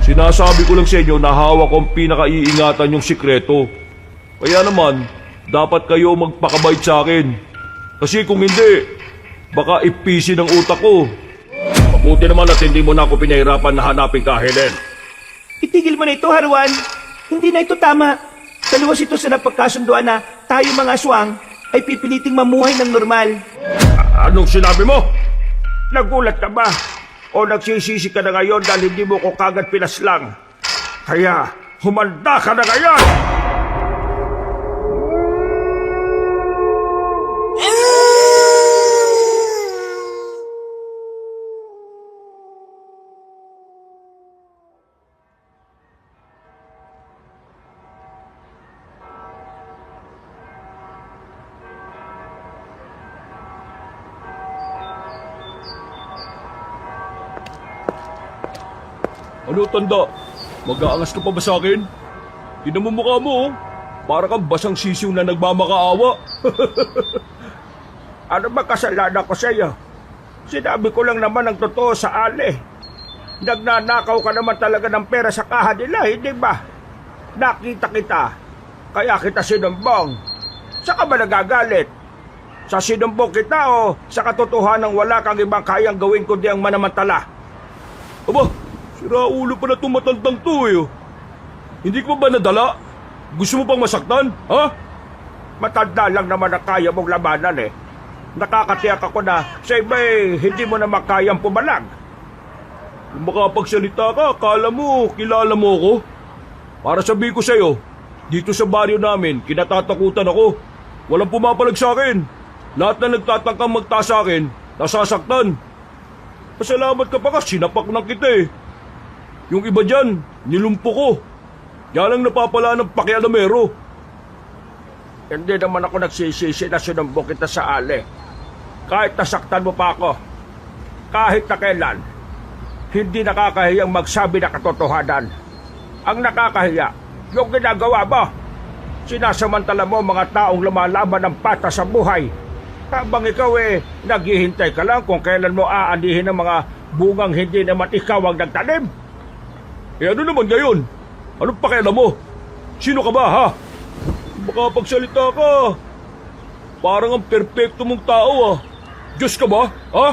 Sinasabi ko lang sa inyo na hawak kong pinakaiingatan yung sikreto. Kaya naman, dapat kayo magpakabait sa akin. Kasi kung hindi, baka ipisin ang utak ko. Mabuti naman at hindi mo na ako pinahirapan na hanapin ka, Helen. Itigil mo na ito, Harwan. Hindi na ito tama. Taluwas ito sa napagkasunduan na tayo mga aswang ay pipiliting mamuhay ng normal. Anong sinabi mo? Nagulat ka ba? O nagsisisi ka na ngayon dahil hindi mo ko kagad pinaslang? Kaya, humanda ka na ngayon! Ano, tanda? Mag-aangas ka pa ba sa akin? Tignan mo mukha mo, oh. Para kang basang sisiw na nagmamakaawa. Ano ba kasalanan ko sa iyo? Sinabi ko lang naman ang totoo sa Ali. Nagnanakaw ka naman talaga ng pera sa kaha nila, hindi ba? Nakita kita, kaya kita sinumbong. Saan ka ba nagagalit? Sa sinumbong kita o sa katotohanan wala kang ibang kayang gawin kundi ang manamantala? Aba, siraulo pa na itong matandang to eh. Oh. Hindi ko ba nadala? Gusto mo pang masaktan, ha? Matanda lang naman na kaya mong labanan eh. Nakakatiyak ako na sa iba hindi mo na makayang pumalag. Kung makapagsalita ka, akala mo, kilala mo ako. Para sabihin ko sa'yo, dito sa baryo namin, kinatatakutan ako. Walang pumapalag sa akin. Lahat na nagtatangkang magtaas sa akin, nasasaktan. Pasalamat ka pa ka, sinapak ng kita eh. Yung iba dyan, nilumpo ko. Yan ang napapala ng pakialamero. Hindi naman ako nagsisisi na sinumbong kita sa Ali. Kahit nasaktan mo pa ako, kahit na kailan, hindi nakakahiyang magsabi na katotohanan. Ang nakakahiya, yung ginagawa mo. Sinasamantala mo mga taong lumalaban ng pata sa buhay. Habang ikaw naghihintay ka lang kung kailan mo aanihin ang mga bungang hindi naman ikaw ang nagtanim. Eh ano naman ngayon? Anong pakialam mo? Sino ka ba, ha? Makapagsalita ka. Parang ang perpekto mong tao, ah. Diyos ka ba, ha?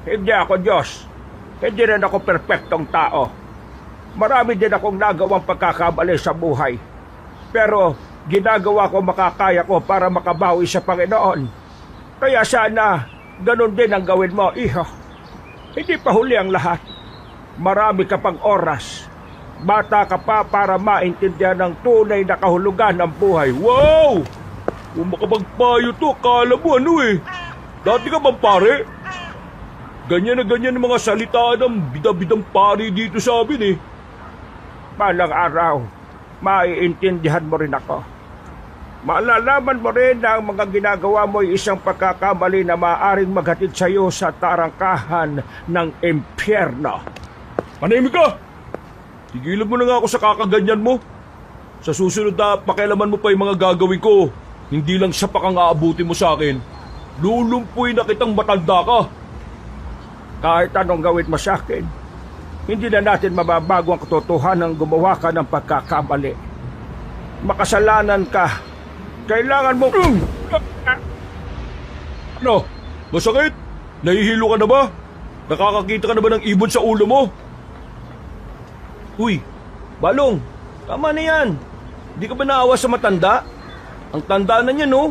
Hindi ako Diyos. Hindi rin ako perpektong tao. Marami din akong nagawang pagkakamali sa buhay. Pero ginagawa ko makakaya ko para makabawi sa Panginoon. Kaya sana, ganun din ang gawin mo, iho. Hindi pa huli ang lahat. Marami ka pang oras. Bata ka pa para maintindihan ng tunay na kahulugan ng buhay. Wow! Kung makapagpayo to, akala mo ano eh. Dati ka bang pare? Ganyan na ganyan ang mga salita ng bida-bidang pare dito sa amin eh. Balang araw, maiintindihan mo rin ako. Malalaman mo rin na ang mga ginagawa mo ay isang pagkakamali na maaaring maghatid sa iyo sa tarangkahan ng impyerno. Manahimik ka! Tigilan mo na nga ako sa kakaganyan mo. Sa susunod na pakialaman mo pa yung mga gagawin ko, hindi lang siya pa kang aabuti mo sa akin. Lulumpuin na kitang matanda ka. Kahit anong gawin mo sa akin, hindi na natin mababago ang katotohanan ng gumawa ka ng pagkakamali. Makasalanan ka. Kailangan mo... Ano? Masakit? Nahihilo ka na ba? Nakakakita ka na ba ng ibon sa ulo mo? Uy, Balong, tama na yan. Hindi ka ba naawa sa matanda? Ang tanda na niya, no?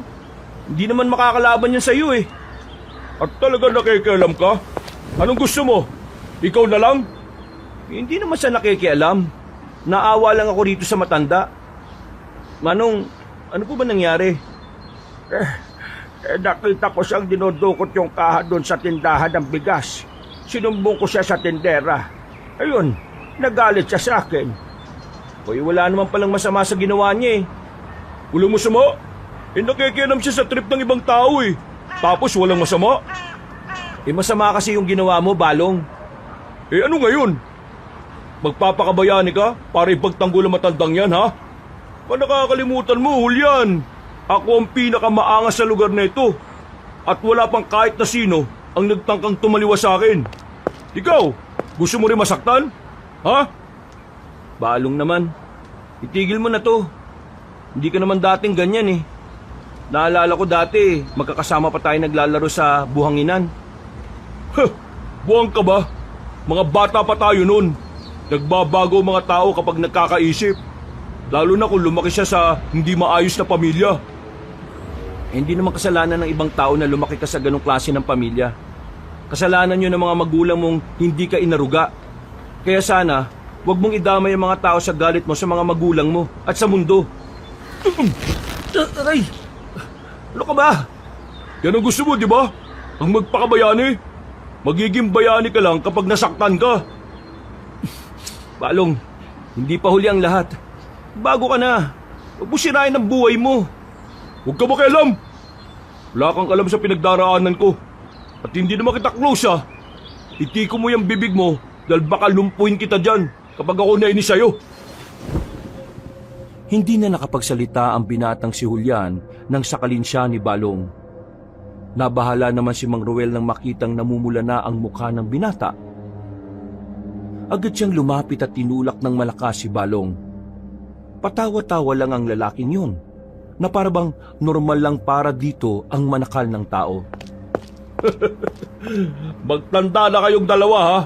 Hindi naman makakalaban yan sa'yo eh. At talaga nakikialam ka? Anong gusto mo? Ikaw na lang? Hindi naman siya nakikialam. Naawa lang ako dito sa matanda. Manong, ano po ba nangyari? Nakita ko siyang dinudukot yung kaha doon sa tindahan ng bigas. Sinumbong ko siya sa tindera. Ayun, nagalit siya sa akin. Uy, wala naman palang masama sa ginawa niya eh. Walang masama? Eh nakikialam siya sa trip ng ibang tao eh. Tapos walang masama? Eh masama kasi yung ginawa mo, Balong. Eh ano ngayon? Magpapakabayani ka para ipagtanggol ang matandang yan, ha? Nakakalimutan mo, Julian. Ako ang pinakamaangas sa lugar na ito. At wala pang kahit na sino ang nagtangkang tumaliwas sa akin. Ikaw, gusto mo rin masaktan? Ha? Balong naman. Itigil mo na to. Hindi ka naman dating ganyan eh. Naalala ko dati, magkakasama pa tayo naglalaro sa buhanginan. Huh, buwang ka ba? Mga bata pa tayo nun. Nagbabago mga tao kapag nagkakaisip. Lalo na kung lumaki siya sa hindi maayos na pamilya. Hindi naman kasalanan ng ibang tao na lumaki ka sa ganong klase ng pamilya. Kasalanan yun ng mga magulang mong hindi ka inaruga. Kaya sana, huwag mong idamay ang mga tao sa galit mo sa mga magulang mo at sa mundo. Aray! Ano ka ba? Yan ang gusto mo, di ba? Ang magpakabayani. Magiging bayani ka lang kapag nasaktan ka. Balong, hindi pa huli ang lahat. Bago ka na. Huwag mo sirain ang buhay mo. Huwag ka makialam. Wala kang alam sa pinagdaraanan ko. At hindi naman kita close ah. Itiko mo yung bibig mo dahil baka lumpuhin kita dyan kapag ako nainis sa'yo. Hindi na nakapagsalita ang binatang si Julian nang sakalin siya ni Balong. Nabahala naman si Mang Ruel nang makitang namumula na ang mukha ng binata. Agad siyang lumapit at tinulak ng malakas si Balong. Patawa-tawa lang ang lalaking yun, na parabang normal lang para dito ang manakal ng tao. Magtanda na kayong dalawa ha.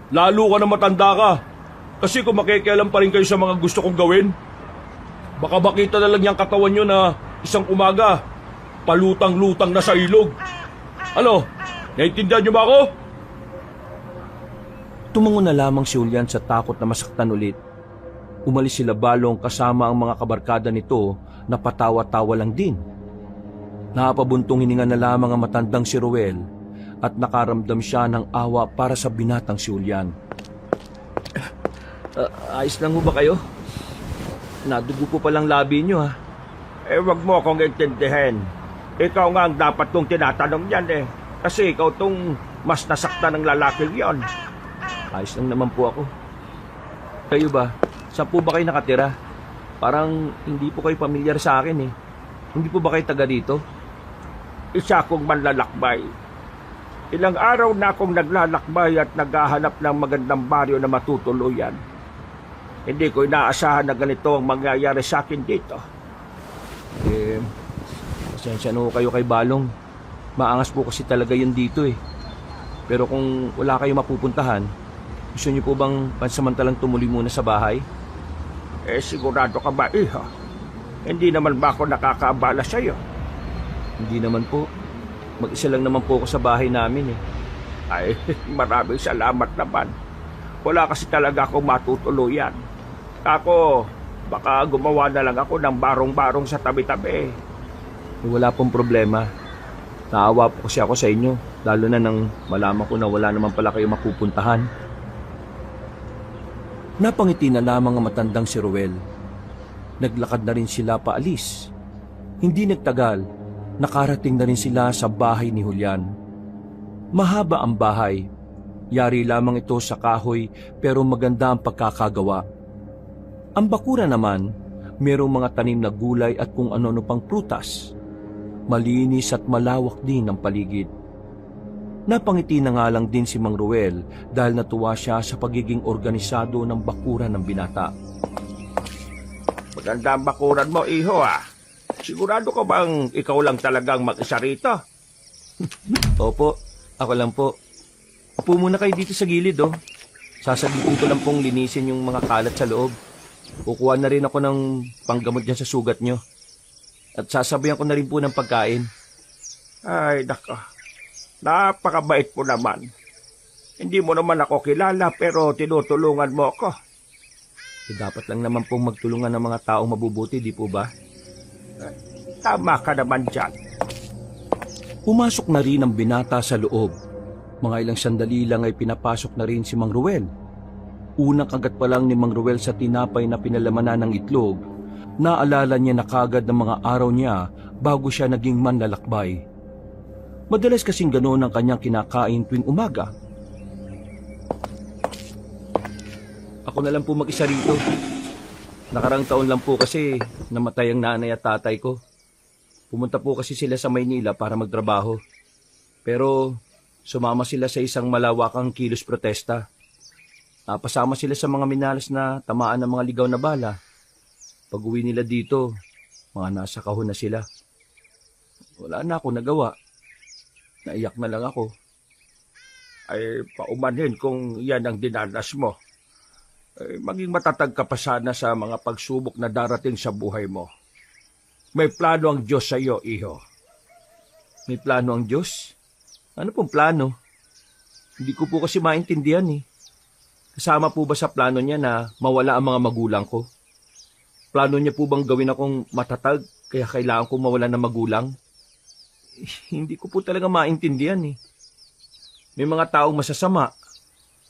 Lalo ka na matanda ka. Kasi kung makikialam pa rin kayo sa mga gusto kong gawin, baka makita na lang yung katawan nyo na isang umaga, palutang-lutang na sa ilog. Ano? Naintindihan nyo ba ako? Tumango na lamang si Julian sa takot na masaktan ulit. Umalis sila Balong kasama ang mga kabarkada nito na patawa-tawa lang din. Napabuntong hininga na lamang ang matandang si Ruel at nakaramdam siya ng awa para sa binatang si Julian. Ayos lang ho ba kayo? Nadugo po palang labi nyo ha. Wag mo akong intindihin. Ikaw nga ang dapat kong tinatanong yan eh. Kasi ikaw tong mas nasaktan ng lalaking yon. Ayos lang naman po ako. Kayo ba? Saan po ba kayo nakatira? Parang hindi po kayo pamilyar sa akin eh. Hindi po ba kayo taga dito? Isa akong manlalakbay. Ilang araw na akong naglalakbay at naghahanap ng magandang baryo na matutuluyan. Hindi ko inaasahan na ganito ang mangyayari sa akin dito. Pasensya na ho kayo kay Balong. Maangas po kasi talaga yun dito eh. Pero kung wala kayong mapupuntahan, gusto niyo po bang pansamantalang tumuli muna sa bahay? Sigurado ka ba, iha? Hindi naman ba ako nakakaabala sa'yo? Hindi naman po. Mag-isa lang naman po ako sa bahay namin eh. Ay, maraming salamat naman. Wala kasi talaga akong matutuluyan. Ako, baka gumawa na lang ako ng barong-barong sa tabi-tabi. Wala pong problema. Naawa po kasi ako sa inyo, lalo na nang malaman ko na wala naman pala kayo mapupuntahan. Napangiti na lamang ang matandang si Ruel. Naglakad na rin sila paalis. Hindi nagtagal, nakarating na rin sila sa bahay ni Julian. Mahaba ang bahay. Yari lamang ito sa kahoy pero maganda ang pagkakagawa. Ang bakura naman, merong mga tanim na gulay at kung ano-ano pang prutas. Malinis at malawak din ang paligid. Napangiti na nga lang din si Mang Ruel dahil natuwa siya sa pagiging organisado ng bakuran ng binata. Maganda ang bakuran mo, iho ah. Sigurado ka bang ikaw lang talagang mag-isa rito? Opo, ako lang po. Upo muna kayo dito sa gilid oh. Sasabihin ko lang pong linisin yung mga kalat sa loob. Kukuha na rin ako ng panggamot dyan sa sugat nyo. At sasabayan ko na rin po ng pagkain. Ay, nako. Napakabait mo naman. Hindi mo naman ako kilala pero tinutulungan mo ako. Dapat lang naman pong magtulungan ng mga taong mabubuti, di po ba? Tama ka naman dyan. Pumasok na rin ang binata sa loob. Mga ilang sandali lang ay pinapasok na rin si Mang Ruel. Unang kagat pa lang ni Mang Ruel sa tinapay na pinalamanan ng itlog, naalala niya na kagad ng mga araw niya bago siya naging manlalakbay. Madalas kasing ganoon ang kanyang kinakain tuwing umaga. Ako na lang po mag-isa rito. Nakarang taon lang po kasi namatay ang nanay at tatay ko. Pumunta po kasi sila sa Maynila para magtrabaho. Pero sumama sila sa isang malawakang kilos protesta. Pasama sila sa mga minalas na tamaan ng mga ligaw na bala. Pag uwi nila dito, mga nasa kahon na sila. Wala na ako nagawa. Naiyak na lang ako. Ay, paumanhin kung yan ang dinanas mo. Ay, maging matatag ka pa sana sa mga pagsubok na darating sa buhay mo. May plano ang Diyos sa iyo, iho. May plano ang Diyos? Ano pong plano? Hindi ko po kasi maintindihan eh. Kasama po ba sa plano niya na mawala ang mga magulang ko? Plano niya po bang gawin akong matatag kaya kailangan kong mawala ng magulang? Hindi ko po talaga maintindihan eh. May mga taong masasama,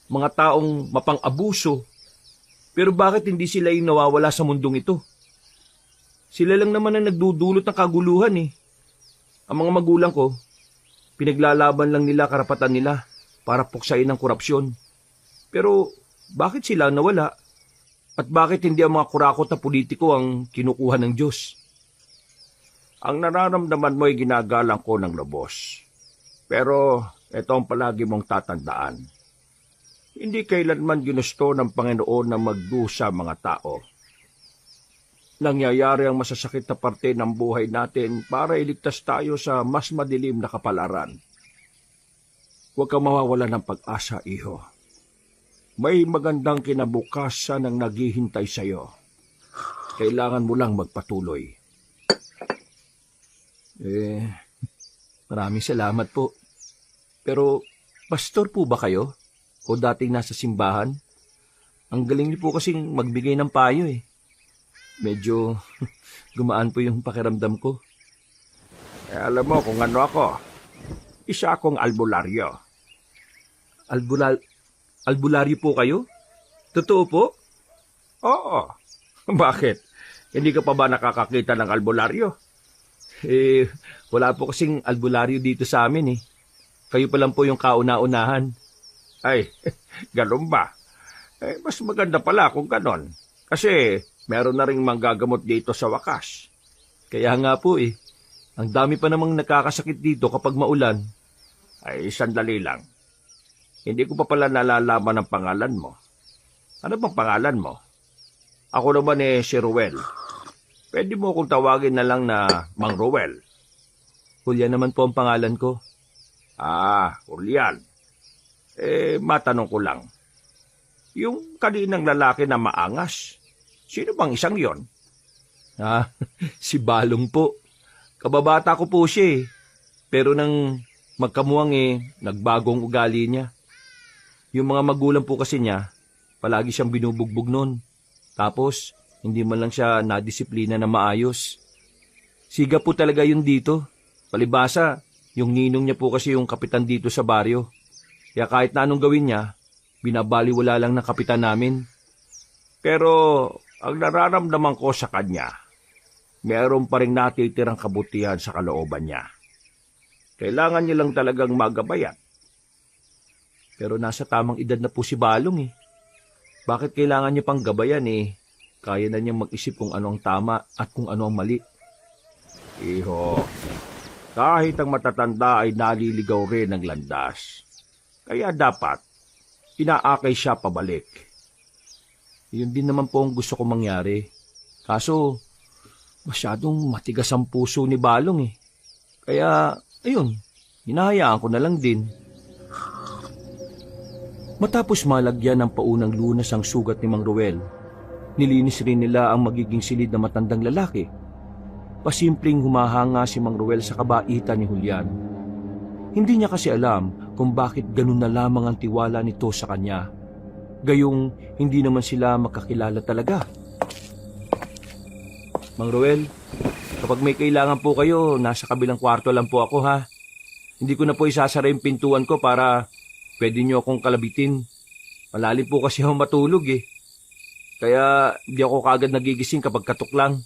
mga taong mapang-abuso, pero bakit hindi sila yung nawawala sa mundong ito? Sila lang naman ang nagdudulot ng kaguluhan eh. Ang mga magulang ko, pinaglalaban lang nila karapatan nila para puksain ang korupsyon. Pero bakit sila nawala? At bakit hindi ang mga kurakot na politiko ang kinukuha ng Diyos? Ang nararamdaman mo ay ginagalang ko ng lubos. Pero ito ang palagi mong tatandaan. Hindi kailanman ginusto ng Panginoon na magdusa mga tao. Nangyayari ang masasakit na parte ng buhay natin para iligtas tayo sa mas madilim na kapalaran. Huwag kang mawawala ng pag-asa, iho. May magandang kinabukasan ang naghihintay sa iyo. Kailangan mo lang magpatuloy. Maraming salamat po. Pero, pastor po ba kayo? O dating nasa simbahan? Ang galing niyo po kasing magbigay ng payo eh. Medyo gumaan po yung pakiramdam ko. Alam mo kung ano ako. Isa akong albularyo. Albularyo po kayo? Totoo po? Oo. Bakit? Hindi ka pa ba nakakakita ng albularyo? Wala po kasing albularyo dito sa amin eh. Kayo pa lang po yung kauna-unahan. Ay, ganun ba? Mas maganda pala kung ganon. Kasi meron na ring manggagamot dito sa wakas. Kaya nga po eh. Ang dami pa namang nakakasakit dito kapag maulan. Ay, sandali lang. Hindi ko pa pala nalalaman ang pangalan mo. Ano bang pangalan mo? Ako naman si Ruel. Pwede mo akong tawagin na lang na Mang Ruel. Julian naman po ang pangalan ko. Julian. Matanong ko lang. Yung kaninang lalaki na maangas, sino bang isang yon? Si Balong po. Kababata ko po siya eh. Pero nang magkamuwang nagbagong ugali niya. Yung mga magulang po kasi niya, palagi siyang binubugbog nun. Tapos, hindi man lang siya nadisiplina na maayos. Siga po talaga yun dito. Palibasa, yung ninong niya po kasi yung kapitan dito sa baryo. Kaya kahit na anong gawin niya, binabaliwala lang ng kapitan namin. Pero ang nararamdaman ko sa kanya, meron pa rin natitirang kabutihan sa kalooban niya. Kailangan niya lang talagang magabayan. Pero nasa tamang edad na po si Balong eh. Bakit kailangan niya pang gabayan eh? Kaya na niyang mag-isip kung ano ang tama at kung ano ang mali. Iho, kahit ang matatanda ay naliligaw rin ng landas. Kaya dapat, inaakay siya pabalik. Yun din naman po ang gusto ko mangyari. Kaso, masyadong matigas ang puso ni Balong eh. Kaya, ayun, hinahayaan ko na lang din. Matapos malagyan ng paunang lunas ang sugat ni Mang Ruel, nilinis rin nila ang magiging silid na matandang lalaki. Pasimpleng humahanga si Mang Ruel sa kabaitan ni Julian. Hindi niya kasi alam kung bakit ganun na lamang ang tiwala nito sa kanya. Gayong hindi naman sila makakilala talaga. Mang Ruel, kapag may kailangan po kayo, nasa kabilang kwarto lang po ako ha. Hindi ko na po isasara yung pintuan ko para pwede niyo akong kalabitin. Malalim po kasi ako matulog eh. Kaya di ako kaagad nagigising kapag katok lang.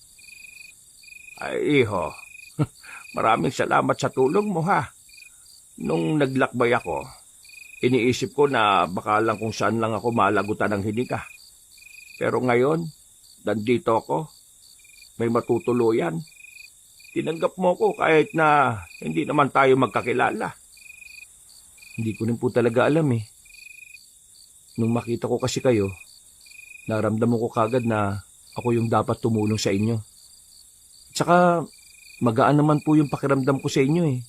Ay, iho, maraming salamat sa tulong mo ha. Nung naglakbay ako, iniisip ko na baka lang kung saan lang ako malagutan ng hininga. Pero ngayon, nandito ako, may matutuluyan. Tinanggap mo ko kahit na hindi naman tayo magkakilala. Hindi ko rin po talaga alam eh. nung makita ko kasi kayo, naramdaman ko kagad na ako yung dapat tumulong sa inyo. Tsaka, magaan naman po yung pakiramdam ko sa inyo eh.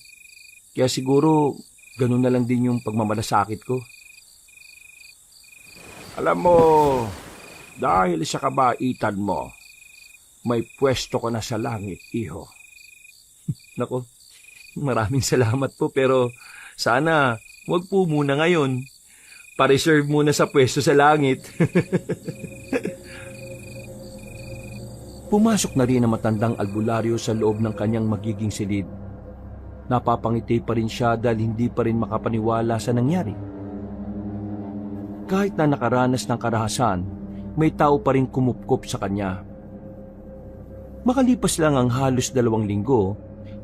Kaya siguro, ganun na lang din yung pagmamalasakit ko. Alam mo, dahil sa kabaitan mo, may pwesto ko na sa langit, iho. Nako, maraming salamat po pero sana wag po muna ngayon. Pa-reserve muna sa pwesto sa langit. Pumasok na rin ang matandang albularyo sa loob ng kanyang magiging silid. Napapangiti pa rin siya dahil hindi pa rin makapaniwala sa nangyari. Kahit na nakaranas ng karahasan, may tao pa rin kumupkop sa kanya. Makalipas lang ang halos 2 linggo,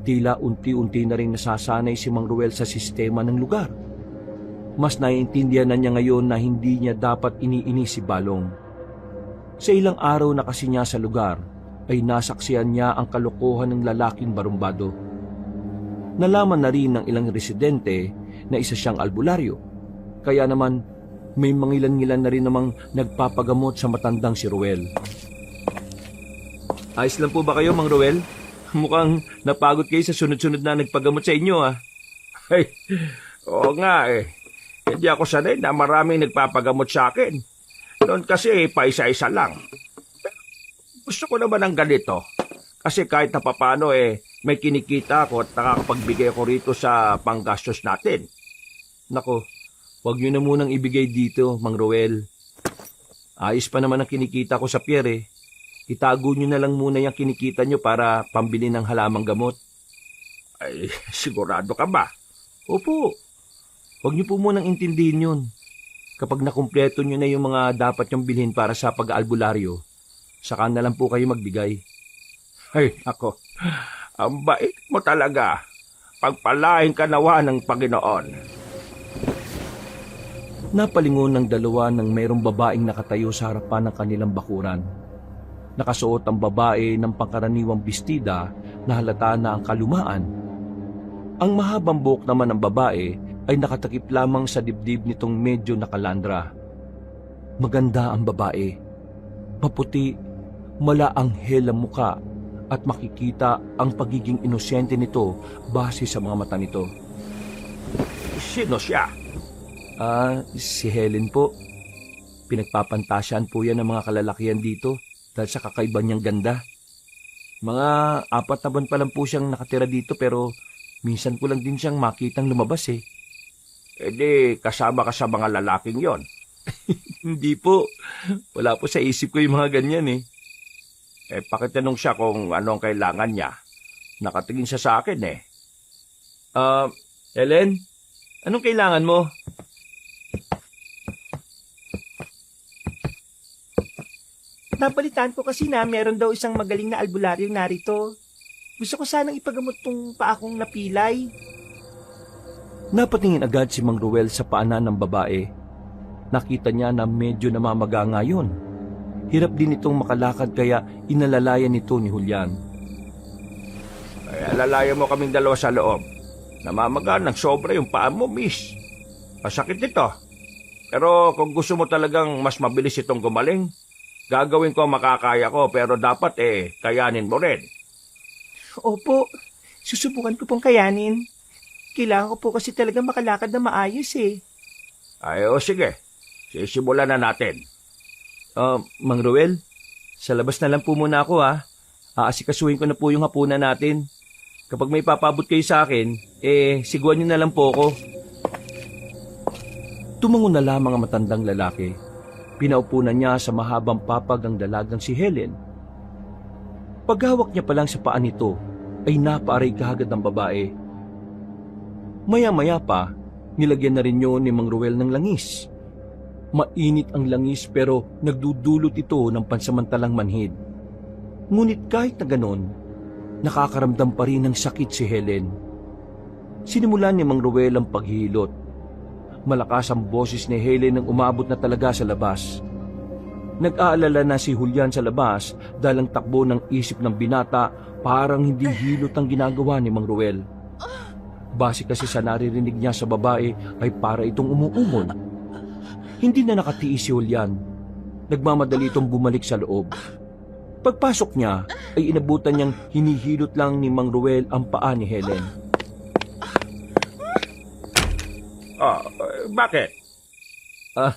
tila unti-unti na rin nasasanay si Mang Ruel sa sistema ng lugar. Mas naiintindihan na niya ngayon na hindi niya dapat iniinis si Balong. Sa ilang araw na kasi niya sa lugar, ay nasaksihan niya ang kalokohan ng lalaking barumbado. Nalaman na rin ng ilang residente na isa siyang albularyo. Kaya naman, may mangilan-ngilan na rin namang nagpapagamot sa matandang si Ruel. Ayos lang po ba kayo, Mang Ruel? Mukhang napagod kayo sa sunod-sunod na nagpagamot sa inyo, ah. Ay, oo nga eh. Hindi ako sanay na maraming nagpapagamot sa akin. Noon kasi paisa-isa lang. Pero gusto ko naman ng ganito. Kasi kahit na papano may kinikita ako at nakakapagbigay ako rito sa panggastos natin. Nako, wag niyo na munang ibigay dito, Mang Ruel. Ayos pa naman ang kinikita ko sa pier eh. Itago niyo na lang muna yung kinikita niyo para pambili ng halamang gamot. Ay, sigurado ka ba? Opo. Huwag niyo po munang intindihin yun. Kapag nakumpleto niyo na yung mga dapat niyong bilhin para sa pag-aalbularyo, saka na lang po kayo magbigay. Ay, ako. Ang bait mo talaga. Pagpalain ka nawa ng Panginoon. Napalingon ng dalawa nang mayroong babaeng nakatayo sa harapan ng kanilang bakuran. Nakasuot ang babae ng pangkaraniwang bestida na halata na ang kalumaan. Ang mahabang buhok naman ng babae ay nakatakip lamang sa dibdib nitong medyo nakalandra. Maganda ang babae. Maputi, malaanghel ang muka at makikita ang pagiging inosente nito base sa mga mata nito. Sino siya? Si Helen po. Pinagpapantasyan po yan ng mga kalalakihan dito dahil sa kakaiba niyang ganda. Mga 4 na buwan pa lang po siyang nakatira dito pero minsan ko lang din siyang makitang lumabas eh. Di kasama ka sa mga lalaking yon. Hindi po. Wala po sa isip ko yung mga ganyan eh. Pakitanong siya kung anong kailangan niya. Nakatingin siya sa akin eh. Helen? Anong kailangan mo? Napalitan ko kasi na meron daw isang magaling na albularyong narito. Gusto ko sanang ipagamot tong paa kong napilay. Napatingin agad si Mang Ruel sa paanan ng babae. Nakita niya na medyo namamaga ngayon. Hirap din itong makalakad kaya inalalayan nito ni Julian. Ay, alalayan mo kaming dalawa sa loob. Namamaga ng sobra yung paa mo, miss. Masakit nito. Pero kung gusto mo talagang mas mabilis itong gumaling, gagawin ko ang makakaya ko pero dapat kayanin mo rin. Opo, susubukan ko pong kayanin. Kailangan ko po kasi talagang makalakad na maayos eh. Ay, o sige. Sisimulan na natin. Mang Ruel, sa labas na lang po muna ako ha. Aasikasuhin ko na po yung hapunan natin. Kapag may papabot kayo sa akin, siguan niyo na lang po ako. Tumango na lamang ang matandang lalaki. Pinaupunan niya sa mahabang papag ang dalagang si Helen. Paghawak niya pa lang sa paa nito, ay napaaray kaagad ng babae. Maya-maya pa, nilagyan na rin yun ni Mang Ruel ng langis. Mainit ang langis pero nagdudulot ito ng pansamantalang manhid. Ngunit kahit na ganon, nakakaramdam pa rin ng sakit si Helen. Sinimulan ni Mang Ruel ang paghihilot. Malakas ang boses ni Helen nang umabot na talaga sa labas. Nag-aalala na si Julian sa labas dahil ang takbo ng isip ng binata parang hindi hilot ang ginagawa ni Mang Ruel. Base kasi sa naririnig niya sa babae ay para itong umuungol. Hindi na nakatiis si Julian. Nagmamadali itong bumalik sa loob. Pagpasok niya ay inabutan niyang hinihilot lang ni Mang Ruel ang paa ni Helen. Bakit? Ah,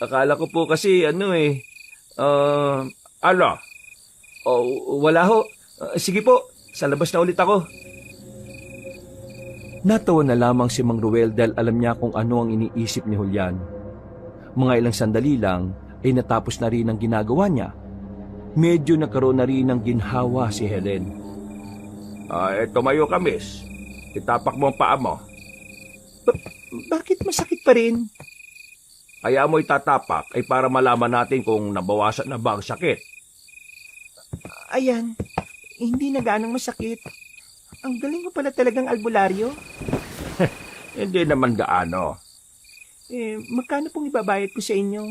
akala ko po kasi ano. Wala ho. Sige po, sa labas na ulit ako. Natawa na lamang si Mang Ruel dahil alam niya kung ano ang iniisip ni Julian. Mga ilang sandali lang ay natapos na rin ang ginagawa niya. Medyo nagkaroon na rin ng ginhawa si Helen. Tumayo ka, miss. Itapak mo ang paa mo. Bakit masakit pa rin? Kaya mo itatapak ay para malaman natin kung nabawasan na ba ang sakit. Ayan, hindi na ganang masakit. Ang galing mo pala talagang albularyo. Hindi naman gaano. Magkano pong ibabayad ko sa inyo?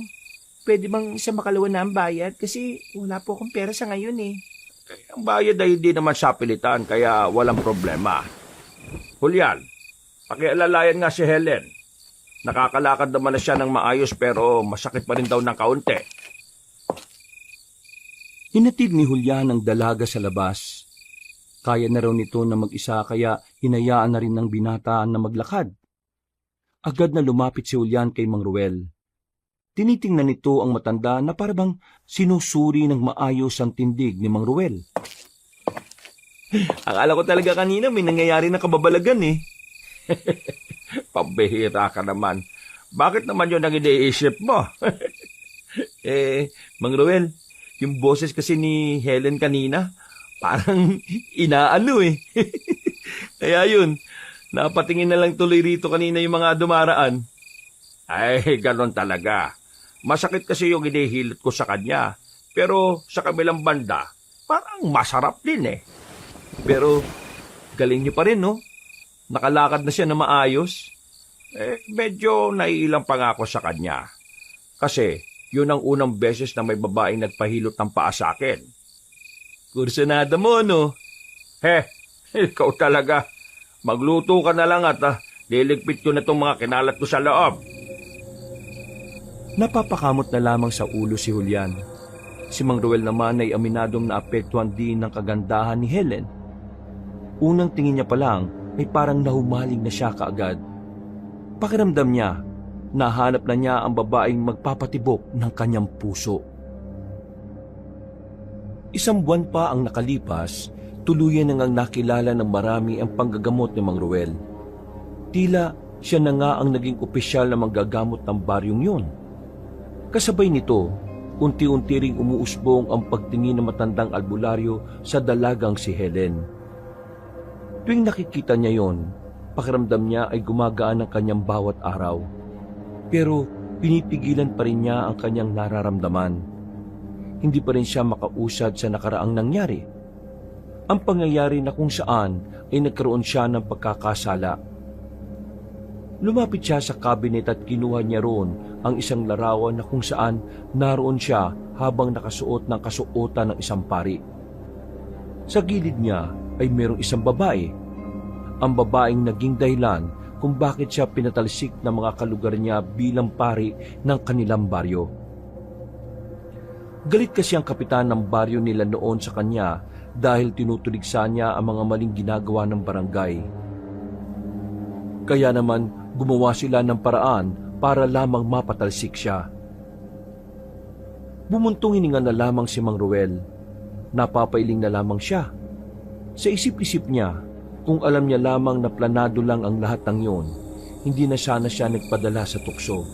Pwede bang isa makalawa na ang bayad? Kasi wala po akong pera sa ngayon eh. Ang bayad ay hindi naman sa pilitan, kaya walang problema. Julian, pakialalayan nga si Helen. Nakakalakad naman na siya ng maayos pero masakit pa rin daw ng kaunti. Hinatid ni Julian ang dalaga sa labas. Kaya na raw nito na mag-isa kaya hinayaan na rin ng binata na maglakad. Agad na lumapit si Julian kay Mang Ruel. Tinitingnan nito ang matanda na parabang sinusuri ng maayos ang tindig ni Mang Ruel. Akala ko talaga kanina may nangyayari na kababalagan eh. Pambihira ka naman. Bakit naman yun ang iniisip mo? Mang Ruel, yung boses kasi ni Helen kanina, parang inaano eh. Kaya yun, napatingin na lang tuloy rito kanina yung mga dumaraan. Ay, ganon talaga. Masakit kasi yung inihilot ko sa kanya. Pero sa kabilang banda, parang masarap din eh. Pero galing niyo pa rin, no? Nakalakad na siya na maayos. Medyo naiilang pa nga ako sa kanya. Kasi yun ang unang beses na may babaeng nagpahilot ng paa sa akin. Kursunada mo, no? Ikaw talaga. Magluto ka na lang at liligpit ko na itong mga kinalat ko sa loob. Napapakamot na lamang sa ulo si Julian. Si Mang Ruel naman ay aminadong naapektuhan din ng kagandahan ni Helen. Unang tingin niya pa lang ay parang nahumaling na siya kaagad. Pakiramdam niya, nahanap na niya ang babaeng magpapatibok ng kanyang puso. Isang buwan pa ang nakalipas, tuluyan nang nakilala ng marami ang panggagamot ni Mang Ruel. Tila siya na nga ang naging opisyal na manggagamot ng baryong yun. Kasabay nito, unti-unti ring umuusbong ang pagtingin ng matandang albularyo sa dalagang si Helen. Tuwing nakikita niya yon, pakiramdam niya ay gumagaan ang kanyang bawat araw. Pero pinipigilan pa rin niya ang kanyang nararamdaman. Hindi pa rin siya makausad sa nakaraang nangyari. Ang pangyayari na kung saan ay nagkaroon siya ng pagkakasala. Lumapit siya sa kabinet at kinuha niya roon ang isang larawan na kung saan naroon siya habang nakasuot ng kasuotan ng isang pari. Sa gilid niya ay mayroong isang babae. Ang babaeng naging dahilan kung bakit siya pinatalsik ng mga kalugar niya bilang pari ng kanilang baryo. Galit kasi ang kapitan ng baryo nila noon sa kanya dahil tinutuligsa niya ang mga maling ginagawa ng barangay. Kaya naman gumawa sila ng paraan para lamang mapatalsik siya. Bumuntong hininga na lamang si Mang Ruel. Napapailing na lamang siya. Sa isip-isip niya, kung alam niya lamang na planado lang ang lahat ng yun, hindi na sana siya nagpadala sa tukso.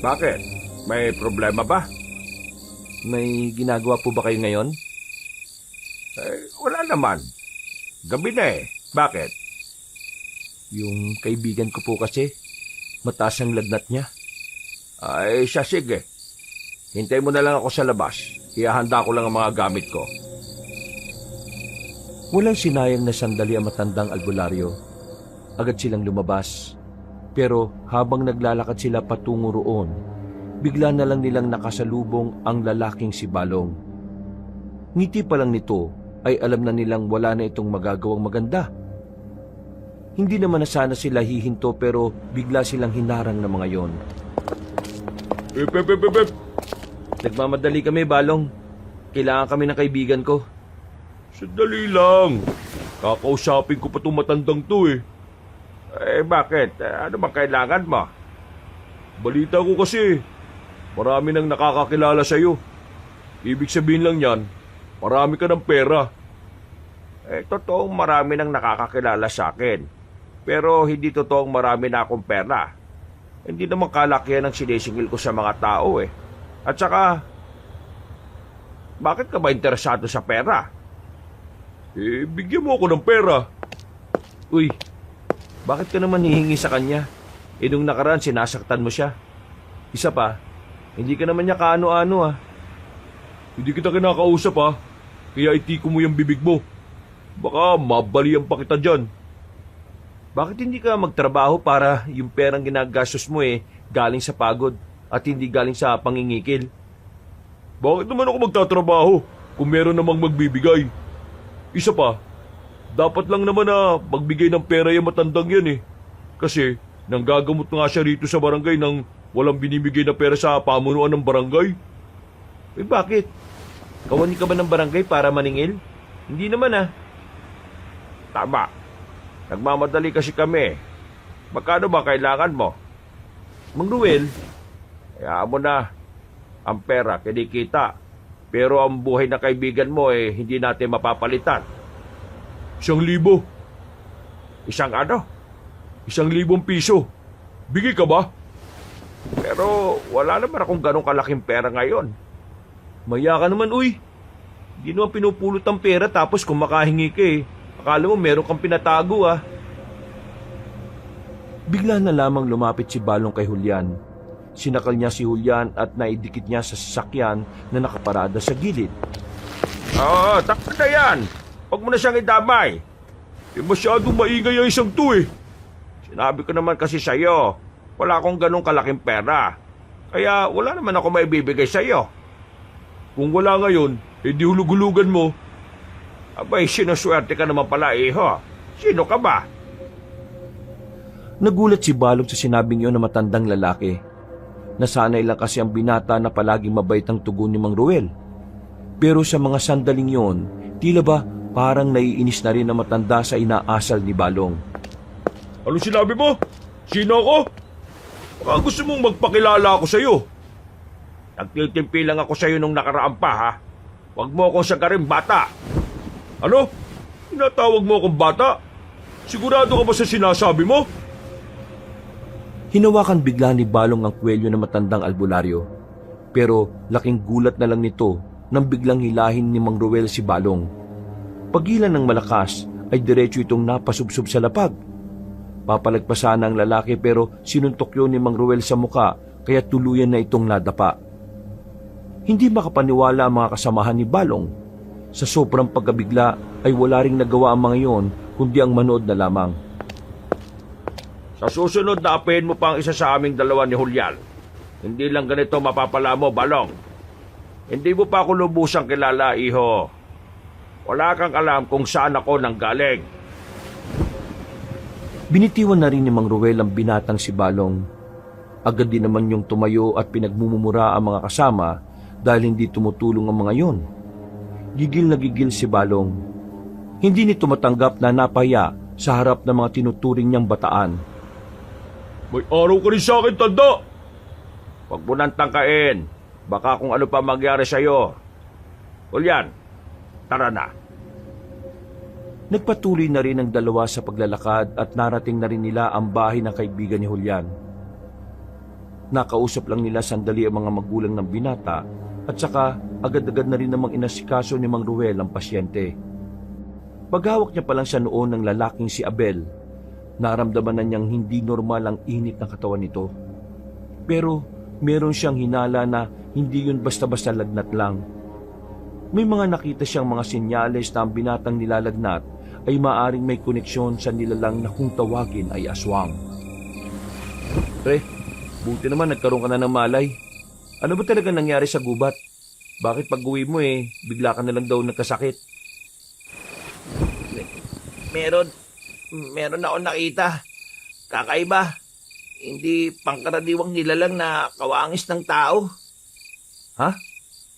Bakit? May problema ba? May ginagawa po ba kayo ngayon? Wala naman. Gabi na eh. Bakit? Yung kaibigan ko po kasi, mataas ang lagnat niya. Ay, siya sige. Hintay mo na lang ako sa labas. Ihahanda ko lang ang mga gamit ko. Walang sinayang na sandali ang matandang albularyo. Agad silang lumabas. Pero habang naglalakad sila patungo roon, bigla na lang nilang nakasalubong ang lalaking si Balong. Ngiti pa lang nito ay alam na nilang wala na itong magagawang maganda. Hindi naman na sana sila hihinto pero bigla silang hinarang ng mga yon. Ep. Nagmamadali kami, Balong. Kailangan kami ng kaibigan ko. Sandali lang. Kakausapin ko pa itong matandang to eh. Bakit? Ano bang kailangan mo? Balita ko kasi, marami nang nakakakilala sa'yo. Ibig sabihin lang yan, marami ka ng pera. Totoong marami nang nakakakilala sa akin. Pero hindi totoong marami na akong pera. Hindi naman kalakihan ang sinisingil ko sa mga tao eh. At saka, bakit ka ba interesado sa pera? Bigyan mo ako ng pera. Uy, bakit ka naman hihingi sa kanya? Nung nakaraan sinasaktan mo siya. Isa pa, hindi ka naman niya kaano-ano ah. Hindi kita kinakausap ha. Kaya itiko mo yung bibig mo. Baka mabalian pa kita dyan. Bakit hindi ka magtrabaho para yung perang ginagastos mo galing sa pagod at hindi galing sa pangingikil? Bakit naman ako magtatrabaho kung meron namang magbibigay? Isa pa, dapat lang naman na magbigay ng pera yung matandang yan eh. Kasi nanggagamot nga siya rito sa barangay nang walang binibigay na pera sa pamunuan ng barangay. Bakit? Kawani ka ba ng barangay para maningil? Hindi naman ah. Tama. Nagmamadali kasi kami. Magkano ba kailangan mo? Mang Ruel, Hayaan mo na. Ang pera, kinikita. Pero ang buhay na kaibigan mo hindi natin mapapalitan. 1,000. Isang ano? 1,000 piso. Bigay ka ba? Pero wala naman akong ganong kalaking pera ngayon. Maya ka naman, uy. Hindi naman pinupulot ang pera tapos kung makahingi ka akala mo meron kang pinatago ah. Bigla na lamang lumapit si Balong kay Julian. Sinakal niya si Julian at naidikit niya sa sasakyan na nakaparada sa gilid. Oo, takot na yan. Huwag mo na siyang idamay. Masyadong maingay ang isang to eh. Sinabi ko naman kasi sa'yo, wala akong ganong kalaking pera. Kaya wala naman ako maibibigay sa'yo. Kung wala ngayon, di hulug-hulugan mo. Abay, sinuswerte ka naman pala iho. Sino ka ba? Nagulat si Balong sa sinabing yun ng matandang lalaki. Nasanay lang kasi ang binata na palaging mabait ang tugon ni Mang Ruel. Pero sa mga sandaling yon, tila ba parang naiinis na rin ang matanda sa inaasal ni Balong. Ano sinabi mo? Sino ako? Baka gusto mong magpakilala ako sa'yo. Nagtitimpi lang ako sa'yo nung nakaraan pa ha. Huwag mo akong sagarin bata. Ano? Tinatawag mo akong bata? Sigurado ka ba sa sinasabi mo? Hinawakan bigla ni Balong ang kwelyo ng matandang albularyo. Pero laking gulat na lang nito nang biglang hilahin ni Mang Ruel si Balong. Pagilan ng malakas ay diretso itong napasubsob sa lapag. Papalagpasan ang lalaki pero sinuntok yun ni Mang Ruel sa muka kaya tuluyan na itong nadapa. Hindi makapaniwala ang mga kasamahan ni Balong. Sa sobrang pagkabigla ay wala ring nagawa ang mga yon kundi ang manood na lamang. Sa susunod na apayin mo pa ang isa sa aming dalawa ni Julian. Hindi lang ganito mapapala mo, Balong. Hindi mo pa ako lubusang kilala, iho. Wala kang alam kung saan ako nanggaling. Binitiwan na rin ni Mang Ruel ang binatang si Balong. Agad din naman yung tumayo at pinagmumura ang mga kasama dahil hindi tumutulong ang mga yon. Gigil na gigil si Balong. Hindi nito matanggap na napaya sa harap ng mga tinuturing niyang bataan. May araw ka rin sa akin, tanda! Huwag mo nang tangkain. Baka kung ano pa mangyari sa'yo. Julian, tara na. Nagpatuloy na rin ang dalawa sa paglalakad at narating na rin nila ang bahay ng kaibigan ni Julian. Nakausap lang nila sandali ang mga magulang ng binata at saka agad-agad na rin namang inasikaso ni Mang Ruel ang pasyente. Paghawak niya pa lang sa noon ng lalaking si Abel, naramdaman na niyang hindi normal ang init ng katawan nito. Pero meron siyang hinala na hindi yun basta-basta lagnat lang. May mga nakita siyang mga senyales na ang binatang nilalagnat ay maaring may koneksyon sa nilalang na kung tawagin ay aswang. Pre, buti naman nagkaroon ka na ng malay. Ano ba talaga nangyari sa gubat? Bakit pag-uwi mo bigla ka na lang daw nagkasakit? meron ako nakita. Kakaiba. Hindi pangkaraniwang nilalang na kawangis ng tao. Ha?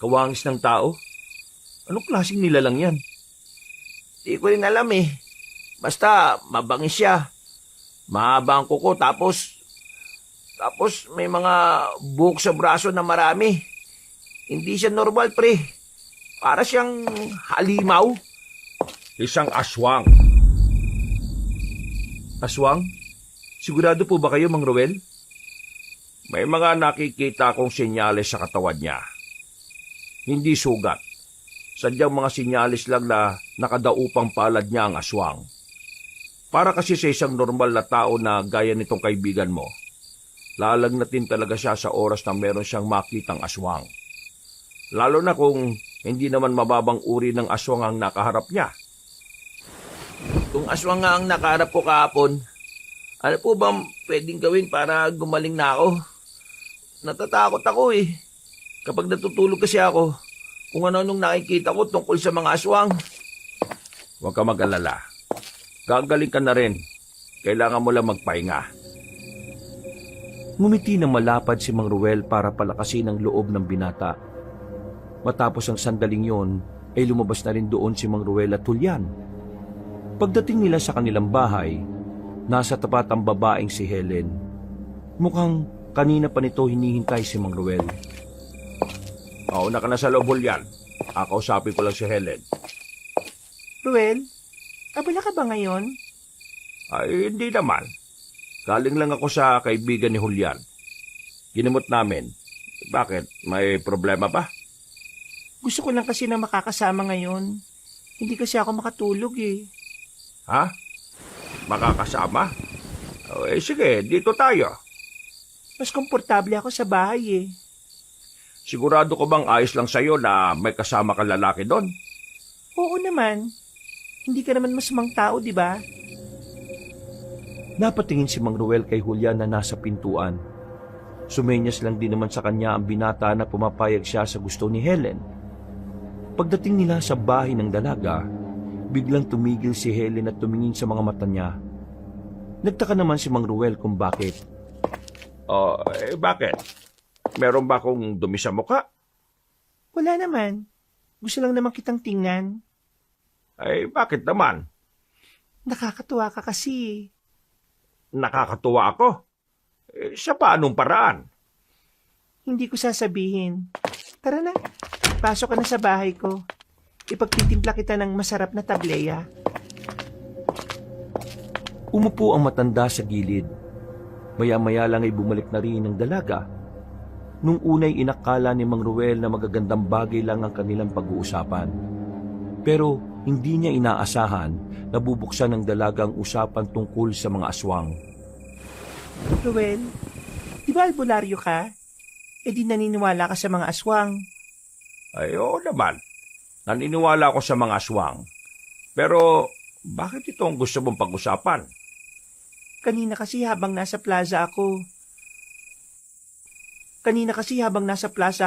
Kawangis ng tao? Anong klaseng nilalang yan? Di ko rin alam eh. Basta mabangis siya. Mahaba ang kuko tapos may mga buhok sa braso na marami. Hindi siya normal, pre. Para siyang halimaw. Isang aswang. Aswang? Sigurado po ba kayo, Mang Ruel? May mga nakikita akong senyales sa katawan niya. Hindi sugat. Sadyang mga sinyalis lang na nakadaupang palad niya ang aswang. Para kasi sa isang normal na tao na gaya nitong kaibigan mo, lalagnatin talaga siya sa oras na meron siyang makitang aswang. Lalo na kung hindi naman mababang uri ng aswang ang nakaharap niya. Kung aswang nga ang nakaharap ko kahapon, ano po bang pwedeng gawin para gumaling na ako? Natatakot ako eh. Kapag natutulog kasi ako, kung ano-anong nakikita ko tungkol sa mga aswang. Huwag ka mag-alala. Gagaling ka na rin. Kailangan mo lang magpahinga. Ngumiti ng malapad si Mang Ruel para palakasin ang loob ng binata. Matapos ang sandaling yon, ay lumabas na rin doon si Mang Ruel at Julian. Pagdating nila sa kanilang bahay, nasa tapat ang babaeng si Helen. Mukhang kanina pa nito hinihintay si Mang Ruel. Mauna ka na sa loob, Julian. Akausapin ko lang si Helen. Ruel, abala ka ba ngayon? Ay, hindi naman. Galing lang ako sa kaibigan ni Julian. Ginamot namin. Bakit? May problema ba? Gusto ko lang kasi na makakasama ngayon. Hindi kasi ako makatulog eh. Ha? Makakasama? Sige, dito tayo. Mas komportable ako sa bahay eh. Sigurado ko bang ayos lang sa'yo na may kasama kang lalaki doon? Oo naman. Hindi ka naman masamang tao, di ba? Napatingin si Mang Ruel kay Julian na nasa pintuan. Sumenyas lang din naman sa kanya ang binata na pumapayag siya sa gusto ni Helen. Pagdating nila sa bahay ng dalaga, biglang tumigil si Helen at tumingin sa mga mata niya. Nagtaka naman si Mang Ruel kung bakit. Bakit? Meron ba akong dumi sa mukha? Wala naman. Gusto lang naman kitang tingnan. Bakit naman? Nakakatuwa ka kasi. Nakakatuwa ako. Sa paanong paraan? Hindi ko sasabihin. Tara na. Pasok ka na sa bahay ko. Ipagtitimpla kita ng masarap na tableya. Umupo ang matanda sa gilid. Maya-maya lang ay bumalik na rin ang dalaga. Nung unay inakala ni Mang Ruel na magagandang bagay lang ang kanilang pag-uusapan. Pero hindi niya inaasahan na bubuksan ng dalaga ang usapan tungkol sa mga aswang. Ruel, di ba albularyo ka? E di naniniwala ka sa mga aswang. Oo naman. Naniniwala ako sa mga aswang. Pero bakit ito ang gusto mong pag-usapan? Kanina kasi habang nasa plaza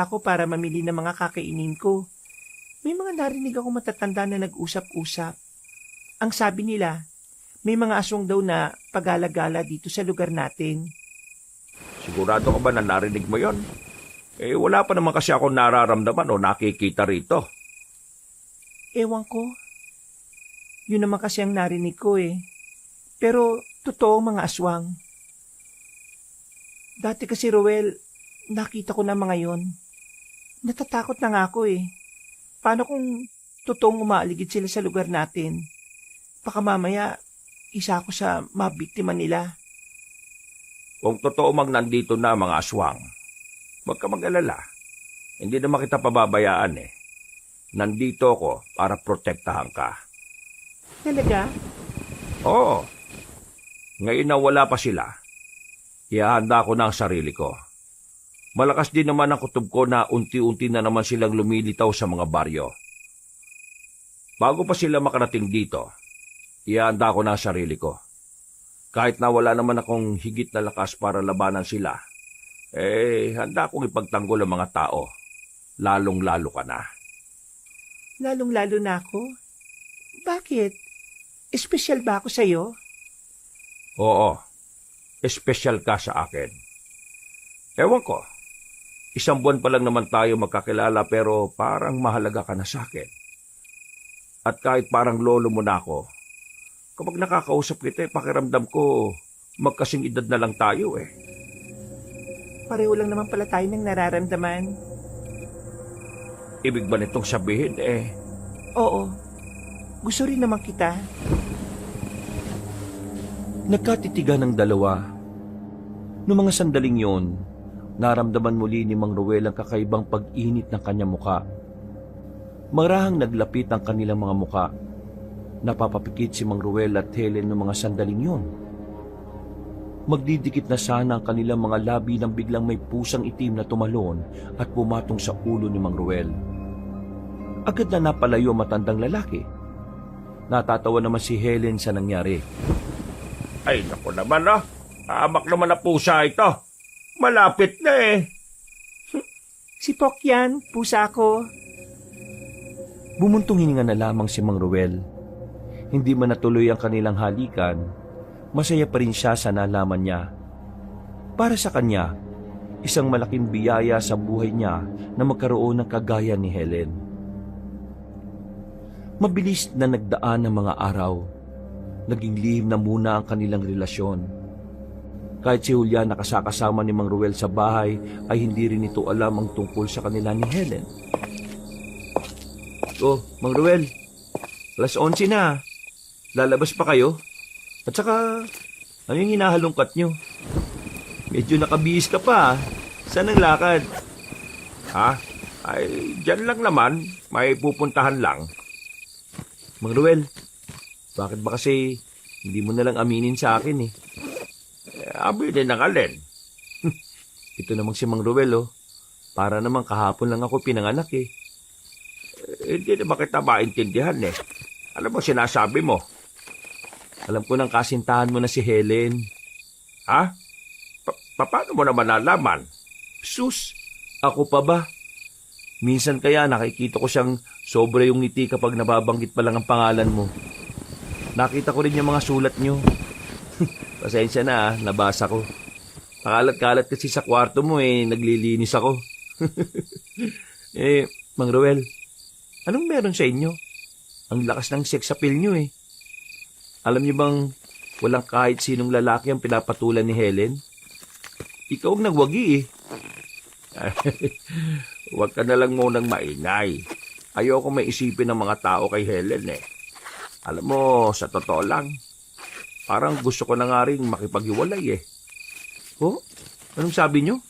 ako para mamili ng mga kakainin ko, may mga narinig ako matatanda na nag-usap-usap. Ang sabi nila, may mga aswang daw na pag-alagala dito sa lugar natin. Sigurado ka ba na narinig mo yon? Wala pa naman kasi ako nararamdaman o nakikita rito. Ewan ko. Yun naman kasi ang narinig ko eh. Pero totoo mga aswang. Dati kasi Ruel, nakita ko na mga yon. Natatakot na nga ako eh. Paano kung totoong umaaligid sila sa lugar natin? Baka mamaya, isa ako sa mabiktima nila. Kung totoo mang nandito na mga aswang, huwag ka mag-alala. Hindi naman kita pababayaan eh. Nandito ako para protektahan ka. Talaga? Oo. Ngayon na wala pa sila, ihahanda ko na ang sarili ko. Malakas din naman ang kutob ko na unti-unti na naman silang lumilitaw sa mga baryo. Bago pa sila makarating dito, ihahanda ko na ang sarili ko. Kahit na wala naman akong higit na lakas para labanan sila, handa akong ipagtanggol ang mga tao. Lalong-lalo ka na. Lalong-lalo na ako? Bakit? Espesyal ba ako sa'yo? Oo, espesyal ka sa akin. Ewan ko, 1 buwan pa lang naman tayo magkakilala pero parang mahalaga ka na sa akin. At kahit parang lolo mo na ako, kapag nakakausap kita, pakiramdam ko magkasing edad na lang tayo eh. Pareho lang naman pala tayo ng nararamdaman. Ibig ba nitong sabihin Oo, gusto rin naman kita. Nagkatitigan ng dalawa. Noong mga sandaling yon, naramdaman muli ni Mang Ruel ang kakaibang pag-init ng kanyang muka. Marahang naglapit ang kanilang mga muka. Napapapikit si Mang Ruel at Helen noong mga sandaling yon. Magdidikit na sana ang kanilang mga labi nang biglang may pusang itim na tumalon at pumatong sa ulo ni Mang Ruel. Agad na napalayo ang matandang lalaki. Natatawa naman si Helen sa nangyari. Ay, naku naman Hamak naman na pusa ito. Malapit na eh. Si Pok yan, pusa ko. Bumuntong hininga na lamang si Mang Ruel. Hindi man natuloy ang kanilang halikan, masaya pa rin siya sa nalaman niya. Para sa kanya, isang malaking biyaya sa buhay niya na magkaroon ng kagaya ni Helen. Mabilis na nagdaan ang mga araw. Naging lihim na muna ang kanilang relasyon. Kahit si Julian nakasakasama ni Mang Ruel sa bahay, ay hindi rin ito alam ang tungkol sa kanila ni Helen. Oh, Mang Ruel, 11:00 na. Lalabas pa kayo? At saka, ano yung hinahalungkat nyo? Medyo nakabihis ka pa. Saan ang lakad? Ha? Ay, dyan lang naman. May pupuntahan lang. Mang Ruel, bakit ba kasi hindi mo nalang aminin sa akin eh? Aminin ng alin. Ito namang si Mang Ruel oh. Para namang kahapon lang ako pinanganak eh. Hindi naman kita maintindihan eh. Ano ba sinasabi mo? Alam ko nang kasintahan mo na si Helen. Ha? Paano mo naman nalaman? Sus, ako pa ba? Minsan kaya nakikita ko siyang sobra yung ngiti kapag nababanggit pa lang ang pangalan mo. Nakita ko rin yung mga sulat nyo. Pasensya na nabasa ko. Pakalat-kalat kasi sa kwarto mo naglilinis ako. Mang Ruel, anong meron sa inyo? Ang lakas ng sex appeal nyo eh. Alam niyo bang walang kahit sinong lalaki ang pinapatulan ni Helen? Ikaw ang nagwagi eh. Huwag ka na lang munang maingay. Ayoko may isipin ng mga tao kay Helen eh. Alam mo, sa totoo lang, parang gusto ko na nga rin makipag-iwalay eh. Oh? Anong sabi nyo?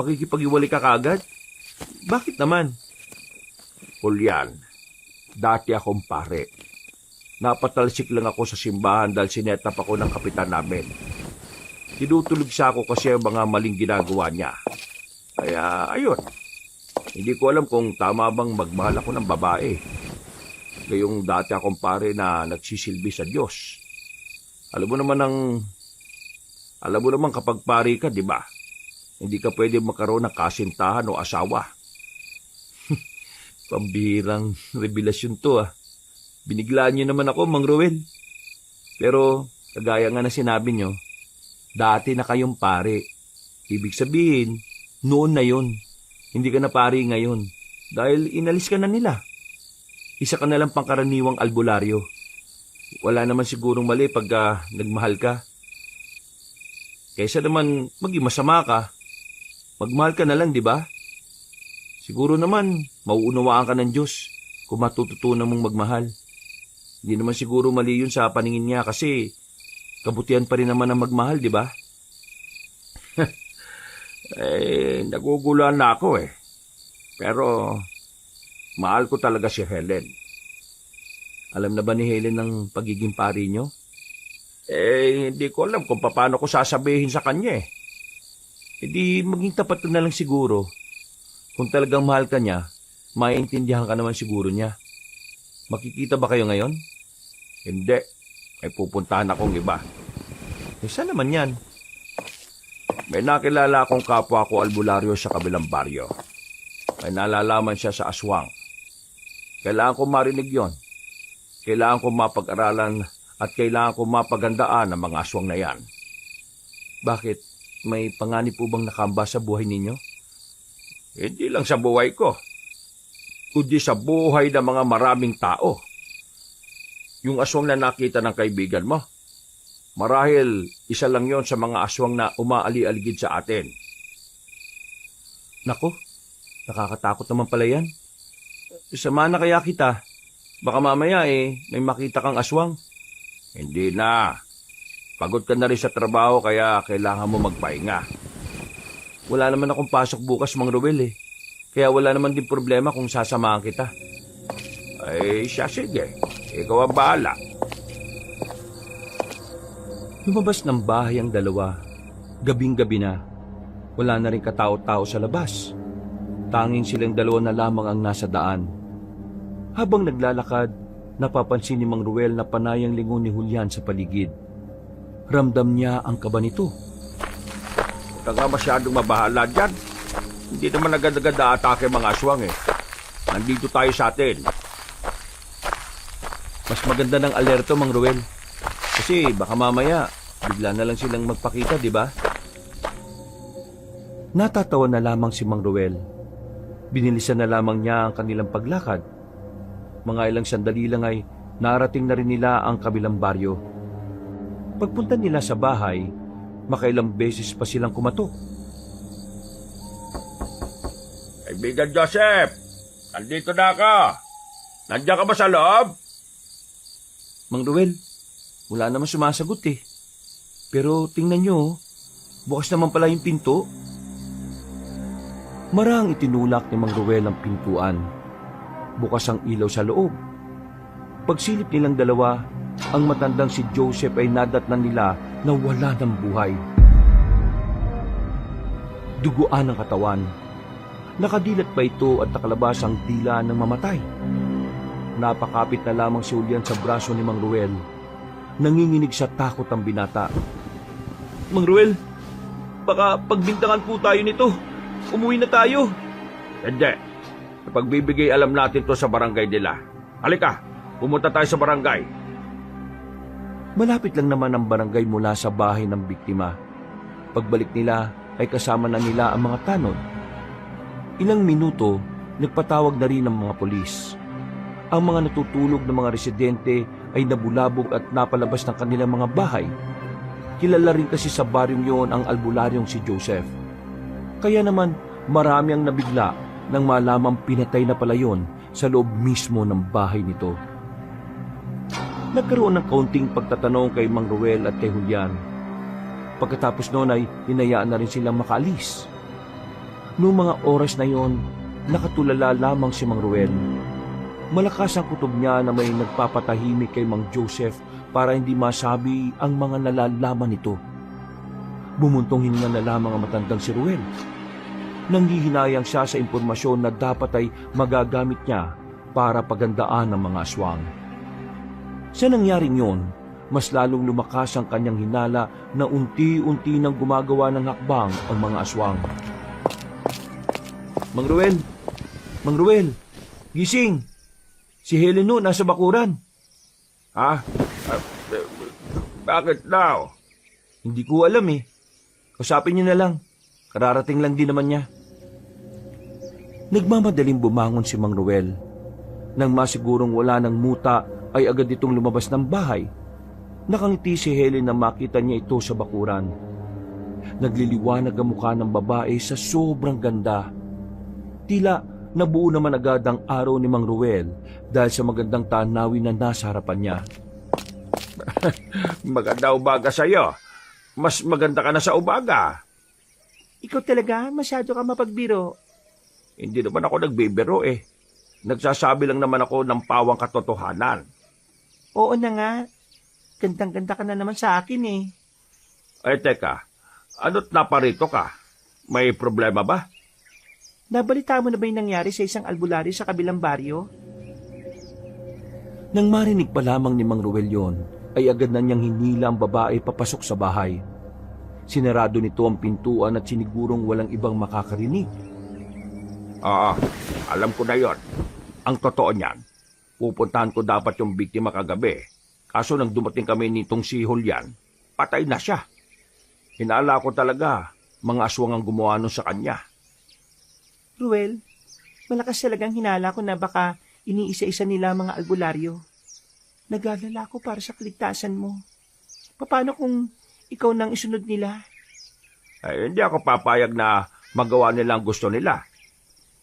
Makikipag-iwalay ka kaagad? Bakit naman? Julian, dati akong pare. Napatalsik lang ako sa simbahan dahil sinetap ako ng kapitan namin. Tinutulog siya ako kasi ang mga maling ginagawa niya. Kaya, ayun. Hindi ko alam kung tama bang magmahal ako ng babae. Gayong dati akong pare na nagsisilbi sa Diyos. Alam mo naman kapag pare ka, di ba? Hindi ka pwede magkaroon ng kasintahan o asawa. Pambihirang revelasyon to ah. Biniglaan niyo naman ako, Mang Ruel. Pero, kagaya nga na sinabi niyo, dati na kayong pare. Ibig sabihin, noon na yon. Hindi ka na pare ngayon. Dahil inalis ka na nila. Isa ka na lang pangkaraniwang albularyo. Wala naman sigurong mali pag nagmahal ka. Kaysa naman maging masama ka, magmahal ka na lang, di ba? Siguro naman, mauunawaan ka ng Diyos kung matututunan mong magmahal. Hindi naman siguro mali yun sa paningin niya kasi kabutihan pa rin naman ang magmahal, di ba? Naguguluhan na ako eh. Pero, mahal ko talaga si Helen. Alam na ba ni Helen ang pagiging pari nyo? Hindi ko alam kung paano ko sasabihin sa kanya eh. Hindi maging tapat ka na lang siguro. Kung talagang mahal ka niya, maiintindihan ka naman siguro niya. Makikita ba kayo ngayon? Hindi. May pupuntahan akong iba. Saan naman yan? May nakilala akong kapwa ko albularyo sa kabilang baryo. May nalalaman siya sa aswang. Kailangan ko marinig yon. Kailangan ko mapag-aralan at kailangan ko mapagandaan ang mga aswang na yan. Bakit? May panganib po bang nakamba sa buhay ninyo? Hindi lang sa buhay ko, kundi sa buhay ng mga maraming tao. Yung aswang na nakita ng kaibigan mo, marahil isa lang yon sa mga aswang na umaali-aligid sa atin. Nako, nakakatakot naman pala yan. Sama na kaya kita. Baka mamaya may makita kang aswang. Hindi na. Pagod ka na rin sa trabaho kaya kailangan mo magpahinga. Wala naman akong pasok bukas, Mang Ruel Kaya wala naman din problema kung sasamahan kita. Ay, siya sige. Ikaw ang bahala. Lumabas ng bahay ang dalawa. Gabing-gabi na. Wala na rin katao-tao sa labas. Tanging silang dalawa na lamang ang nasa daan. Habang naglalakad, napapansin ni Mang Ruel na panayang lingon ni Julian sa paligid. Ramdam niya ang kaba nito. Huwag ka nga masyadong mabahala dyan. Hindi naman agad-agad na-atake mga aswang Nandito tayo sa atin. Mas maganda ng alerto, Mang Ruel. Kasi baka mamaya, bigla na lang silang magpakita, di ba? Natatawa na lamang si Mang Ruel. Binilisan na lamang niya ang kanilang paglakad. Mga ilang sandali lang ay narating na rin nila ang kabilang baryo. Pagpunta nila sa bahay, makailang beses pa silang kumatok. Kaibigan Joseph, nandito na ako. Nandiyan ka ba sa loob? Mang Ruel, wala naman sumasagot Pero tingnan nyo, bukas naman pala yung pinto. Marang itinulak ni Mang Ruel ang pintuan. Bukas ang ilaw sa loob. Pagsilip nilang dalawa, ang matandang si Joseph ay nadatnan nila na wala ng buhay. Duguan ang katawan. Nakadilat pa ito at nakalabas ang dila ng mamatay. Napakapit na lamang si Julian sa braso ni Mang Ruel. Nanginginig sa takot ang binata. Mang Ruel, baka pagbintangan po tayo nito. Umuwi na tayo. Hindi. Pagbibigay alam natin to sa barangay nila. Halika, pumunta tayo sa barangay. Malapit lang naman ang barangay mula sa bahay ng biktima. Pagbalik nila ay kasama na nila ang mga tanod. Ilang minuto, nagpatawag na rin ang mga pulis. Ang mga natutulog na mga residente ay nabulabog at napalabas ng kanilang mga bahay. Kilala rin kasi sa baryong yon ang albularyong si Joseph. Kaya naman marami ang nabigla nang malamang pinatay na pala yon sa loob mismo ng bahay nito. Nagkaroon ng kaunting pagtatanong kay Mang Ruel at kay Julian. Pagkatapos noon ay hinayaan na rin silang makaalis. Noong mga oras na yon, nakatulala lamang si Mang Ruel. Malakas ang kutob niya na may nagpapatahimik kay Mang Joseph para hindi masabi ang mga nalalaman nito. Bumuntong hininga na lamang ang matandang si Ruel. Nanghihinayang siya sa impormasyon na dapat ay magagamit niya para pagandaan ng mga aswang. Sa nangyaring yon, mas lalong lumakas ang kanyang hinala na unti-unti nang gumagawa ng hakbang ang mga aswang. Mang Ruel! Mang Ruel! Gising! Si Heleno nasa bakuran. Ha? Bakit daw? Hindi ko alam Usapin niyo na lang. Kararating lang din naman niya. Nagmamadaling bumangon si Mang Ruel. Nang masigurong wala ng muta, ay agad itong lumabas ng bahay. Nakangiti si Helen na makita niya ito sa bakuran. Nagliliwanag ang mukha ng babae sa sobrang ganda. Tila nabuo naman agad ang araw ni Mang Ruel dahil sa magandang tanawin na nasa harapan niya. Maganda umaga sa'yo. Mas maganda ka na sa umaga. Ikaw talaga, masyado ka mapagbiro. Hindi naman ako nagbibiro Nagsasabi lang naman ako ng pawang katotohanan. Oo na nga. Gandang-ganda ka na naman sa akin Ay teka, ano't naparito ka? May problema ba? Nabalita mo na ba yung nangyari sa isang albularyo sa kabilang baryo? Nang marinig pa lamang ni Mang Ruel yon, ay agad na niyang hinila ang babae papasok sa bahay. Sinarado nito ang pintuan at sinigurong walang ibang makakarinig. Oo, alam ko na yon. Ang totoo niyan, pupuntahan ko dapat yung biktima kagabi. Kaso nang dumating kami nitong si Julian, patay na siya. Hinala ko talaga, mga aswang ang gumawa nun sa kanya. Ruel, malakas talagang hinala ko na baka iniisa-isa nila mga albularyo. Nag-alala ko para sa kaligtasan mo. Paano kung ikaw nang isunod nila? Hindi ako papayag na magawa nila ang gusto nila.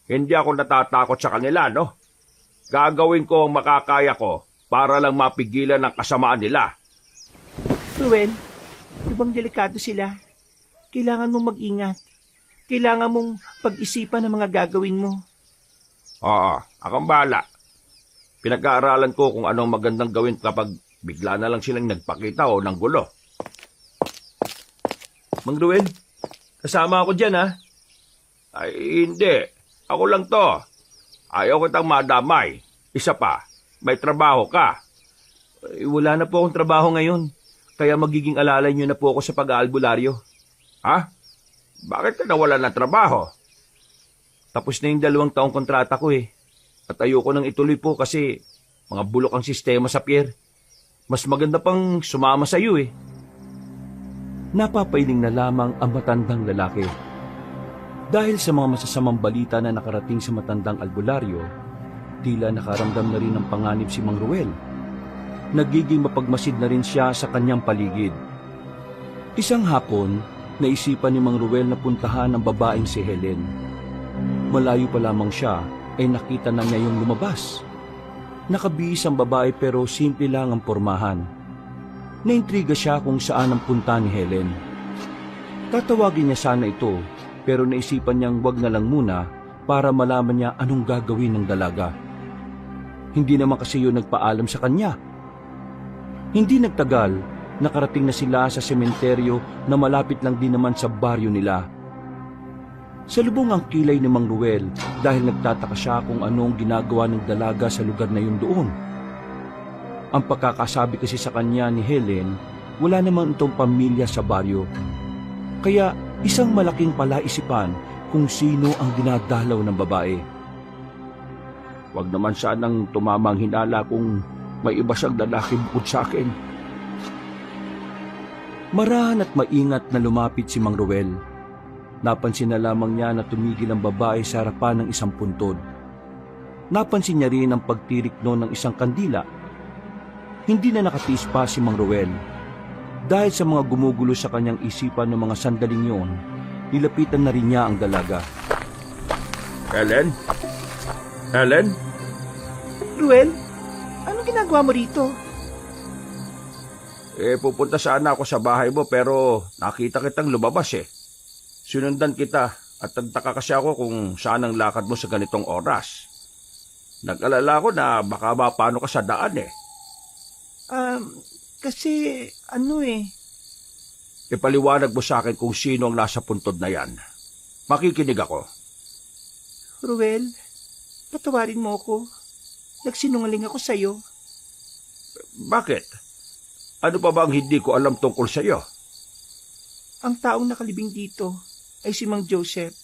Hindi ako natatakot sa kanila, no? Gagawin ko ang makakaya ko para lang mapigilan ang kasamaan nila. Ruel, ibang delikado sila. Kailangan mong mag-ingat. Kailangan mong pag-isipan ang mga gagawin mo. Oo, akong bahala. Pinag-aaralan ko kung anong magandang gawin kapag bigla na lang silang nagpakita o ng gulo. Mang Ruel, kasama ako dyan, ha? Ay, hindi. Ako lang to. Ayaw kitang madamay. Isa pa, may trabaho ka. Wala na po akong trabaho ngayon. Kaya magiging alalay niyo na po ako sa pag-aalbularyo. Ha? Bakit ka nawala ng trabaho? Tapos na yung 2 taong kontrata ko eh. At ayoko nang ituloy po kasi mga bulok ang sistema sa pier. Mas maganda pang sumama sa iyo eh. Napapailing na lamang ang matandang lalaki. Dahil sa mga masasamang balita na nakarating sa matandang albularyo, tila nakaramdam na rin ng panganib si Mang Ruel. Nagiging mapagmasid na rin siya sa kanyang paligid. Isang hapon, naisipan ni Mang Ruel na puntahan ang babaeng si Helen. Malayo pa lamang siya ay nakita na niya yung lumabas. Nakabihis ang babae pero simple lang ang pormahan. Naintriga siya kung saan ang punta ni Helen. Tatawagin niya sana ito pero naisipan niyang wag na lang muna para malaman niya anong gagawin ng dalaga. Hindi naman kasi yun nagpaalam sa kanya. Hindi nagtagal, nakarating na sila sa sementeryo na malapit lang din naman sa baryo nila. Salubong ang kilay ni Mang Ruel dahil nagtataka siya kung anong ginagawa ng dalaga sa lugar na yun doon. Ang pagkakasabi kasi sa kanya ni Helen, wala naman itong pamilya sa baryo. Kaya isang malaking palaisipan kung sino ang dinadalaw ng babae. Huwag naman sanang tumamang hinala kung may iba siyang lalaki bukod sa akin. Marahan at maingat na lumapit si Mang Ruel. Napansin na lamang niya na tumigil ang babae sa harapan ng isang puntod. Napansin niya rin ang pagtirik noon ng isang kandila. Hindi na nakatiis pa si Mang Ruel. Dahil sa mga gumugulo sa kanyang isipan ng mga sandaling yon, nilapitan na rin niya ang dalaga. Helen? Helen? Ruel, anong ginagawa mo rito? Pupunta sana ako sa bahay mo pero nakita kitang lumabas eh. Sinundan kita at nagtaka kasi ako kung saan ang lakad mo sa ganitong oras. Nag-alala ko na baka mapano ka sa daan eh. Kasi ano eh. Ipaliwanag mo sa akin kung sino ang nasa puntod na yan. Makikinig ako. Ruel, patawarin mo ako. Nagsinungaling ako sa'yo. Bakit? Ano pa ba ang hindi ko alam tungkol sa iyo? Ang taong nakalibing dito ay si Mang Joseph.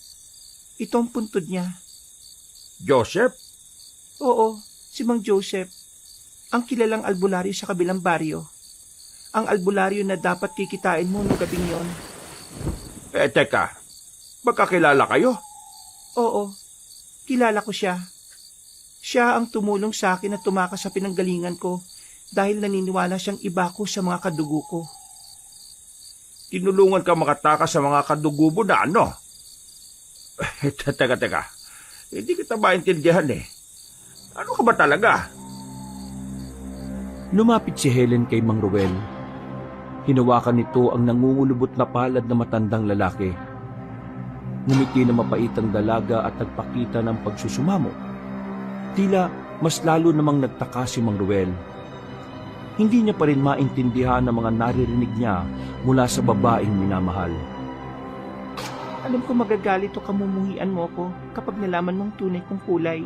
Ito ang puntod niya. Joseph? Oo, si Mang Joseph. Ang kilalang albularyo sa kabilang baryo. Ang albularyo na dapat kikitain mo noong gabing yon. Teka. Magkakilala kayo? Oo, kilala ko siya. Siya ang tumulong sa akin at tumakas sa pinanggalingan ko dahil naniniwala siyang iba ko sa mga kadugo ko. Tinulungan ka makatakas sa mga kadugo mo na ano? Teka. Hindi kita maintindihan eh. Ano ka ba talaga? Lumapit si Helen kay Mang Ruel. Hinawakan nito ang nangungulubot na palad na matandang lalaki. Ngumiti na mapait ang dalaga at nagpakita ng pagsusumamo. Tila mas lalo namang nagtaka si Mang Ruel. Hindi niya pa rin maintindihan ang mga naririnig niya mula sa babaeng minamahal. Alam ko magagalit o kamumuhian mo ko kapag nalaman mong tunay kong kulay.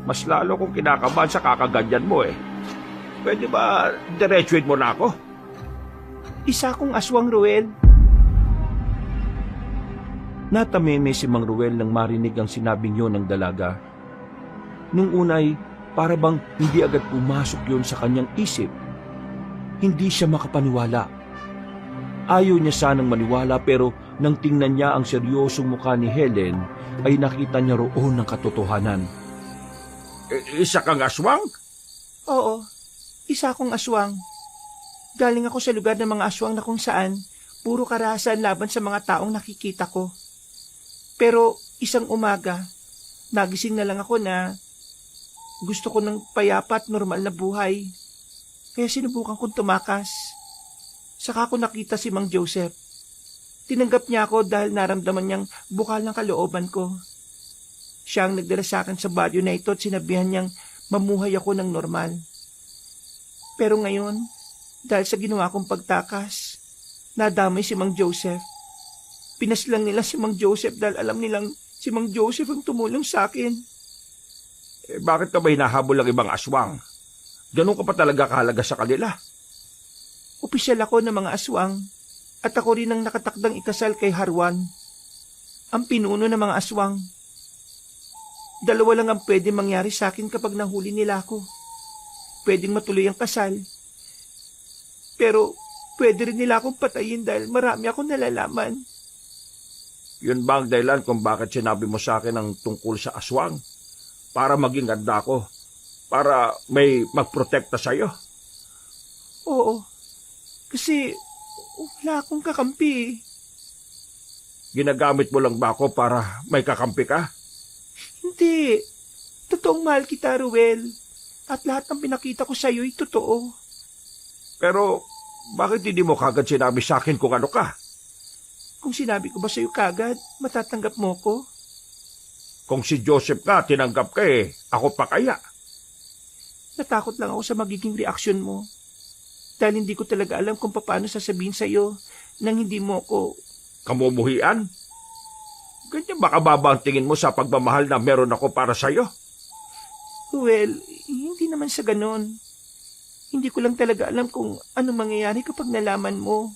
Mas lalo kong kinakabahan sa kakaganyan mo eh. Pwede ba diretsuin mo na ako? Isa akong aswang, Ruel. Natameme si Mang Ruel nang marinig ang sinabing yun ng dalaga. Nung unay, para bang hindi agad pumasok yun sa kanyang isip Hindi siya makapaniwala. Ayaw niya sanang maniwala pero nang tingnan niya ang seryosong mukha ni Helen, ay nakita niya roon ang katotohanan. Isa kang aswang? Oo, isa akong aswang. Galing ako sa lugar ng mga aswang na kung saan puro karahasan laban sa mga taong nakikita ko. Pero isang umaga, nagising na lang ako na gusto ko ng payapa at normal na buhay. Kaya sinubukan kong tumakas. Saka ko nakita si Mang Joseph. Tinanggap niya ako dahil naramdaman niyang bukal ng kalooban ko. Siya ang nagdala sa akin sa badyo na ito at sinabihan niyang mamuhay ako ng normal. Pero ngayon, dahil sa ginawa kong pagtakas, nadamay si Mang Joseph. Pinaslang nila si Mang Joseph dahil alam nilang si Mang Joseph ang tumulong sa akin. Bakit ka ba hinahabol ng ibang aswang? Ganun ka pa talaga kahalaga sa kanila? Opisyal ako ng mga aswang at ako rin ang nakatakdang ikasal kay Harwan, ang pinuno ng mga aswang. Dalawa lang ang pwede mangyari sa akin kapag nahuli nila ako. Pwedeng matuloy ang kasal. Pero pwede rin nila akong patayin dahil marami akong nalalaman. Yun ba ang dahilan kung bakit sinabi mo sa akin ang tungkol sa aswang? Para maging ganda ko? Para may magprotekta sa'yo? Oo, kasi wala akong kakampi. Ginagamit mo lang ba ako para may kakampi ka? Hindi. Totoong mahal kita, Ruel. At lahat ng pinakita ko sa'yo ay totoo. Pero bakit hindi mo kagad sinabi sa akin kung ano ka? Kung sinabi ko ba sa'yo kagad, matatanggap mo ko? Kung si Joseph ka, tinanggap ka ako pa kaya? Natakot lang ako sa magiging reaksyon mo. Dahil hindi ko talaga alam kung paano sasabihin sa'yo nang hindi mo ko... Kamumuhian? Ganyan ba kababa ang tingin mo sa pagmamahal na meron ako para sa'yo? Well, hindi naman sa ganon. Hindi ko lang talaga alam kung ano mangyayari kapag nalaman mo.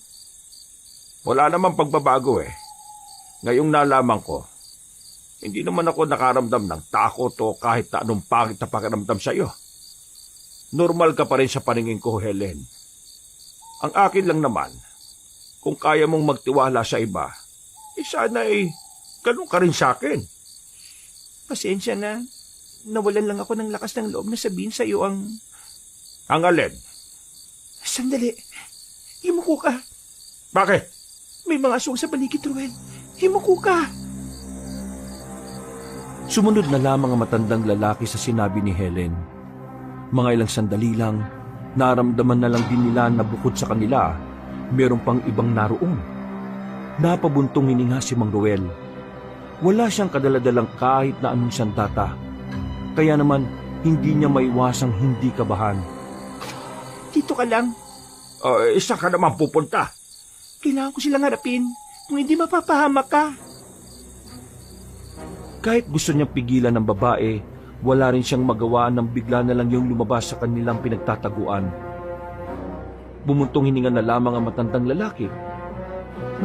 Wala namang pagbabago Ngayong nalaman ko, hindi naman ako nakaramdam ng takot o kahit na anong pangit na pakiramdam sa'yo. Normal ka pa rin sa paningin ko, Helen. Ang akin lang naman, kung kaya mong magtiwala sa iba, sana ganun ka rin sa akin. Pasensya na. Nawalan lang ako ng lakas ng loob na sabihin sa'yo ang... Ang alin? Sandali. Himuko ka. Bakit? May mga aswang sa paligid, Ruel. Himuko ka. Sumunod na lamang ang matandang lalaki sa sinabi ni Helen. Mga ilang sandali lang, naramdaman na lang din nila na bukod sa kanila, meron pang ibang naroon. Napabuntong hininga si Mang Ruel. Wala siyang kadaladalang kahit na anong sandata. Kaya naman, hindi niya maiwasang hindi kabahan. Dito ka lang. Isa ka naman pupunta. Kailangan ko silang harapin. Kung hindi mapapahamak ka. Kahit gusto niyang pigilan ng babae, wala rin siyang magawa nang bigla na lang yung lumabas sa kanilang pinagtataguan. Bumuntong hininga na lamang ang matandang lalaki.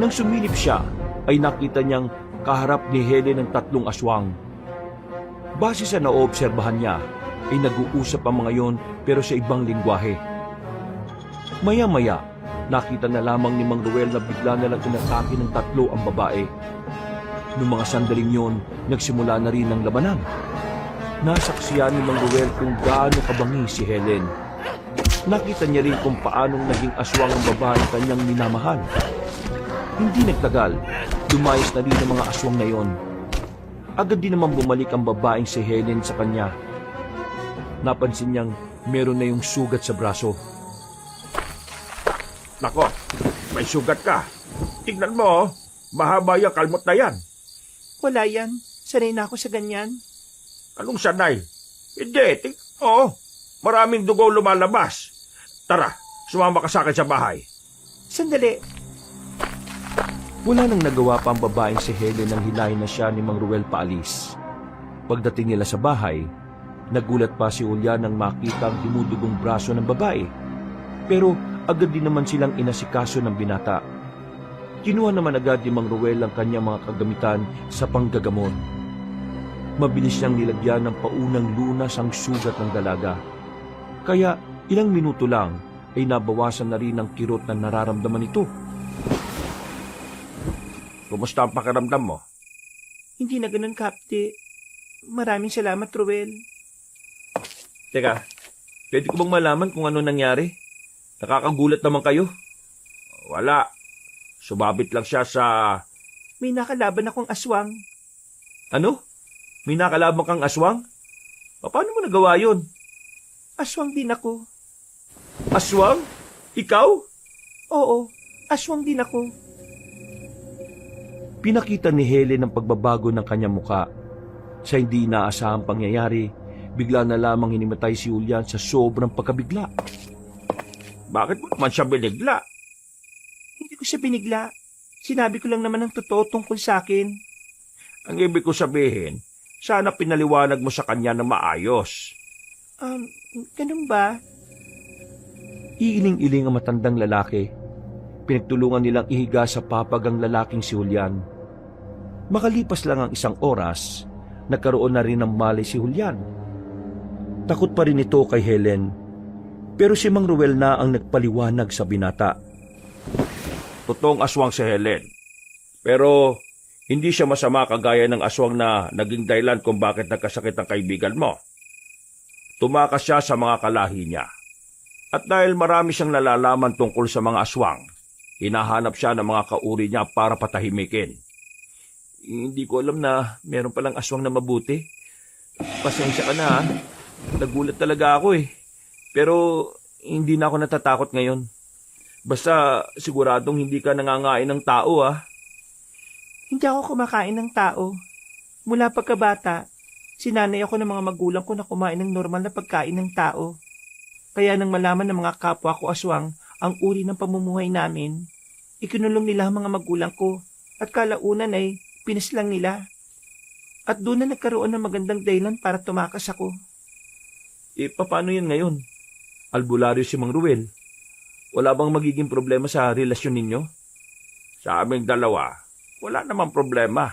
Nang sumilip siya, ay nakita niyang kaharap ni Helen ang tatlong aswang. Base sa naobserbahan niya, ay nag-uusap ang mga yon pero sa ibang lingwahe. Maya-maya, nakita na lamang ni Mang Ruel na bigla na lang inatake ng tatlo ang babae. Noong mga sandaling yon, nagsimula na rin ang labanan. Nasaksiyan ni Mang Ruel kung gaano kabangi si Helen. Nakita niya rin kung paanong naging aswang ang babae kanyang minamahal. Hindi nagtagal, lumayas na rin ang mga aswang na yon. Agad din naman bumalik ang babaeng si Helen sa kanya. Napansin niyang meron na yung sugat sa braso. Nako, may sugat ka. Tignan mo, mahaba yung kalmot na yan. Wala yan. Sanay na ako sa ganyan. Anong sanay? Hindi, maraming dugo lumalabas. Tara, sumama ka sa akin sa bahay. Sandali. Wala nang nagawa pa ang babaeng si Helen nang hilahin na siya ni Mang Ruel paalis. Pagdating nila sa bahay, nagulat pa si Julia nang makita ang dinudugong braso ng babae. Pero agad din naman silang inasikaso ng binata. Kinuha naman agad ni Mang Ruel ang kanyang mga kagamitan sa panggagamot. Mabilis niyang nilagyan ng paunang lunas ang sugat ng dalaga. Kaya ilang minuto lang ay nabawasan na rin ang kirot na nararamdaman nito. Kumusta ang pakiramdam mo? Hindi na ganun, Kapte. Maraming salamat, Ruel. Teka, pwede ko bang malaman kung ano nangyari? Nakakagulat naman kayo. Wala. Sumabit lang siya sa... May nakalaban akong aswang. Ano? May nakalaban kang aswang? Paano mo nagawa yun? Aswang din ako. Aswang? Ikaw? Oo, aswang din ako. Pinakita ni Helen ang pagbabago ng kanyang muka. Sa hindi inaasahang pangyayari, bigla na lamang hinimatay si Julian sa sobrang pagkabigla. Bakit mo naman siya binigla? Hindi ko siya binigla. Sinabi ko lang naman ang totoo tungkol sa akin. Ang ibig ko sabihin, sana pinaliwanag mo sa kanya na maayos. Ganun ba? Iiling-iling ang matandang lalaki. Pinagtulungan nilang ihiga sa papag ang lalaking si Julian. Makalipas lang ang isang oras, nagkaroon na rin ng malay si Julian. Takot pa rin ito kay Helen, pero si Mang Ruel na ang nagpaliwanag sa binata. Totoong aswang si Helen. Pero hindi siya masama kagaya ng aswang na naging dahilan kung bakit nagkasakit ang kaibigan mo. Tumakas siya sa mga kalahi niya. At dahil marami siyang nalalaman tungkol sa mga aswang, hinahanap siya ng mga kauri niya para patahimikin. Hindi ko alam na meron palang aswang na mabuti. Pasensya ka na ha. Nagulat talaga ako eh. Pero hindi na ako natatakot ngayon. Basta siguradong hindi ka nangangain ng tao ha. Hindi ako kumakain ng tao. Mula pagkabata, sinanay ako ng mga magulang ko na kumain ng normal na pagkain ng tao. Kaya nang malaman ng mga kapwa ko aswang ang uri ng pamumuhay namin, ikinulong nila ang mga magulang ko at kalaunan ay pinislang nila. At doon na nagkaroon ng magandang dahilan para tumakas ako. Paano yan ngayon? Albularyo si Mang Ruel. Wala bang magiging problema sa relasyon ninyo? Sa aming dalawa, wala namang problema.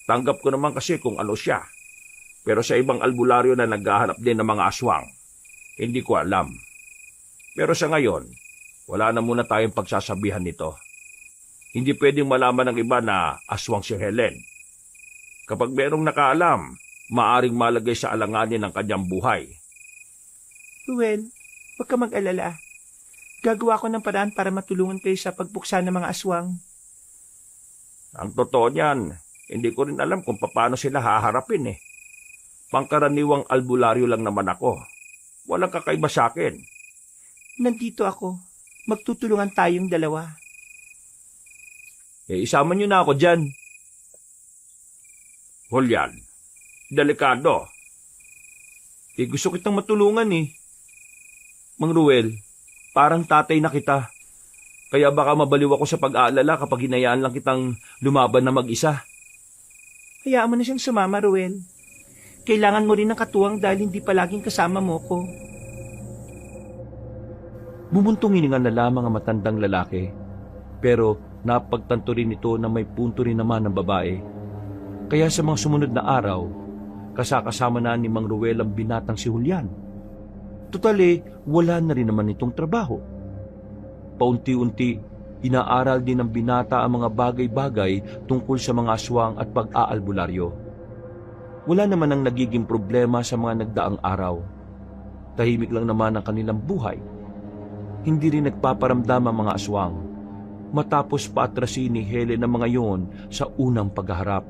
Tanggap ko naman kasi kung ano siya. Pero sa ibang albularyo na naghahanap din ng mga aswang, hindi ko alam. Pero sa ngayon, wala na muna tayong pagsasabihan nito. Hindi pwedeng malaman ng iba na aswang si Helen. Kapag merong nakaalam, maaring malagay sa alanganin ng kanyang buhay. Ruel, huwag ka mag-alala. Gagawa ko ng paraan para matulungan kayo sa pagbuksa ng mga aswang. Ang totoo niyan, hindi ko rin alam kung paano sila haharapin eh. Pangkaraniwang albularyo lang naman ako. Walang kakaiba sa akin. Nandito ako. Magtutulungan tayong dalawa. Isama niyo na ako dyan. Julian, delikado. Gusto kitang matulungan eh. Mang Ruel, parang tatay na kita. Kaya baka mabaliw ako sa pag-aalala kapag hinayaan lang kitang lumaban na mag-isa. Hayaan mo na siyang sumama, Ruel. Kailangan mo rin ng katuwang dahil hindi palaging kasama mo ko. Bumuntong hininga na lamang ang matandang lalaki. Pero napagtanto rin ito na may punto rin naman ng babae. Kaya sa mga sumunod na araw, kasakasama na ni Mang Ruel ang binatang si Julian. Tutali, wala na rin naman itong trabaho. Paunti-unti, inaaral din ng binata ang mga bagay-bagay tungkol sa mga aswang at pag-aalbularyo. Wala naman ang nagiging problema sa mga nagdaang araw. Tahimik lang naman ang kanilang buhay. Hindi rin nagpaparamdam ang mga aswang. Matapos paatrasin ni Helen ang mga yon sa unang paghaharap.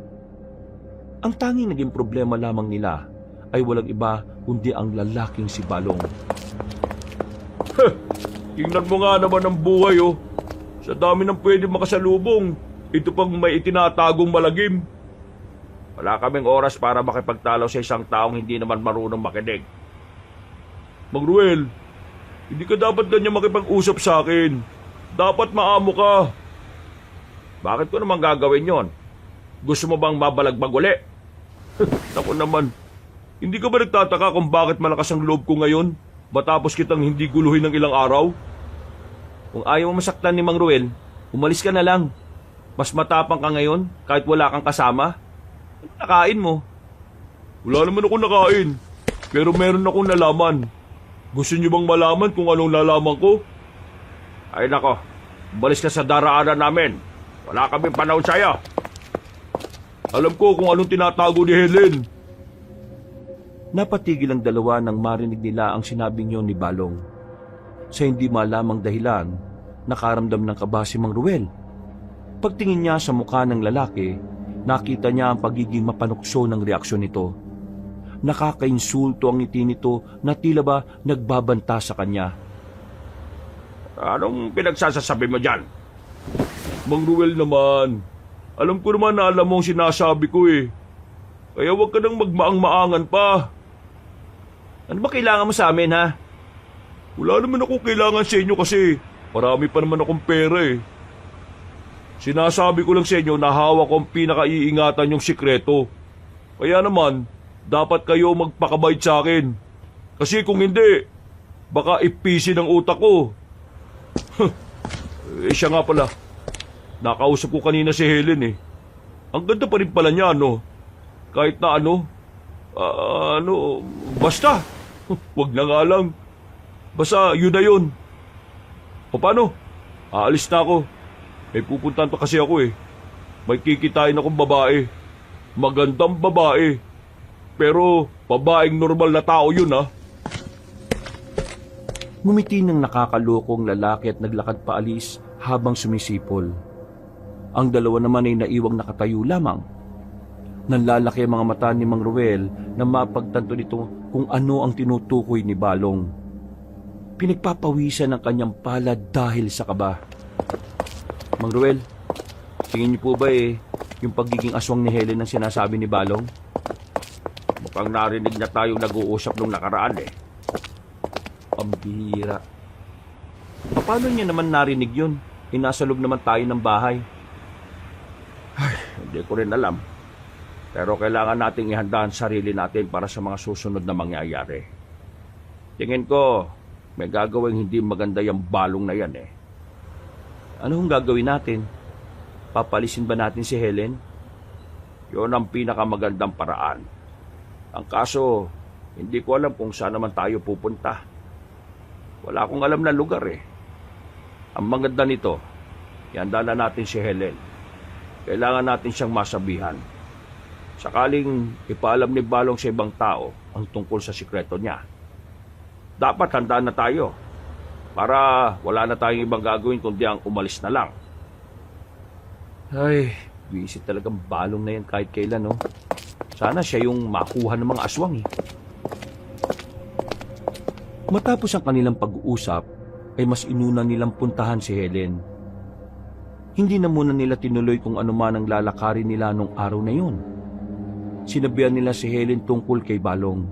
Ang tanging naging problema lamang nila ay walang iba kundi ang lalaking si Balong. Tingnan mo nga naman ang buhay oh. Sa dami ng pwede makasalubong, ito pang may itinatagong malagim. Wala kaming oras para makipagtalo sa isang taong hindi naman marunong makinig. Mang Ruel, hindi ka dapat ganyan makipag-usap sa akin. Dapat maamo ka. Bakit ko naman gagawin yon? Gusto mo bang mabalagbag uli? Naku naman, hindi ka ba nagtataka kung bakit malakas ang loob ko ngayon matapos kitang hindi guluhin ng ilang araw? Kung ayaw mo masaktan ni Mang Ruel, umalis ka na lang. Mas matapang ka ngayon kahit wala kang kasama. Ano nakain mo? Wala naman ako nakain, pero meron akong nalaman. Gusto niyo bang malaman kung anong nalaman ko? Ay nako, balis ka sa daraanan namin. Wala kaming panahon sa'yo. Alam ko kung anong tinatago ni Helen. Napatigil ang dalawa nang marinig nila ang sinabing yun ni Balong. Sa hindi malamang dahilan, nakaramdam ng kaba si Mang Ruel. Pagtingin niya sa mukha ng lalaki, nakita niya ang pagiging mapanukso ng reaksyon nito. Nakakainsulto ang ngiti nito na tila ba nagbabanta sa kanya. Anong pinagsasasabi mo dyan? Mang Ruel naman, alam ko naman na alam mo ang sinasabi ko eh. Kaya huwag ka nang magmaang-maangan pa. Ano ba kailangan mo sa amin, ha? Wala naman ako kailangan sa inyo kasi marami pa naman akong pera eh. Sinasabi ko lang sa inyo na hawak ko ang pinakaiingatan yung sikreto. Kaya naman, dapat kayo magpakabait sa akin. Kasi kung hindi, baka ipisin ang utak ko. Siya nga pala. Nakausap ko kanina si Helen eh. Ang ganda pa rin pala niya, no? Kahit na basta. Wag na nga lang. Basta yun na yun. O paano? Aalis na ako. May pupuntahan pa kasi ako eh. May kikitain akong babae. Magandang babae. Pero babaeng normal na tao yun ha. Ngumiti ng nakakalokong lalaki at naglakad paalis habang sumisipol. Ang dalawa naman ay naiwang nakatayo lamang. Nanlalaki ang mga mata ni Mang Ruel na mapagtanto nito kung ano ang tinutukoy ni Balong. Pinagpapawisan ang kanyang palad dahil sa kaba. Mang Ruel, tingin niyo po ba yung pagiging aswang ni Helen ang sinasabi ni Balong? Mukhang narinig na tayong nag-uusap nung nakaraan eh. Ang bihira. Paano niya naman narinig yun? Nasa loob naman tayo ng bahay. Hindi ko rin alam. Pero kailangan nating ihanda ang sarili natin para sa mga susunod na mangyayari. Tingin ko, may gagawing hindi maganda yung Balong na yan eh. Ano hong gagawin natin? Papalisin ba natin si Helen? Yun ang pinakamagandang paraan. Ang kaso, hindi ko alam kung saan naman tayo pupunta. Wala akong alam na lugar eh. Ang maganda nito, ihanda na natin si Helen. Kailangan natin siyang masabihan. Sakaling ipaalam ni Balong sa ibang tao ang tungkol sa sikreto niya. Dapat handaan na tayo para wala na tayong ibang gagawin kundi ang umalis na lang. Ay, visit talagang Balong na yan kahit kailan, no? Sana siya yung makuha ng mga aswang, eh. Matapos ang kanilang pag-uusap, ay mas inuna nilang puntahan si Helen. Hindi na muna nila tinuloy kung ano man ang lalakarin nila nung araw na yun. Sinabihan nila si Helen tungkol kay Balong.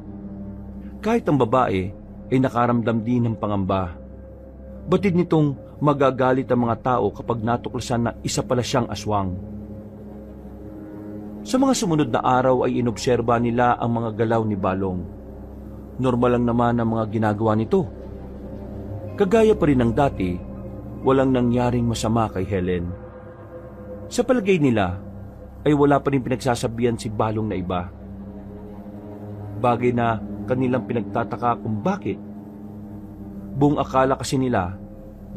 Kahit ang babae ay nakaramdam din ng pangamba. Batid nitong magagalit ang mga tao kapag natuklasan na isa pala siyang aswang. Sa mga sumunod na araw ay inobserba nila ang mga galaw ni Balong. Normal lang naman ang mga ginagawa nito. Kagaya pa rin ng dati, walang nangyaring masama kay Helen. Sa palagay nila, ay wala pa rin pinagsasabihan si Balong na iba. Bagay na kanilang pinagtataka kung bakit. Buong akala kasi nila,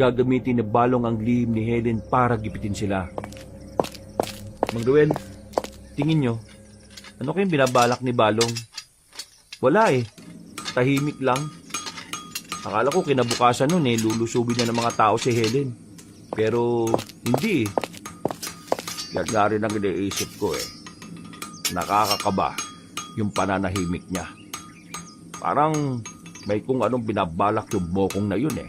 gagamitin ni Balong ang lihim ni Helen para gipitin sila. Mang Ruel, tingin nyo, ano kayong binabalak ni Balong? Wala eh, tahimik lang. Akala ko kinabukasan nun lulusubin na ng mga tao si Helen. Pero hindi eh. Yan nga rin ang iniisip ko eh. Nakakakaba yung pananahimik niya. Parang may kung anong binabalak yung bokong na yun eh.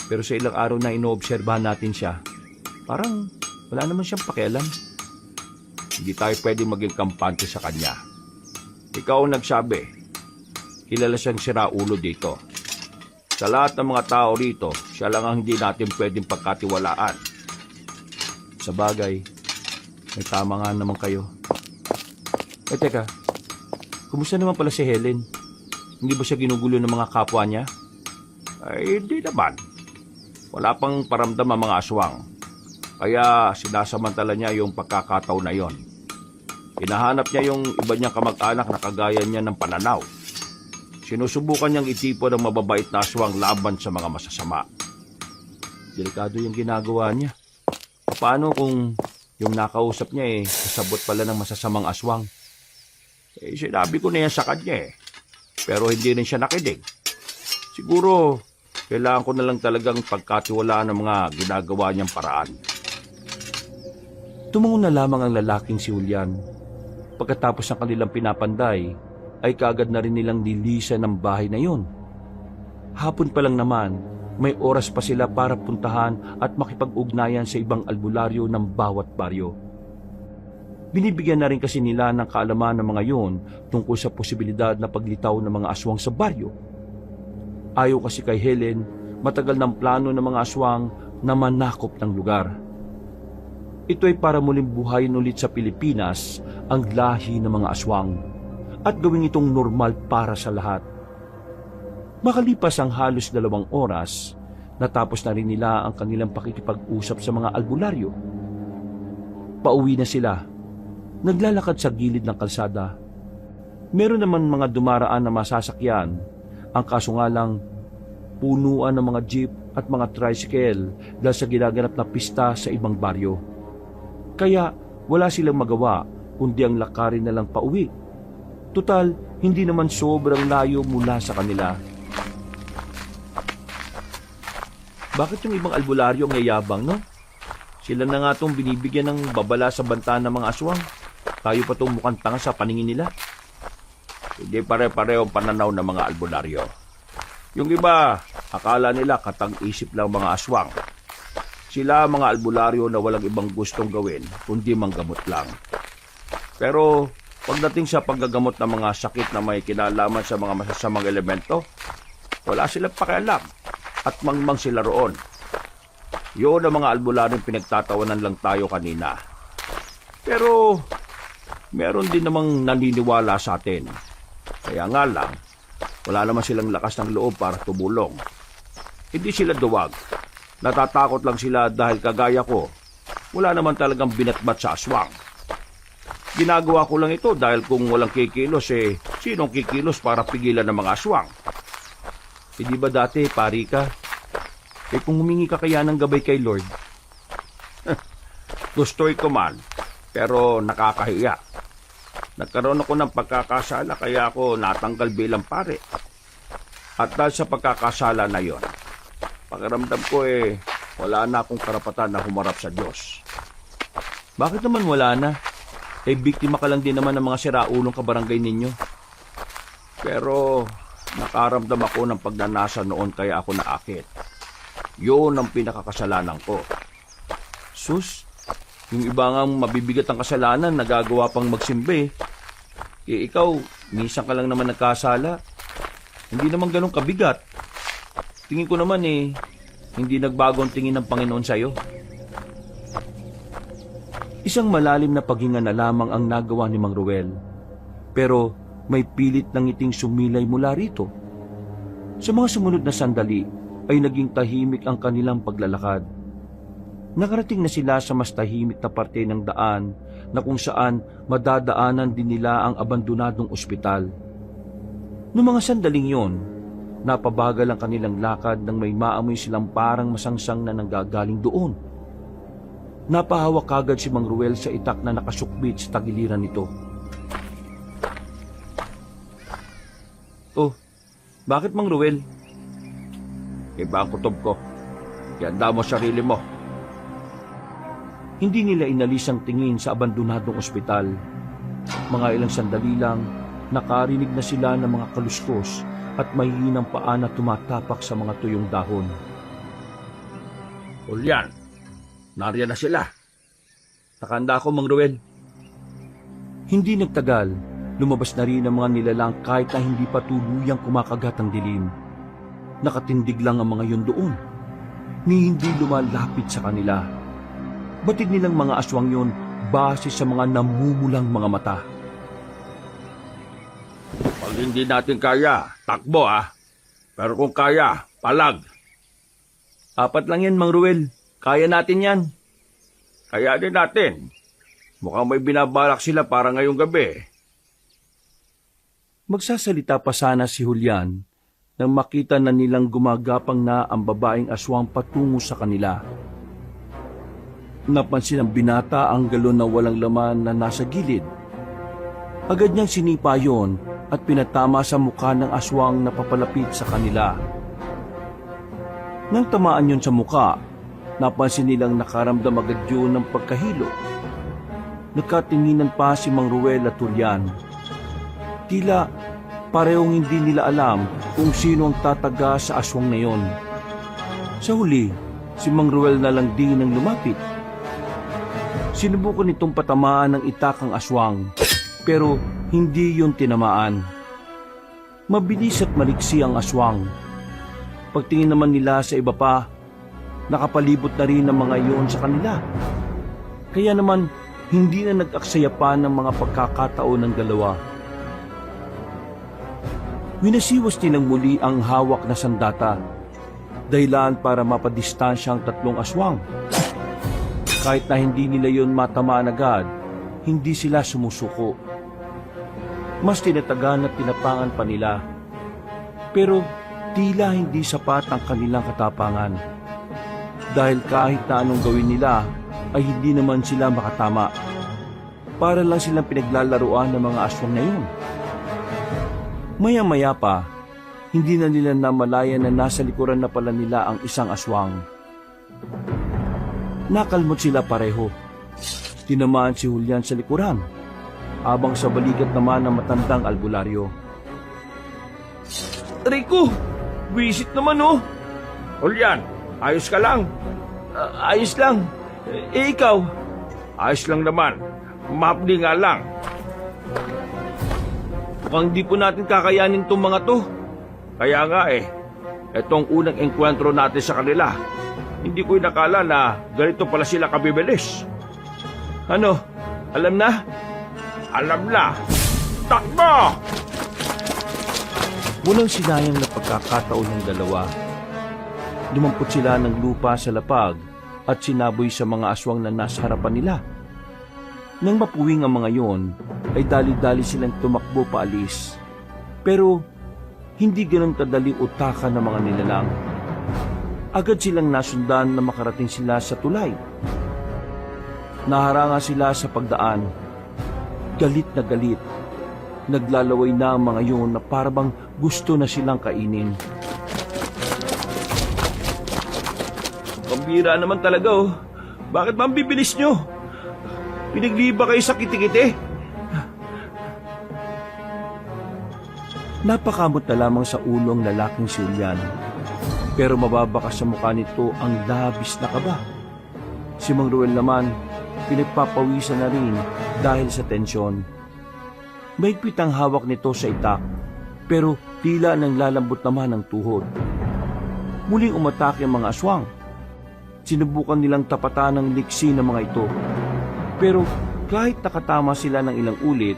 Pero sa ilang araw na inoobserbahan natin siya, parang wala naman siyang pakialam. Hindi tayo pwedeng maging kampante sa kanya. Ikaw ang nagsabi. Kilala siyang siraulo dito. Sa lahat ng mga tao rito, siya lang ang hindi natin pwedeng pagkatiwalaan. Sa bagay, may tama nga naman kayo. Teka, kumusta naman pala si Helen? Hindi ba siya ginugulo ng mga kapwa niya? Ay, hindi naman. Wala pang paramdam ang mga aswang. Kaya sinasamantala niya yung pagkakataon na yon. Hinahanap niya yung iba niyang kamag-anak na kagaya niya ng pananaw. Sinusubukan niyang itipon ang mababait na aswang laban sa mga masasama. delikado yung ginagawa niya. Paano kung yung nakausap niya kasabot pala ng masasamang aswang? Sinabi ko na yan sa kanya pero hindi rin siya nakinig. Siguro, kailangan ko na lang talagang pagkatiwalaan ng mga ginagawa niyang paraan. Tumungo na lamang ang lalaking si Julian. Pagkatapos ng kanilang pinapanday, ay kaagad na rin nilang nilisan ng bahay na yun. Hapon pa lang naman, may oras pa sila para puntahan at makipag-ugnayan sa ibang albularyo ng bawat baryo. Binibigyan na rin kasi nila ng kaalaman ng mga yun tungkol sa posibilidad na paglitaw ng mga aswang sa baryo. Ayaw kasi kay Helen, matagal ng plano ng mga aswang na manakop ng lugar. Ito ay para muling buhayin ulit sa Pilipinas ang lahi ng mga aswang at gawin itong normal para sa lahat. Makalipas ang halos 2 oras, natapos na rin nila ang kanilang pakikipag-usap sa mga albularyo. Pauwi na sila. Naglalakad sa gilid ng kalsada. Meron naman mga dumaraan na masasakyan, ang kaso nga lang punuan ng mga jeep at mga tricycle dahil sa ginaganap na pista sa ibang baryo. Kaya wala silang magawa kundi ang lakarin na lang pauwi. Tutal, hindi naman sobrang layo mula sa kanila. Bakit yung ibang albularyo ang yayabang, no? Sila na nga itong binibigyan ng babala sa banta ng mga aswang. Tayo pa itong mukhang tanga sa paningin nila. Hindi pare-pareho ang pananaw ng mga albularyo. Yung iba, akala nila katang-isip lang mga aswang. Sila mga albularyo na walang ibang gustong gawin, kundi manggamot lang. Pero pagdating sa paggagamot ng mga sakit na may kinalaman sa mga masasamang elemento, wala silang pakialam at mangmang sila roon. Yun ang mga albularyong pinagtatawanan lang tayo kanina. Pero meron din namang naniniwala sa atin. Kaya nga lang, wala naman silang lakas ng loob para tumulong. Hindi sila duwag. Natatakot lang sila dahil kagaya ko, wala naman talagang binatbat sa aswang. Ginagawa ko lang ito dahil kung walang kikilos sinong kikilos para pigilan ng mga aswang? Hindi ba dati, pari ka? Kung humingi ka kaya ng gabay kay Lord? Gusto'y ko man, pero nakakahiya. Nagkaroon ako ng pagkakasala kaya ako natanggal bilang pare. At dahil sa pagkakasala na yon, pakiramdam ko wala na akong karapatan na humarap sa Diyos. Bakit naman wala na? Biktima ka lang din naman ng mga siraulong kabarangay ninyo. Pero nakaramdam ako ng pagnanasa noon kaya ako naakit. Yun ang pinakakasalanan ko. Sus, yung iba nga mabibigat ang kasalanan, nagagawa pang magsimba ikaw, minsan ka lang naman nagkasala. Hindi naman ganun kabigat. Tingin ko naman hindi nagbago ang tingin ng Panginoon sa'yo. Isang malalim na paghinga na lamang ang nagawa ni Mang Ruel. Pero may pilit ng ngiting sumilay mula rito. Sa mga sumunod na sandali ay naging tahimik ang kanilang paglalakad. Nakarating na sila sa mas tahimik na parte ng daan na kung saan madadaanan din nila ang abandonadong ospital. Noong mga sandaling yon, napabagal ang kanilang lakad nang may maamoy silang parang masangsang na nanggagaling doon. Napahawak kagad si Mang Ruel sa itak na nakasukbit sa tagiliran nito. Oh, bakit Mang Ruel? Iba ang kutob ko. Ganda mo sarili mo. Hindi nila inalis ang tingin sa abandonadong ospital. Mga ilang sandali lang, nakarinig na sila ng mga kaluskos at mahihinang paa na tumatapak sa mga tuyong dahon. Julian, nariyan na sila. Nakahanda ako, Mang Ruel. Hindi nagtagal, lumabas na rin ang mga nilalang kahit na hindi pa tuluyang kumakagat ang dilim. Nakatindig lang ang mga yun doon, ni hindi lumalapit sa kanila. Batid nilang mga aswang yun base sa mga namumulang mga mata. Pag hindi natin kaya, takbo Pero kung kaya, palag. 4 lang yan, Mang Ruel. Kaya natin yan. Kaya din natin. Mukhang may binabalak sila para ngayong gabi. Magsasalita pa sana si Julian nang makita na nilang gumagapang na ang babaeng aswang patungo sa kanila. Napansin ng binata ang galon na walang laman na nasa gilid. Agad niyang sinipa yon at pinatama sa mukha ng aswang na papalapit sa kanila. Nang tamaan yon sa mukha, napansin nilang nakaramdam agad yun ng pagkahilo. Nagkatinginan pa si Mang Ruel at Julian. Tila parehong hindi nila alam kung sino ang tataga sa aswang na yon. Sa huli, si Mang Ruel na lang din ang lumapit. Sinubukan nitong patamaan ng itak ang aswang, pero hindi yun tinamaan. Mabilis at maliksi ang aswang. Pagtingin naman nila sa iba pa, nakapalibot na rin ang mga iyon sa kanila. Kaya naman, hindi na nag-aksaya pa ng mga pagkakataon ng dalawa. Winasiwas nilang muli ang hawak na sandata, dahilan para mapadistansya ang tatlong aswang. Kahit na hindi nila yon matamaan agad, hindi sila sumusuko. Mas tinatagan at tinapangan pa nila. Pero tila hindi sapat ang kanilang katapangan. Dahil kahit na anong gawin nila, ay hindi naman sila makatama. Para lang silang pinaglalaruan ng mga aswang na yun. Maya-maya pa, hindi na nila namalayan na nasa likuran na pala nila ang isang aswang. Nakalmot sila pareho. Tinamaan si Julian sa likuran, habang sa balikat naman ang matandang albularyo. Rico! Visit naman oh! Julian, ayos ka lang? Ayos lang. Ikaw? Ayos lang naman. Mapdi nga lang. Mukhang di po natin kakayanin tong mga to. Kaya nga etong unang engkwentro natin sa kanila, hindi ko inakala na ganito pala sila kabibilis. Ano? Alam na? Alam na! Takbo! Walang sinayang na pagkakataon ng dalawa. Lumampot sila ng lupa sa lapag at sinaboy sa mga aswang na nasa harapan nila. Nang mapuwing ang mga yon, ay dali-dali silang tumakbo paalis. Pero hindi ganun kadaling utakan ng mga nilalang. Agad silang nasundan na makarating sila sa tulay. Naharanga sila sa pagdaan. Galit na galit. Naglalaway na ang mga yon na parabang gusto na silang kainin. Pambira naman talaga oh. Bakit ba ang bibilis nyo? Pinagliba kayo sa kiti-kiti? Napakamot na lamang sa ulong lalaking si Julian. Pero mababa sa mukha nito ang labis na kaba. Si Mang Ruel naman, pinagpapawisan na rin dahil sa tensyon. Mahigpit ang hawak nito sa itak, pero tila nang lalambot naman ang tuhod. Muling umatake ang mga aswang. Sinubukan nilang tapatan ng liksi ng mga ito. Pero kahit nakatama sila ng ilang ulit,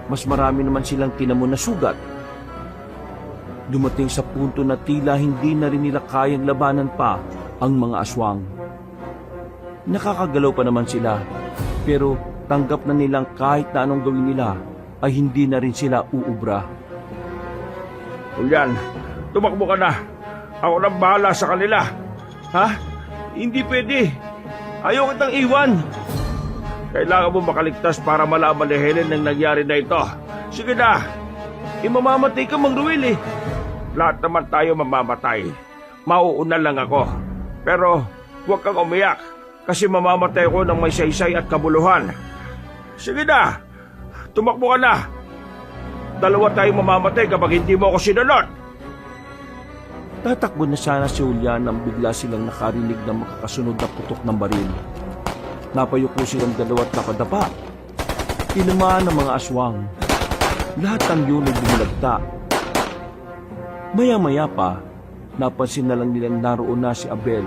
mas marami naman silang tinamo na sugat. Dumating sa punto na tila hindi na rin nila kayang labanan pa ang mga aswang. Nakakagalaw pa naman sila, pero tanggap na nilang kahit na anong gawin nila ay hindi na rin sila uubra. Julian, tumakbo ka na. Ako nang bahala sa kanila. Ha? Hindi pwede. Ayaw kitang iwan. Kailangan mo makaligtas para malaman ni Helen ang nangyari na ito. Sige na. Mamamatay ka, Mang Ruel eh. Lahat naman tayo mamamatay. Mauuna lang ako. Pero huwag kang umiyak kasi mamamatay ako ng may saysay at kabuluhan. Sige na. Tumakbo ka na. Dalawa tayong mamamatay kapag hindi mo ako sinunod. Tatakbo na sana si Julian nang bigla silang nakarinig ng makakasunod na putok ng baril. Napayuko silang dalawa at napadapa. Tinamaan ng mga aswang. Lahat ng yun ay bumulagta. Maya-maya pa, napansin na lang nilang naroon na si Abel.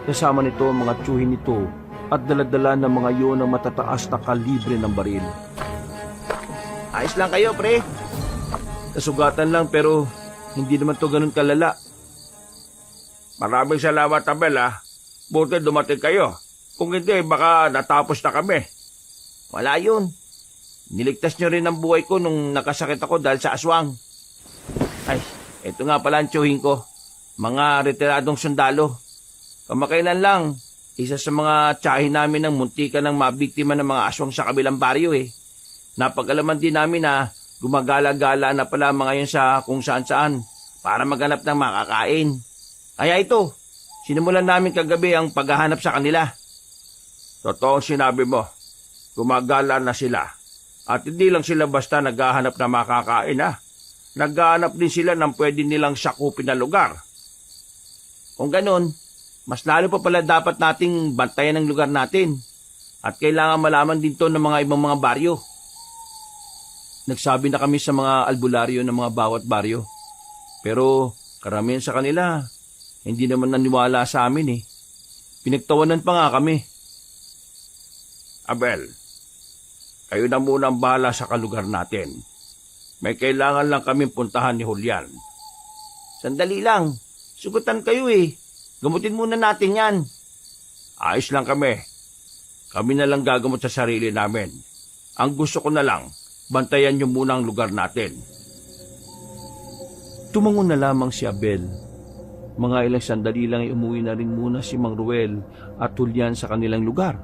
Kasama nito ang mga tiyuhin nito at daladala ng mga yun ng matataas na kalibre ng baril. Ayos lang kayo, pre. Nasugatan lang pero hindi naman to ganun kalala. Maraming salamat, Abel, ha. Buti dumating kayo. Kung hindi, baka natapos na kami. Wala yun. Niligtas nyo rin ang buhay ko nung nakasakit ako dahil sa aswang. Ay, Ito nga pala ang tiyuhin ko. Mga retiradong sundalo. Kamakailan lang, isa sa mga tiyahin namin ng muntikan ng mabiktima ng mga aswang sa kabilang baryo eh. Napag-alaman din namin na gumagala-gala na pala mga yun sa kung saan-saan para maghanap ng makakain. Kaya ito, sinimulan namin kagabi ang paghahanap sa kanila. Totoo ang sinabi mo. Gumagala na sila. At hindi lang sila basta naghahanap na makakain ha. Naghahanap din sila ng pwede nilang sakupin na lugar. Kung ganun, mas lalo pa pala dapat nating bantayan ang lugar natin. At kailangan malaman din to ng mga ibang mga baryo. Nagsabi na kami sa mga albularyo ng mga bawat baryo. Pero karamihan sa kanila, hindi naman naniwala sa amin eh. Pinagtawanan pa nga kami. Abel, kayo na muna ang bahala sa kalugar natin. May kailangan lang kaming puntahan ni Julian. Sandali lang, sugutan kayo eh. Gamutin muna natin yan. Ayos lang kami. Kami na lang gagamot sa sarili namin. Ang gusto ko na lang, bantayan niyo muna ang lugar natin. Tumangon na lamang si Abel. Mga ilang sandali lang ay umuwi na rin muna si Mang Ruel at Julian sa kanilang lugar.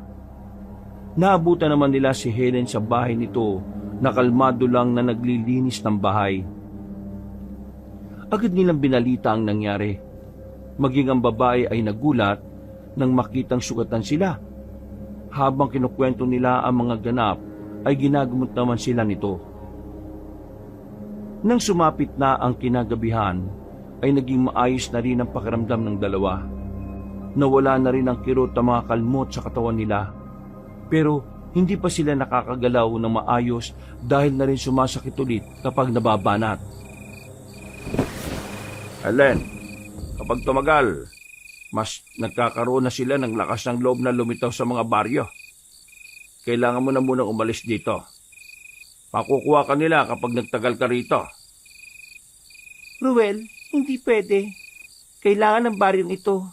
Naabutan naman nila si Helen sa bahay nito na kalmado lang na naglilinis ng bahay. Agad nilang binalita ang nangyari. Maging ang babae ay nagulat nang makitang sugatan sila. Habang kinukwento nila ang mga ganap, ay ginagamot naman sila nito. Nang sumapit na ang kinagabihan, ay naging maayos na rin ang pakiramdam ng dalawa. Nawala na rin ang kirot ng mga kalmot sa katawan nila. Pero hindi pa sila nakakagalaw ng maayos dahil na rin sumasakit ulit kapag nababanat. Helen, kapag tumagal, mas nagkakaroon na sila ng lakas ng loob na lumitaw sa mga baryo. Kailangan mo na munang umalis dito. Makukuha ka nila kapag nagtagal ka rito. Ruel, hindi pwede. Kailangan ng baryong ito.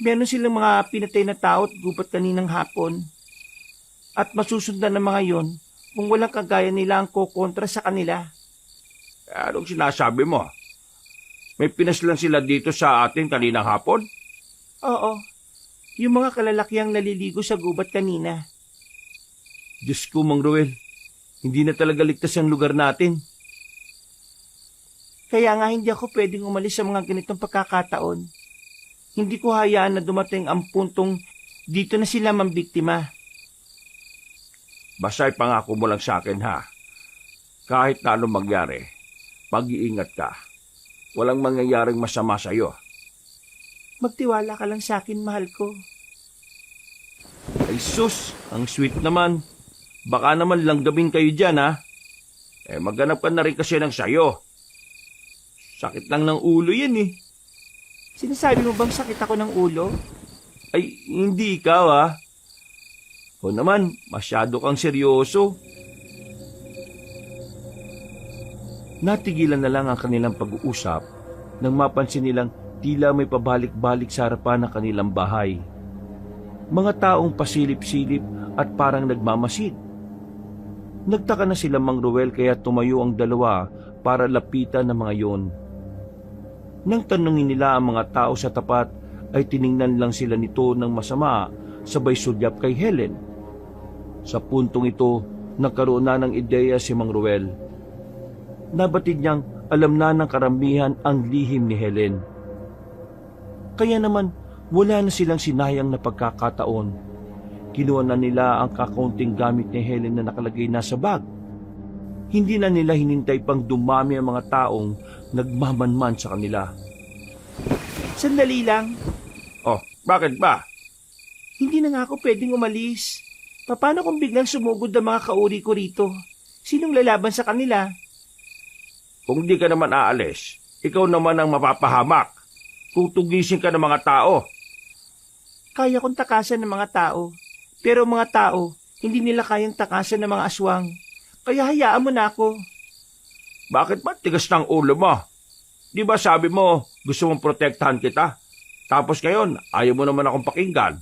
Meron silang mga pinatay na tao at gubat kaninang hapon. At masusundan ng mga yon kung walang kagaya nila ang kokontra sa kanila. Anong sinasabi mo? May pinaslan sila dito sa atin kaninang hapon? Oo, yung mga kalalakiang naliligo sa gubat kanina. Diyos ko, Mang Ruel, hindi na talaga ligtas ang lugar natin. Kaya nga hindi ako pwedeng umalis sa mga ganitong pagkakataon. Hindi ko hayaan na dumating ang puntong dito na sila mambiktima. Basta ipangako mo lang sa akin ha. Kahit na anong mangyari, mag-iingat ka. Walang mangyayaring masama sa'yo. Magtiwala ka lang sa akin, mahal ko. Ay sus, ang sweet naman. Baka naman langgabing kayo dyan ha. Maghanap ka na rin kasi ng sayo. Sakit lang ng ulo yan eh. Sinasabi mo bang sakit ako ng ulo? Ay, hindi ikaw ha. O naman, masyado kang seryoso. Natigilan na lang ang kanilang pag-uusap nang mapansin nilang tila may pabalik-balik sa harapan ng kanilang bahay. Mga taong pasilip-silip at parang nagmamasid. Nagtaka na sila Mang Ruel kaya tumayo ang dalawa para lapitan ng mga yon. Nang tanungin nila ang mga tao sa tapat ay tiningnan lang sila nito ng masama sabay sulyap kay Helen. Sa puntong ito, nagkaroon na ng ideya si Mang Ruel. Nabatid niyang alam na ng karamihan ang lihim ni Helen. Kaya naman, wala na silang sinayang na pagkakataon. Kinuha na nila ang kakaunting gamit ni Helen na nakalagay na sa bag. Hindi na nila hinintay pang dumami ang mga taong nagmamanman sa kanila. Sandali lang. Oh, bakit ba? Hindi na nga ako pwedeng umalis. Paano kung biglang sumugod ang mga kauri ko rito? Sinong lalaban sa kanila? Kung di ka naman aalis, ikaw naman ang mapapahamak. Tutugisin ka ng mga tao. Kaya kong takasan ng mga tao. Pero mga tao, hindi nila kayang takasan ng mga aswang. Kaya hayaan mo na ako. Bakit ba tigas ng ulo mo? Di ba sabi mo gusto mong protektahan kita? Tapos ngayon, ayaw mo naman akong pakinggan.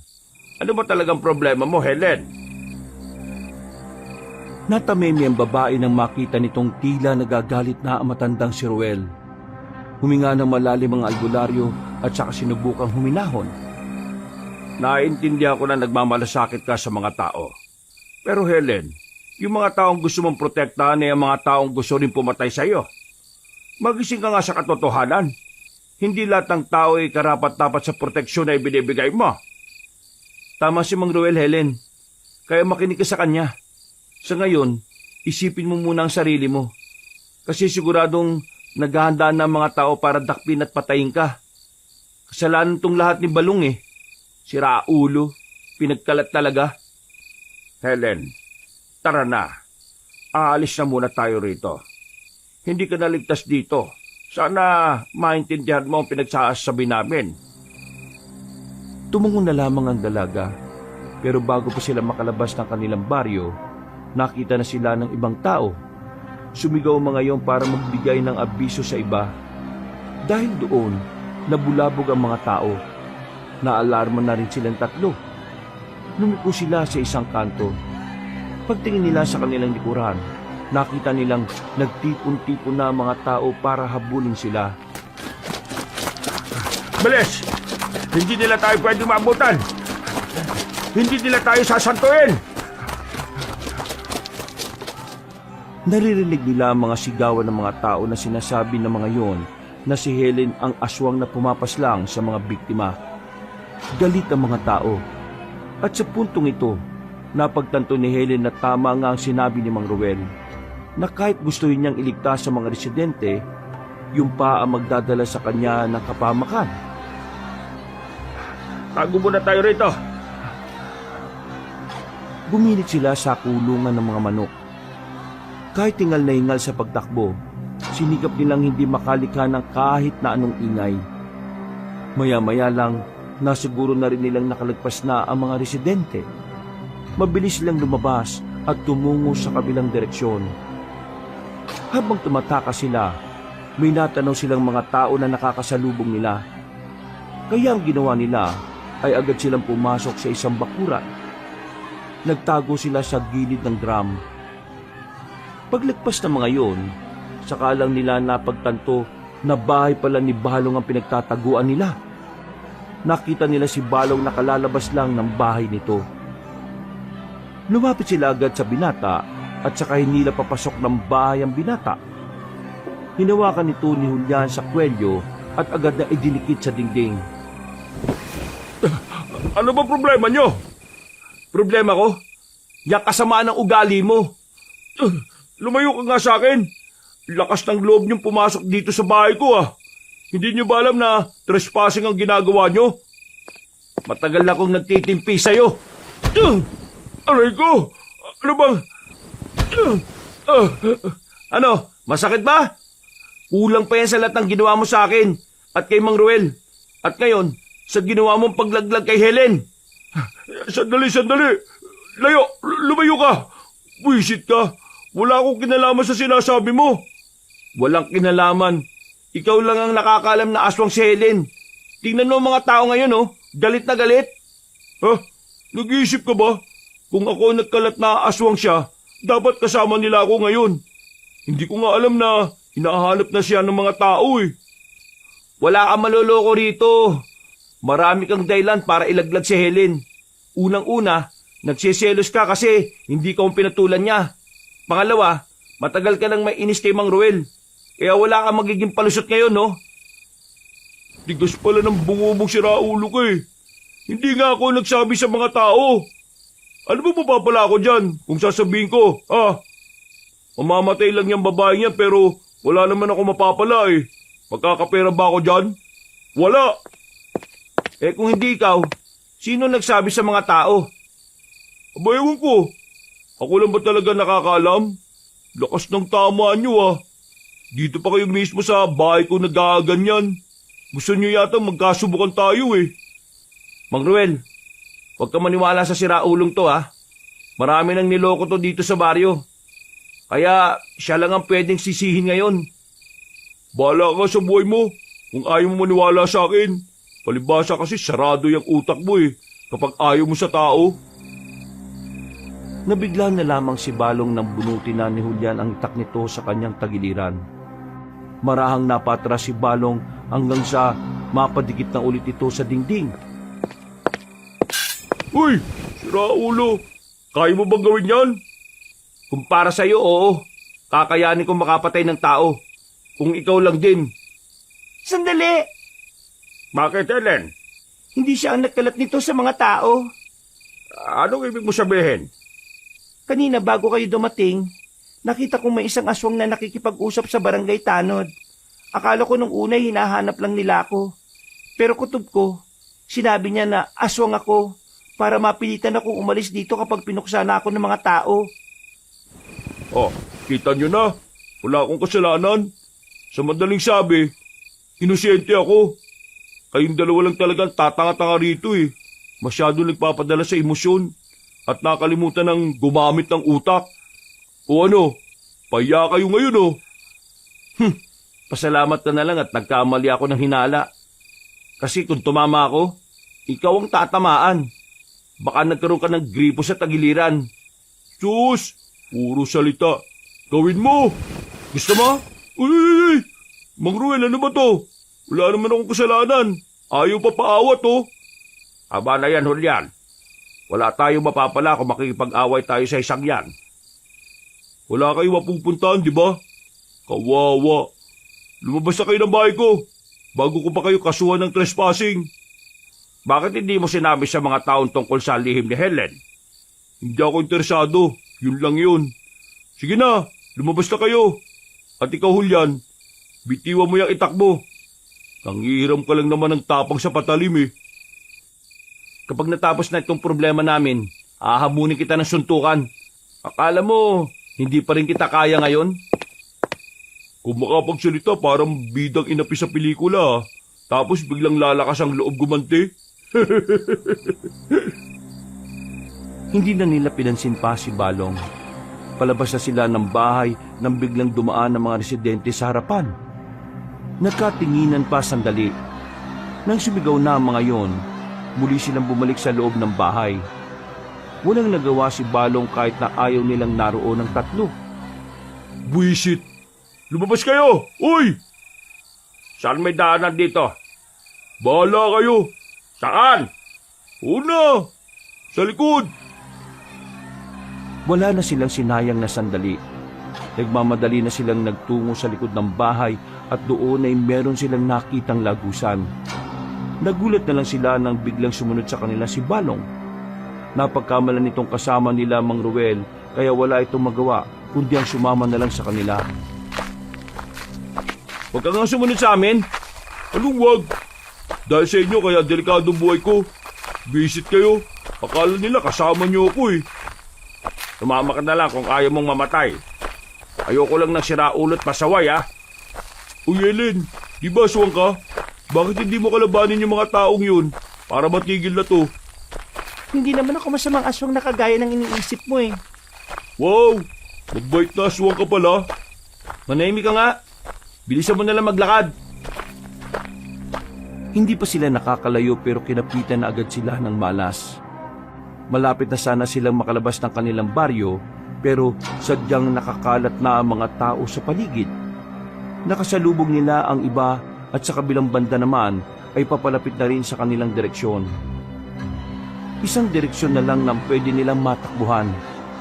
Ano ba talagang problema mo, Helen? Natamimi ang babae nang makita nitong tila nagagalit na ang matandang si Ruel. Huminga ng malalim ang albularyo at saka sinubukang huminahon. Naintindihan ko na nagmamalasakit ka sa mga tao. Pero Helen, yung mga taong gusto mong protektahan ay ang mga taong gusto rin pumatay sa iyo. Magising ka nga sa katotohanan. Hindi lahat ng tao ay karapat-dapat sa proteksyon na ibinibigay mo. Tama si Mang Ruel, Helen. Kaya makinig ka sa kanya. Sa ngayon, isipin mo muna ang sarili mo. Kasi siguradong naghahanda na ang mga tao para dakpin at patayin ka. Kasalanan tong lahat ni Balong eh. Sira ulo, pinagkalat talaga. Helen, tara na. Aalis na muna tayo rito. Hindi ka naligtas dito. Sana maintindihan mo ang pinagsasabi namin. Tumungo na lamang ang dalaga. Pero bago pa sila makalabas ng kanilang baryo, nakita na sila ng ibang tao. Sumigaw mga iyon para magbigay ng abiso sa iba. Dahil doon, nabulabog ang mga tao. Naalarma na rin silang tatlo. Lumiko sila sa isang kanto. Pagtingin nila sa kanilang likuran, nakita nilang nagtipon-tipon na ang mga tao para habulin sila. Bilis! Hindi nila tayo pwedeng maabutan! Hindi nila tayo sasantuin! Naririnig nila ang mga sigawan ng mga tao na sinasabi ng mga yon na si Helen ang aswang na pumapaslang sa mga biktima. Galit ang mga tao. At sa puntong ito, napagtanto ni Helen na tama nga ang sinabi ni Mang Ruel, na kahit gustuhin niyang iligtas sa mga residente, yung pa ang magdadala sa kanya ng kapamakan. Tago muna tayo rito! Bumilit sila sa kulungan ng mga manok. Kahit tingal na hingal sa pagtakbo, sinikap nilang hindi makalikha ng kahit na anong ingay. Maya-maya lang, nasiguro na rin nilang nakalagpas na ang mga residente. Mabilis silang lumabas at tumungo sa kabilang direksyon. Habang tumatakas sila, may natanaw silang mga tao na nakakasalubong nila. Kaya ang ginawa nila ay agad silang pumasok sa isang bakuran. Nagtago sila sa gilid ng drum. Paglagpas ng mga yon, saka lang nila napagtanto na bahay pala ni Balong ang pinagtataguan nila. Nakita nila si Balong nakalalabas lang ng bahay nito. Lumapit sila agad sa binata at saka hinila papasok ng bahay ang binata. Hinawakan nito ni Julian sa kwelyo at agad na idinikit sa dingding. Ano ba problema nyo? Problema ko? Yang kasamaan ng ugali mo. Lumayo ka nga sa akin. Lakas ng loob niyong pumasok dito sa bahay ko ah. Hindi niyo ba alam na trespassing ang ginagawa niyo? Matagal na akong nagtitimpi sa'yo. Aray ko! Ano bang... Ano? Masakit ba? Kulang pa yan sa lahat ng ginawa mo sa akin at kay Mang Ruel. At ngayon, sa ginawa mong paglaglag kay Helen. Sandali! Lumayo ka! Buisit ka! Wala akong kinalaman sa sinasabi mo. Walang kinalaman. Ikaw lang ang nakakaalam na aswang si Helen. Tingnan mo mga tao ngayon, oh. Galit na galit. Ha? Nag-iisip ka ba? Kung ako nagkalat na aswang siya, dapat kasama nila ako ngayon. Hindi ko nga alam na hinahanap na siya ng mga tao eh. Wala kang maloloko rito. Marami kang dahilan para ilaglag si Helen. Unang-una, nagsiselos ka kasi hindi ka ang pinatulan niya. Pangalawa, matagal ka nang may inis kay Mang Ruel. Kaya wala kang magiging palusot ngayon, no? Tigas pala ng bungubog si Raulo ko eh. Hindi nga ako nagsabi sa mga tao. Ano ba mapapala ako dyan kung sasabihin ko, mamamatay lang yung babae niya pero wala naman ako mapapala eh. Magkakapera ba ako dyan? Wala! Eh kung hindi ikaw, sino nagsabi sa mga tao? Aba, ewan ko. Ako lang ba talaga nakakaalam? Lakas ng tama niyo ah. Dito pa kayo mismo sa bahay ko nagaganyan. Gusto niyo yata magkasubukan tayo eh. Mang Ruel, huwag ka maniwala sa siraulong to ha. Marami nang niloko to dito sa baryo. Kaya siya lang ang pwedeng sisihin ngayon. Bahala ka sa buhay mo. Kung ayaw mo maniwala sa akin. Palibasa kasi sarado yung utak mo eh. Kapag ayaw mo sa tao. Nabigla na lamang si Balong nang bunutin na ni Julian ang itak nito sa kanyang tagiliran. marahang napatras si Balong hanggang sa mapadikit na ulit ito sa dingding. Uy! Sira ulo! Kaya mo bang gawin yan? Kung para sa'yo, oo. Kakayanin kong makapatay ng tao. Kung ikaw lang din. Sandali! Bakit, Helen? Hindi siya ang nagkalat nito sa mga tao. Anong ibig mo sabihin? Kanina bago kayo dumating, nakita kong may isang aswang na nakikipag-usap sa barangay Tanod. Akala ko nung una hinahanap lang nila ako. Pero kutob ko, sinabi niya na aswang ako para mapilitan akong umalis dito kapag pinuksa na ako ng mga tao. Oh, kita nyo na. Wala akong kasalanan. Sa madaling sabi, inosente ako. Kayong dalawa lang talagang tatanga-tanga rito eh. Masyado nagpapadala sa emosyon at nakalimutan ng gumamit ng utak. O ano, paya kayo ngayon oh. Pasalamat ka na lang at nagkamali ako ng hinala. Kasi kung tumama ako, ikaw ang tatamaan. Baka nagkaroon ka ng gripo sa tagiliran. Sus, puro salita. Gawin mo. Gusto mo? Uy! Mang Ruel, ano ba to? Wala naman akong kasalanan. Ayaw pa paawat oh. Aba na yan, Julian. Wala tayong mapapala kung makikipag-away tayo sa isang yan. Wala kayo mapupuntahan, di ba? Kawawa. Lumabas na kayo ng bahay ko. Bago ko pa kayo kasuhan ng trespassing. Bakit hindi mo sinabi sa mga taon tungkol sa lihim ni Helen? Hindi ako interesado. Yun lang yun. Sige na, lumabas na kayo. At ikaw, Julian, bitiwan mo yung itak mo. Nangihiram ka lang naman ng tapang sa patalim eh. Kapag natapos na itong problema namin, ahamunin kita ng suntukan. Akala mo, hindi pa rin kita kaya ngayon? Kung makapagsalita, parang bidang inapi sa pelikula ah. Tapos biglang lalakas ang loob gumanti. Hindi na nila pinansin pa si Balong. Palabas na sila ng bahay nang biglang dumaan ng mga residente sa harapan. Nagkatinginan pa sandali. Nang sumigaw na ang mga yon, muli silang bumalik sa loob ng bahay. Walang nagawa si Balong kahit na ayaw nilang naroon ng tatlo. Buisit! Lumabas kayo! Uy! Saan may daanan dito? Bahala kayo! Saan? Una! Sa likod! Wala na silang sinayang na sandali. Nagmamadali na silang nagtungo sa likod ng bahay at doon ay meron silang nakitang lagusan. Nagulat na lang sila nang biglang sumunod sa kanila si Balong. Napagkamalan nitong kasama nila Mang Ruel kaya wala itong magawa kundi ang sumama na lang sa kanila. Huwag ka nga sumunod sa amin! Anong wag? Dahil sa inyo kaya delikado buhay ko. Visit kayo. Akala nila kasama niyo ako eh. Tumama ka na lang kung ayaw mong mamatay. Ayoko lang ng siraulot pasaway ah. Uy Ellen, di ba aswang ka? Bakit hindi mo kalabanin yung mga taong yun para matigil na to? Hindi naman ako masamang aswang na kagaya ng iniisip mo eh. Wow! Magbait na aswang ka pala. Manahimik ka nga. Bilisan mo na lang maglakad. Hindi pa sila nakakalayo pero kinapitan na agad sila ng malas. Malapit na sana silang makalabas ng kanilang baryo pero sadyang nakakalat na ang mga tao sa paligid. Nakasalubong nila ang iba at sa kabilang banda naman ay papalapit na rin sa kanilang direksyon. Isang direksyon na lang nang pwede nilang matakbuhan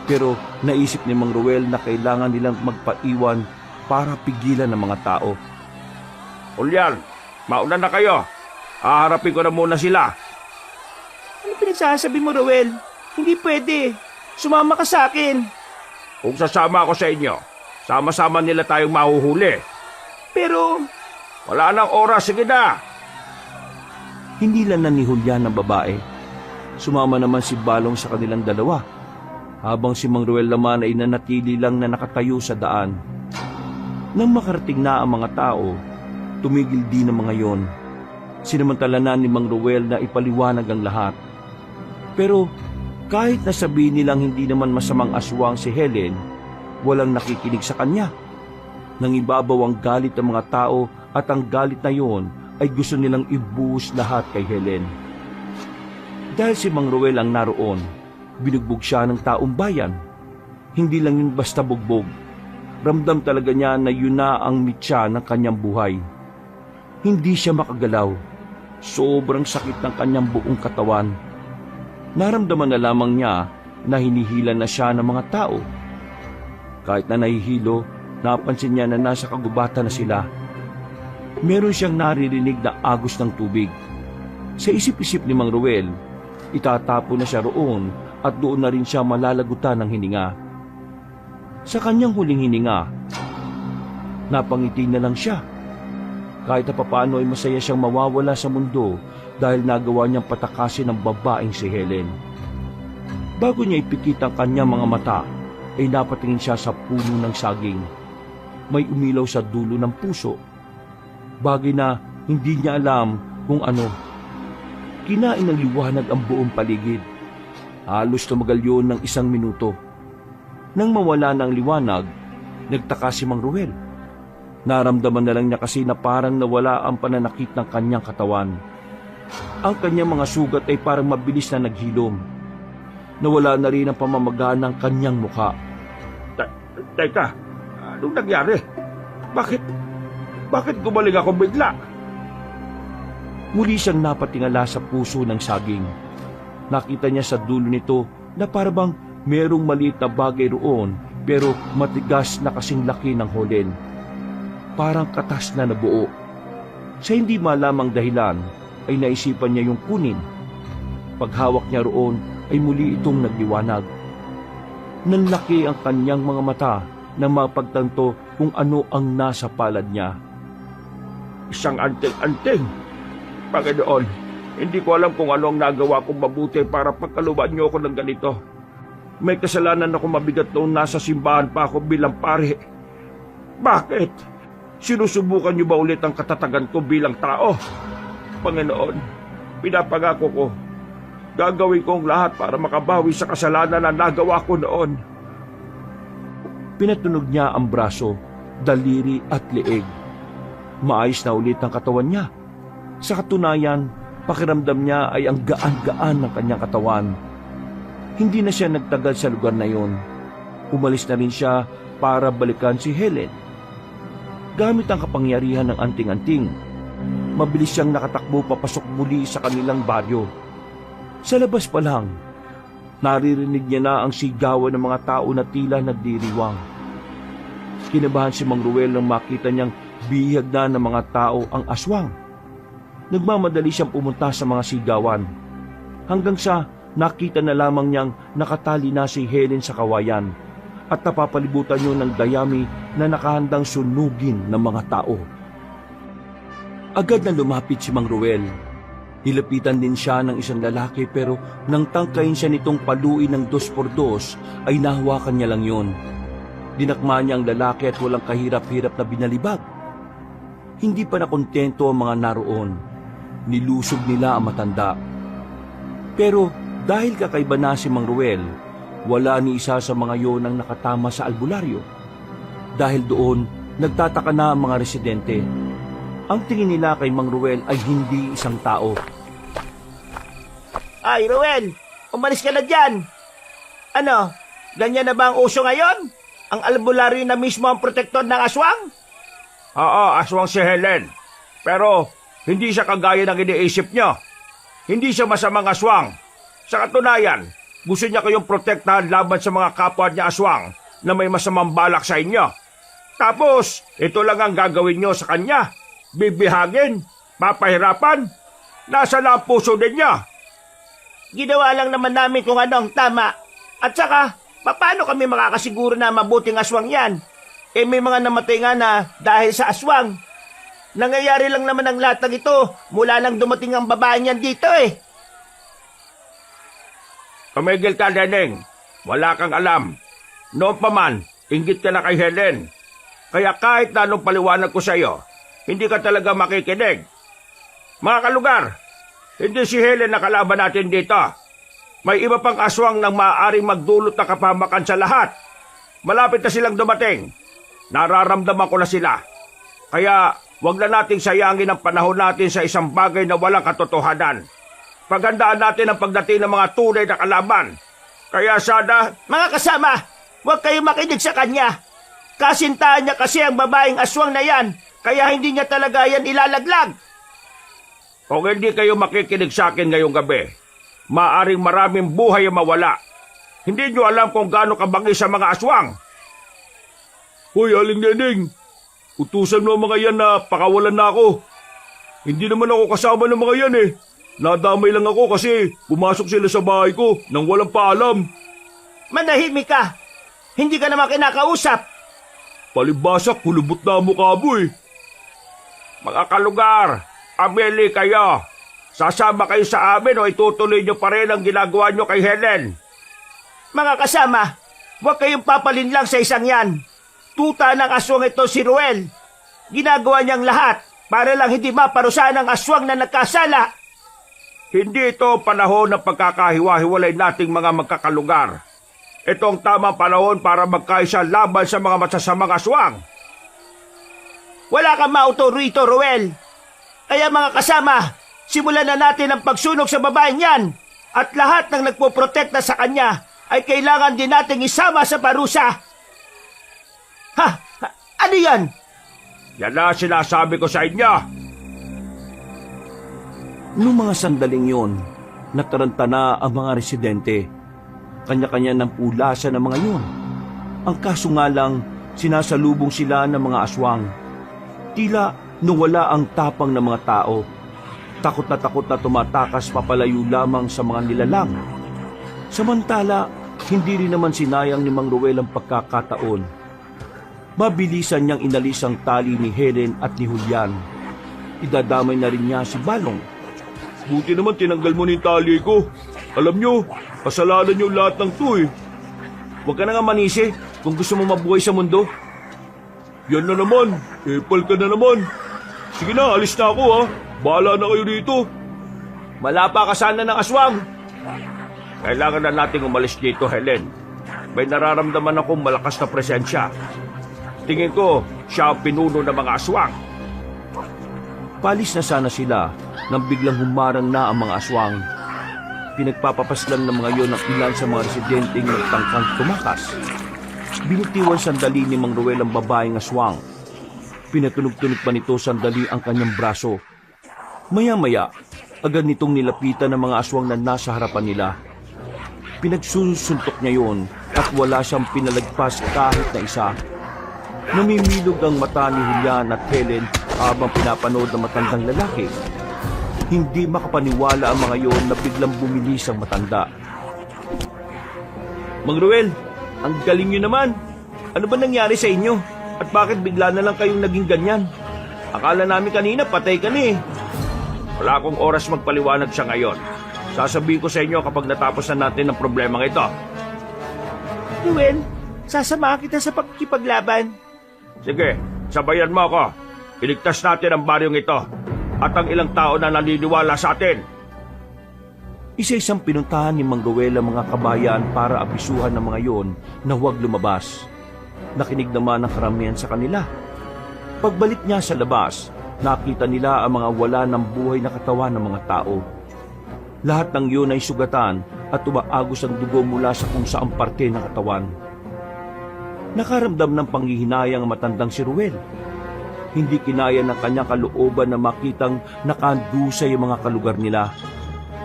pero naisip ni Mang Ruel na kailangan nilang magpaiwan para pigilan ng mga tao. Julian, mauna na kayo. Haharapin ko na muna sila. Ano pinagsasabi mo, Ruel? Hindi pwede. Sumama ka sa akin. Kung sasama ako sa inyo, sama-sama nila tayong mahuhuli. Pero Wala nang oras, sige na. Hindi lang nanihulyan ng babae. Sumama naman si Balong sa kanilang dalawa, habang si Mang Ruel naman ay nanatili lang na nakatayo sa daan. Nang makarating na ang mga tao, tumigil din ang mga yon. Sinamantala na ni Mang Ruel na ipaliwanag ang lahat. Pero kahit nasabihin nilang hindi naman masamang aswang si Helen, walang nakikinig sa kanya. Nang ibabaw ang galit ng mga tao at ang galit na yon ay gusto nilang ibuhos lahat kay Helen. Dahil si Mang Ruel ang naroon, binugbog siya ng taong bayan. Hindi lang yun basta bugbog. Ramdam talaga niya na yun na ang mitya ng kanyang buhay. Hindi siya makagalaw. Sobrang sakit ng kanyang buong katawan. Naramdaman na lamang niya na hinihila na siya ng mga tao. Kahit na nahihilo, napansin niya na nasa kagubatan na sila. Meron siyang naririnig na agos ng tubig. Sa isip-isip ni Mang Ruel, itatapo na siya roon at doon na rin siya malalagutan ng hininga. Sa kanyang huling hininga, napangiti na lang siya. Kahit na papaano ay masaya siyang mawawala sa mundo dahil nagawa niyang patakasin ang babaeng si Helen. Bago niya ipikit ang kanyang mga mata, ay napatingin siya sa puno ng saging. May umilaw sa dulo ng puso. Bagay na hindi niya alam kung ano. Kinain ng liwanag ang buong paligid. Halos tumagal yun ng 1 minuto. Nang mawala ng liwanag, nagtaka si Mang Ruel. Naramdaman na lang niya kasi na parang nawala ang pananakit ng kanyang katawan. Ang kanyang mga sugat ay parang mabilis na naghilom. Nawala na rin ang pamamaga ng kanyang mukha. Teka, anong nangyari? Bakit gumaling ako bigla? Muli siyang napatingala sa puso ng saging. Nakita niya sa dulo nito na parang merong maliit na bagay roon pero matigas na kasing laki ng holen. Parang katas na nabuo. Sa hindi malamang dahilan ay naisipan niya yung kunin. Paghawak niya roon ay muli itong nagliwanag. Nanlaki ang kanyang mga mata nang mapagtanto kung ano ang nasa palad niya. Isang anting-anting. Panginoon, hindi ko alam kung ano ang nagawa kong mabuti para pagkaluban niyo ako ng ganito. May kasalanan ako mabigat noon nasa simbahan pa ako bilang pari. Bakit? Sinusubukan niyo ba ulit ang katatagan ko bilang tao? Panginoon, pinapangako ko, gagawin ko ang lahat para makabawi sa kasalanan na nagawa ko noon. Pinatunog niya ang braso, daliri at leeg. Maayos na ulit ang katawan niya. Sa katunayan, pakiramdam niya ay ang gaan-gaan ng kanyang katawan. Hindi na siya nagtagal sa lugar na yon. Umalis na rin siya para balikan si Helen. Gamit ang kapangyarihan ng anting-anting, mabilis siyang nakatakbo papasok muli sa kanilang baryo. Sa labas pa lang, naririnig niya na ang sigawan ng mga tao na tila nagdiriwang. Kinabahan si Mang Ruel nang makita niyang bihag na ng mga tao ang aswang. Nagmamadali siyang pumunta sa mga sigawan. Hanggang sa nakita na lamang niyang nakatali na si Helen sa kawayan at napapalibutan niyo ng dayami na nakahandang sunugin ng mga tao. Agad na lumapit si Mang Ruel. Nilapitan din siya ng isang lalaki pero nang tangkain siya nitong paluin ng 2x2 ay nahawakan niya lang yon. Dinakma niya ang lalaki at walang kahirap-hirap na binalibag. Hindi pa nakontento ang mga naroon. Nilusog nila ang matanda. Pero dahil kakaiba na si Mang Ruel, wala ni isa sa mga yon ang nakatama sa albularyo. Dahil doon, nagtataka na ang mga residente. Ang tingin nila kay Mang Ruel ay hindi isang tao. Ay, Ruel, umalis ka na dyan. Ano, ganyan na ba ang uso ngayon? Ang albularyo na mismo ang protektor ng aswang? Oo, aswang si Helen. Pero hindi siya kagaya ng iniisip niyo. Hindi siya masamang aswang. Sa katunayan, gusto niya kayong protektahan laban sa mga kapwa niya aswang na may masamang balak sa inyo. Tapos, ito lang ang gagawin niyo sa kanya. Bibihagin, papahirapan. Nasa na ang puso din niya. Ginawa lang naman namin kung ano ang tama. At saka, paano kami makakasiguro na mabuting aswang yan? Eh may mga namatay nga na dahil sa aswang. Nangyayari lang naman ang lahat ng ito mula nang dumating ang babae niyan dito eh. Tumigil ka, Neneng. Wala kang alam. Noon pa man, inggit ka na kay Helen. Kaya kahit na anong paliwanag ko sa iyo, hindi ka talaga makikinig. Mga kalugar, hindi si Helen na kalaban natin dito. May iba pang aswang nang maaaring magdulot na kapahamakan sa lahat. Malapit na silang dumating. Nararamdaman ko na sila. Kaya wag na nating sayangin ang panahon natin sa isang bagay na walang katotohanan. Paghandaan natin ang pagdating ng mga tunay na kalaban. Kaya sana... Mga kasama, huwag kayong makinig sa kanya. Kasintahan niya kasi ang babaeng aswang na yan, kaya hindi niya talaga yan ilalaglag. Kung hindi kayo makikinig sa akin ngayong gabi, maaring maraming buhay ang mawala. Hindi nyo alam kung gaano kabangis sa mga aswang. Hoy, Aling Neneng, utusan mo ang mga yan na pakawalan na ako. Hindi naman ako kasama ng mga yan eh. Nadamay lang ako kasi pumasok sila sa bahay ko nang walang paalam. Manahimik ka. Hindi ka naman kinakausap. Palibasa, kulubot na ang mukha mo eh. Mga kalugar, amili kayo. Sasama kayo sa amin o itutuloy nyo pa rin ang ginagawa nyo kay Helen. Mga kasama, huwag kayong papalinlang sa isang yan. Tuta ng aswang ito si Ruel. Ginagawa niyang lahat para lang hindi maparusahan ang aswang na nagkasala. Hindi ito ang panahon ng pagkakahiwa-hiwalay nating mga magkakalugar. Ito ang tamang panahon para magkaisa laban sa mga masasamang aswang. Wala kang mauto rito, Ruel. Kaya mga kasama, simulan na natin ang pagsunog sa babaeng yan. At lahat ng nagpoprotekta sa kanya ay kailangan din nating isama sa parusa. Ano yan? Yan na sinasabi ko sa inyo. Noong mga sandaling yon, nataranta na ang mga residente. Kanya-kanya ng pulasan ng mga yon. Ang kaso nga lang, sinasalubong sila ng mga aswang. Tila nawala ang tapang ng mga tao. Takot na tumatakas papalayo lamang sa mga nilalang. Samantala, hindi rin naman sinayang ni Mang Ruel ang pagkakataon. Mabilisan niyang inalis ang tali ni Helen at ni Julian. Idadamay na rin niya si Balong. Buti naman tinanggal mo ni tali ko. Alam nyo, kasalanan nyo lahat ng to eh. Huwag ka na nga manisi kung gusto mo mabuhay sa mundo. Yan na naman, epal ka na naman. Sige na, alis na ako ha. Bahala na kayo dito. Malapa ka sana ng aswang. Kailangan na nating umalis dito, Helen. May nararamdaman akong malakas na presensya. Tingin ko, siya ang pinuno ng mga aswang. Palis na sana sila nang biglang humarang na ang mga aswang. Pinagpapapaslan ng mga yon ang ilan sa mga residenteng nagtangkang tumakas. Binitiwan sandali ni Mang Ruel ang babaeng aswang. Pinatunog-tunog pa nito sandali ang kanyang braso. Maya-maya, agad nitong nilapitan ng mga aswang na nasa harapan nila. Pinagsusuntok niya yon at wala siyang pinalagpas kahit na isa. Namimilog ang mata ni Julian at Helen habang pinapanood ng matandang lalaki. Hindi makapaniwala ang mga yon na biglang bumilis ang matanda. Mang Ruel, ang galing nyo naman. Ano ba nangyari sa inyo? At bakit bigla na lang kayong naging ganyan? Akala namin kanina patay ka na eh. Wala akong oras magpaliwanag siya ngayon. Sasabihin ko sa inyo kapag natapos na natin ang problemang ito. Ruel, sasama kita sa pagkikipaglaban. Sige, sabayan mo ako. Iligtas natin ang baryong ito at ang ilang tao na naniniwala sa atin. Isa-isang pinuntahan ni Mang Ruel ang mga kabayan para abisuhan ng mga yon na huwag lumabas. Nakinig naman ang karamihan sa kanila. Pagbalik niya sa labas, nakita nila ang mga wala ng buhay na katawan ng mga tao. Lahat ng yun ay sugatan at umaagos ang dugo mula sa kung saang parte ng katawan. Nakaramdam ng panghihinayang ang matandang si Ruel. Hindi kinaya ng kanyang kalooban na makitang nakandusay ang mga kalugar nila.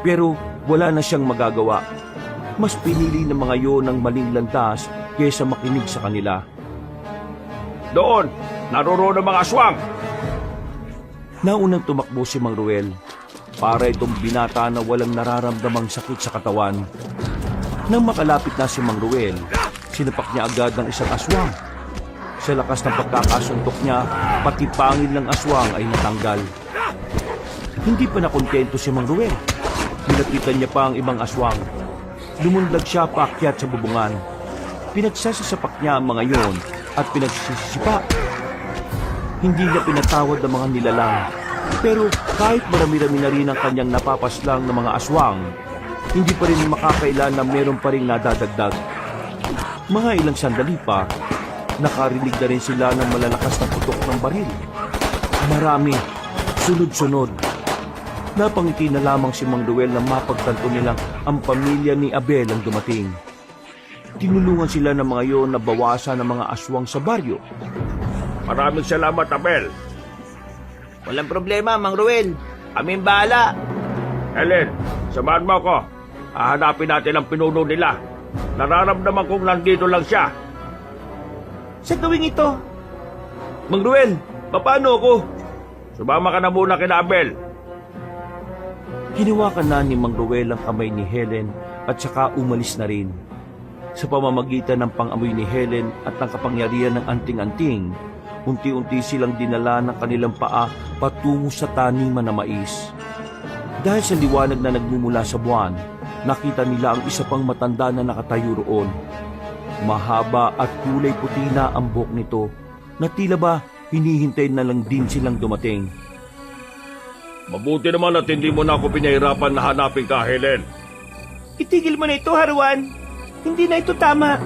Pero wala na siyang magagawa. Mas pinili ng mga yon ng maling landas kaysa makinig sa kanila. Doon, naroroon ang mga aswang. Naunang tumakbo si Mang Ruel. Para itong binata na walang nararamdamang sakit sa katawan. Nang makalapit na si Mang Ruel, sinapak niya agad ng isang aswang. Sa lakas ng pagkakasuntok niya, pati pangil ng aswang ay natanggal. Hindi pa nakontento si Mang Ruel. Nilapitan niya pa ang ibang aswang. Lumundag siya paakyat sa bubungan. Pinagsasasapak niya ang mga yon at pinagsisipa. Hindi niya pinatawad ang mga nilalang. Pero kahit marami-rami na rin ang kanyang napapaslang ng mga aswang, hindi pa rin makakailan na meron pa rin nadadagdag. Mga ilang sandali pa, nakarinig na rin sila ng malalakas na putok ng baril. Marami, sunod-sunod. Napangiti na lamang si Mang Ruel na mapagtanto nilang ang pamilya ni Abel ang dumating. tinulungan sila ng mga yon na bawasan ng mga aswang sa baryo. Maraming salamat, Abel. Walang problema, Mang Ruel. Kaming bahala. Helen, samahan mo ako. Hahanapin natin ang pinuno nila. Nararamdaman kong nandito lang siya. Sa gawing ito, Mang Ruel, paano ako? Sumama ka na muna kina Abel. Hinawakan na ni Mang Ruel ang kamay ni Helen at saka umalis na rin. Sa pamamagitan ng pang-amoy ni Helen at ng kapangyarihan ng anting-anting, unti-unti silang dinala ng kanilang paa patungo sa taniman na mais. Dahil sa liwanag na nagmumula sa buwan, nakita nila ang isa pang matanda na nakatayo roon. Mahaba at kulay puti na ang buhok nito, na tila ba hinihintay na lang din silang dumating. Mabuti naman at hindi mo na ako pinahirapan na hanapin ka, Helen. itigil mo na ito, Harwan. Hindi na ito tama.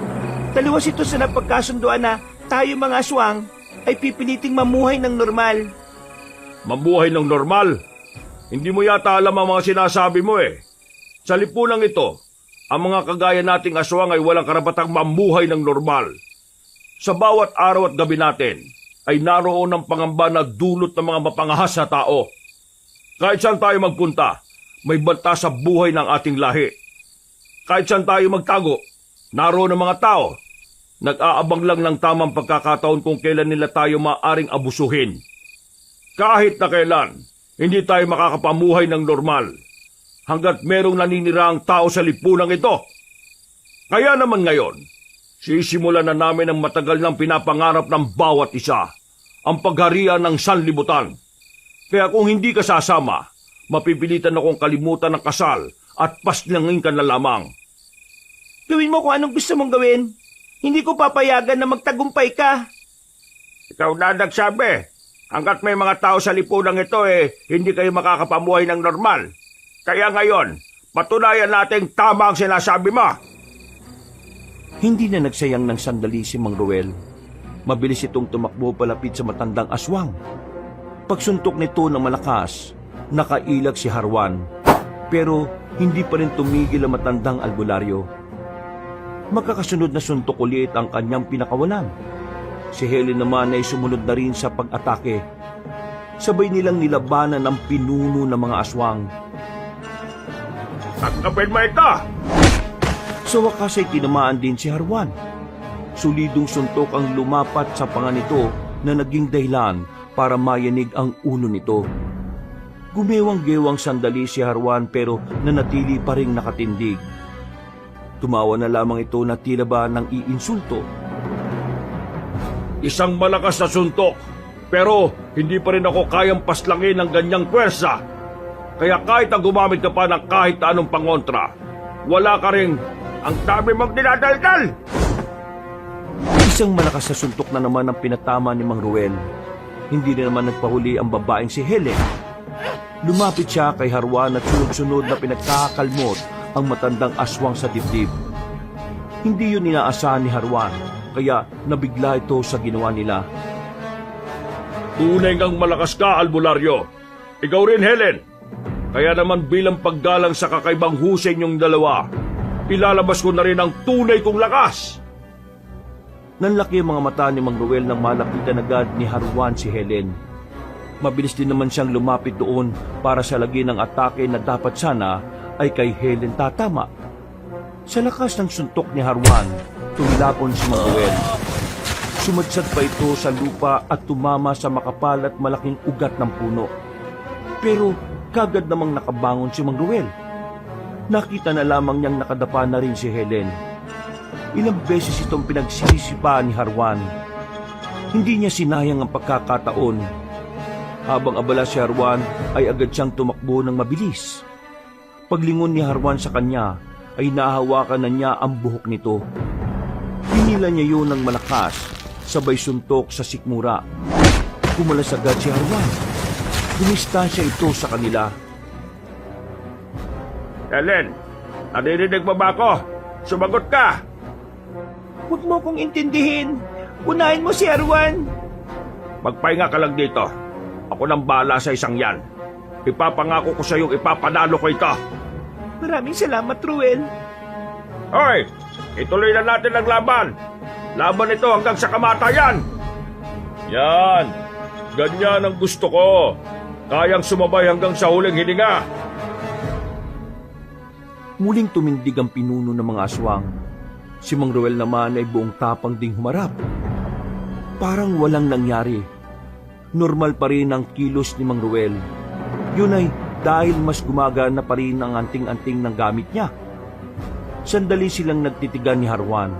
Taliwas ito sa napagkasunduan na tayo mga aswang ay pipiliting mamuhay ng normal. Mabuhay ng normal. Hindi mo yata alam ang mga sinasabi mo eh. Sa lipunang ito, ang mga kagaya nating aswang ay walang karapatang mamuhay ng normal. Sa bawat araw at gabi natin, ay naroon ang pangamba na dulot ng mga mapangahas na tao. Kahit saan tayo magpunta, may banta sa buhay ng ating lahi. Kahit saan tayo magtago, naroon ang mga tao. Nag-aabang lang ng tamang pagkakataon kung kailan nila tayo maaring abusuhin. Kahit na kailan, hindi tayo makakapamuhay ng normal hanggat merong naniniraang tao sa lipunang ito. Kaya naman ngayon, sisimulan na namin ang matagal ng pinapangarap ng bawat isa, ang pagharian ng sanlibutan. Kaya kung hindi ka sasama, mapipilitan akong kalimutan ng kasal at paslangin ka na lamang. Gawin mo kung anong gusto mong gawin. Hindi ko papayagan na magtagumpay ka. Ikaw na nagsabi, hanggat may mga tao sa lipunang ito hindi kayo makakapamuhay ng normal. Kaya ngayon, patunayan natin tama ang sinasabi mo. Hindi na nagsayang ng sandali si Mang Ruel. Mabilis itong tumakbo palapit sa matandang aswang. Pagsuntok nito ng malakas, nakailag si Harwan. Pero hindi pa rin tumigil ang matandang albularyo. Magkakasunod na suntok ulit ang kanyang pinakawalan. Si Helen naman ay sumunod na rin sa pag-atake. Sabay nilang nilabanan ang pinuno ng mga aswang. Tanggapin mo ito! Sa wakas ay tinamaan din si Harwan. Solidong suntok ang lumapat sa panga nito na naging dahilan para mayanig ang ulo nito. Gumewang-gewang sandali si Harwan pero nanatili pa ring nakatindig. Tumawa na lamang ito na tila ba ng iinsulto. Isang malakas na suntok, pero hindi pa rin ako kayang paslangin ng ganyang pwersa. Kaya kahit na gumamit ka pa ng kahit anong pangontra, wala ka rin ang dami mong dinadaldal! Isang malakas na suntok na naman ang pinatama ni Mang Ruel. Hindi na naman nagpahuli ang babaeng si Helen. Lumapit siya kay Harwan at sunod-sunod na pinagkakakalmot ang matandang aswang sa dibdib. Hindi yun inaasahan ni Harwan, kaya nabigla ito sa ginawa nila. Tunay kang malakas ka, albularyo. Ikaw rin, Helen. Kaya naman bilang paggalang sa kakaibang husay niyong dalawa, ilalabas ko na rin ang tunay kong lakas. Nanlaki ang mga mata ni Mang Ruel nang malapitan agad ni Harwan si Helen. Mabilis din naman siyang lumapit doon para salagin ang atake na dapat sana ay kay Helen tatama. Sa lakas ng suntok ni Harwan, tumilapon si Mang Ruel. Sumadsad pa ito sa lupa at tumama sa makapal at malaking ugat ng puno. Pero kagad namang nakabangon si Mang Ruel. Nakita na lamang niyang nakadapa na rin si Helen. Ilang beses itong pinagsisipa ni Harwan. Hindi niya sinayang ang pagkakataon. Habang abala si Harwan ay agad siyang tumakbo ng mabilis. Paglingon ni Harwan sa kanya ay nahawakan na niya ang buhok nito. Hinila niya yun ng malakas, sabay suntok sa sikmura. Kumalas agad si Harwan. Dumistansya ito sa kanila. Helen, naririnig mo ba ako? Sumagot ka! Huwag mo kong intindihin. Unahin mo si Harwan. Magpahinga ka lang dito. Ako nang bahala sa isang yan. Ipapangako ko sa iyong ipapanalo ko ito. Maraming salamat, Ruel. Hoy! ituloy na natin ang laban. Laban ito hanggang sa kamatayan. Yan! Ganyan ang gusto ko. Kayang sumabay hanggang sa huling hininga. Muling tumindig ang pinuno ng mga aswang. Si Mang Ruel naman ay buong tapang ding humarap. Parang walang nangyari. Normal pa rin ang kilos ni Mang Ruel. Yun ay dahil mas gumagana pa rin ang anting-anting ng gamit niya. Sandali silang nagtitigan ni Harwan.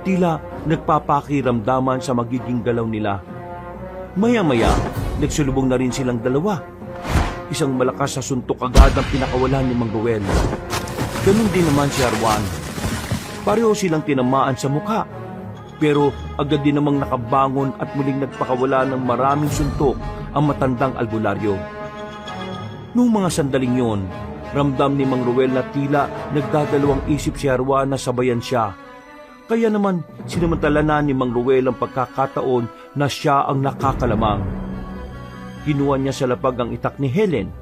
Tila nagpapakiramdaman sa magiging galaw nila. Maya-maya, nagsulubong na rin silang dalawa. Isang malakas na suntok agad ang pinakawalan ni Mang Ruel. Ganun din naman si Harwan. Pareho silang tinamaan sa mukha. Pero agad din namang nakabangon at muling nagpakawala ng maraming suntok ang matandang albularyo. Noong mga sandaling yon, ramdam ni Mang Ruel na tila nagdadalawang isip si Harwan na sabayan siya. Kaya naman sinamantala na ni Mang Ruel ang pagkakataon na siya ang nakakalamang. Kinuha niya sa lapag ang itak ni Helen.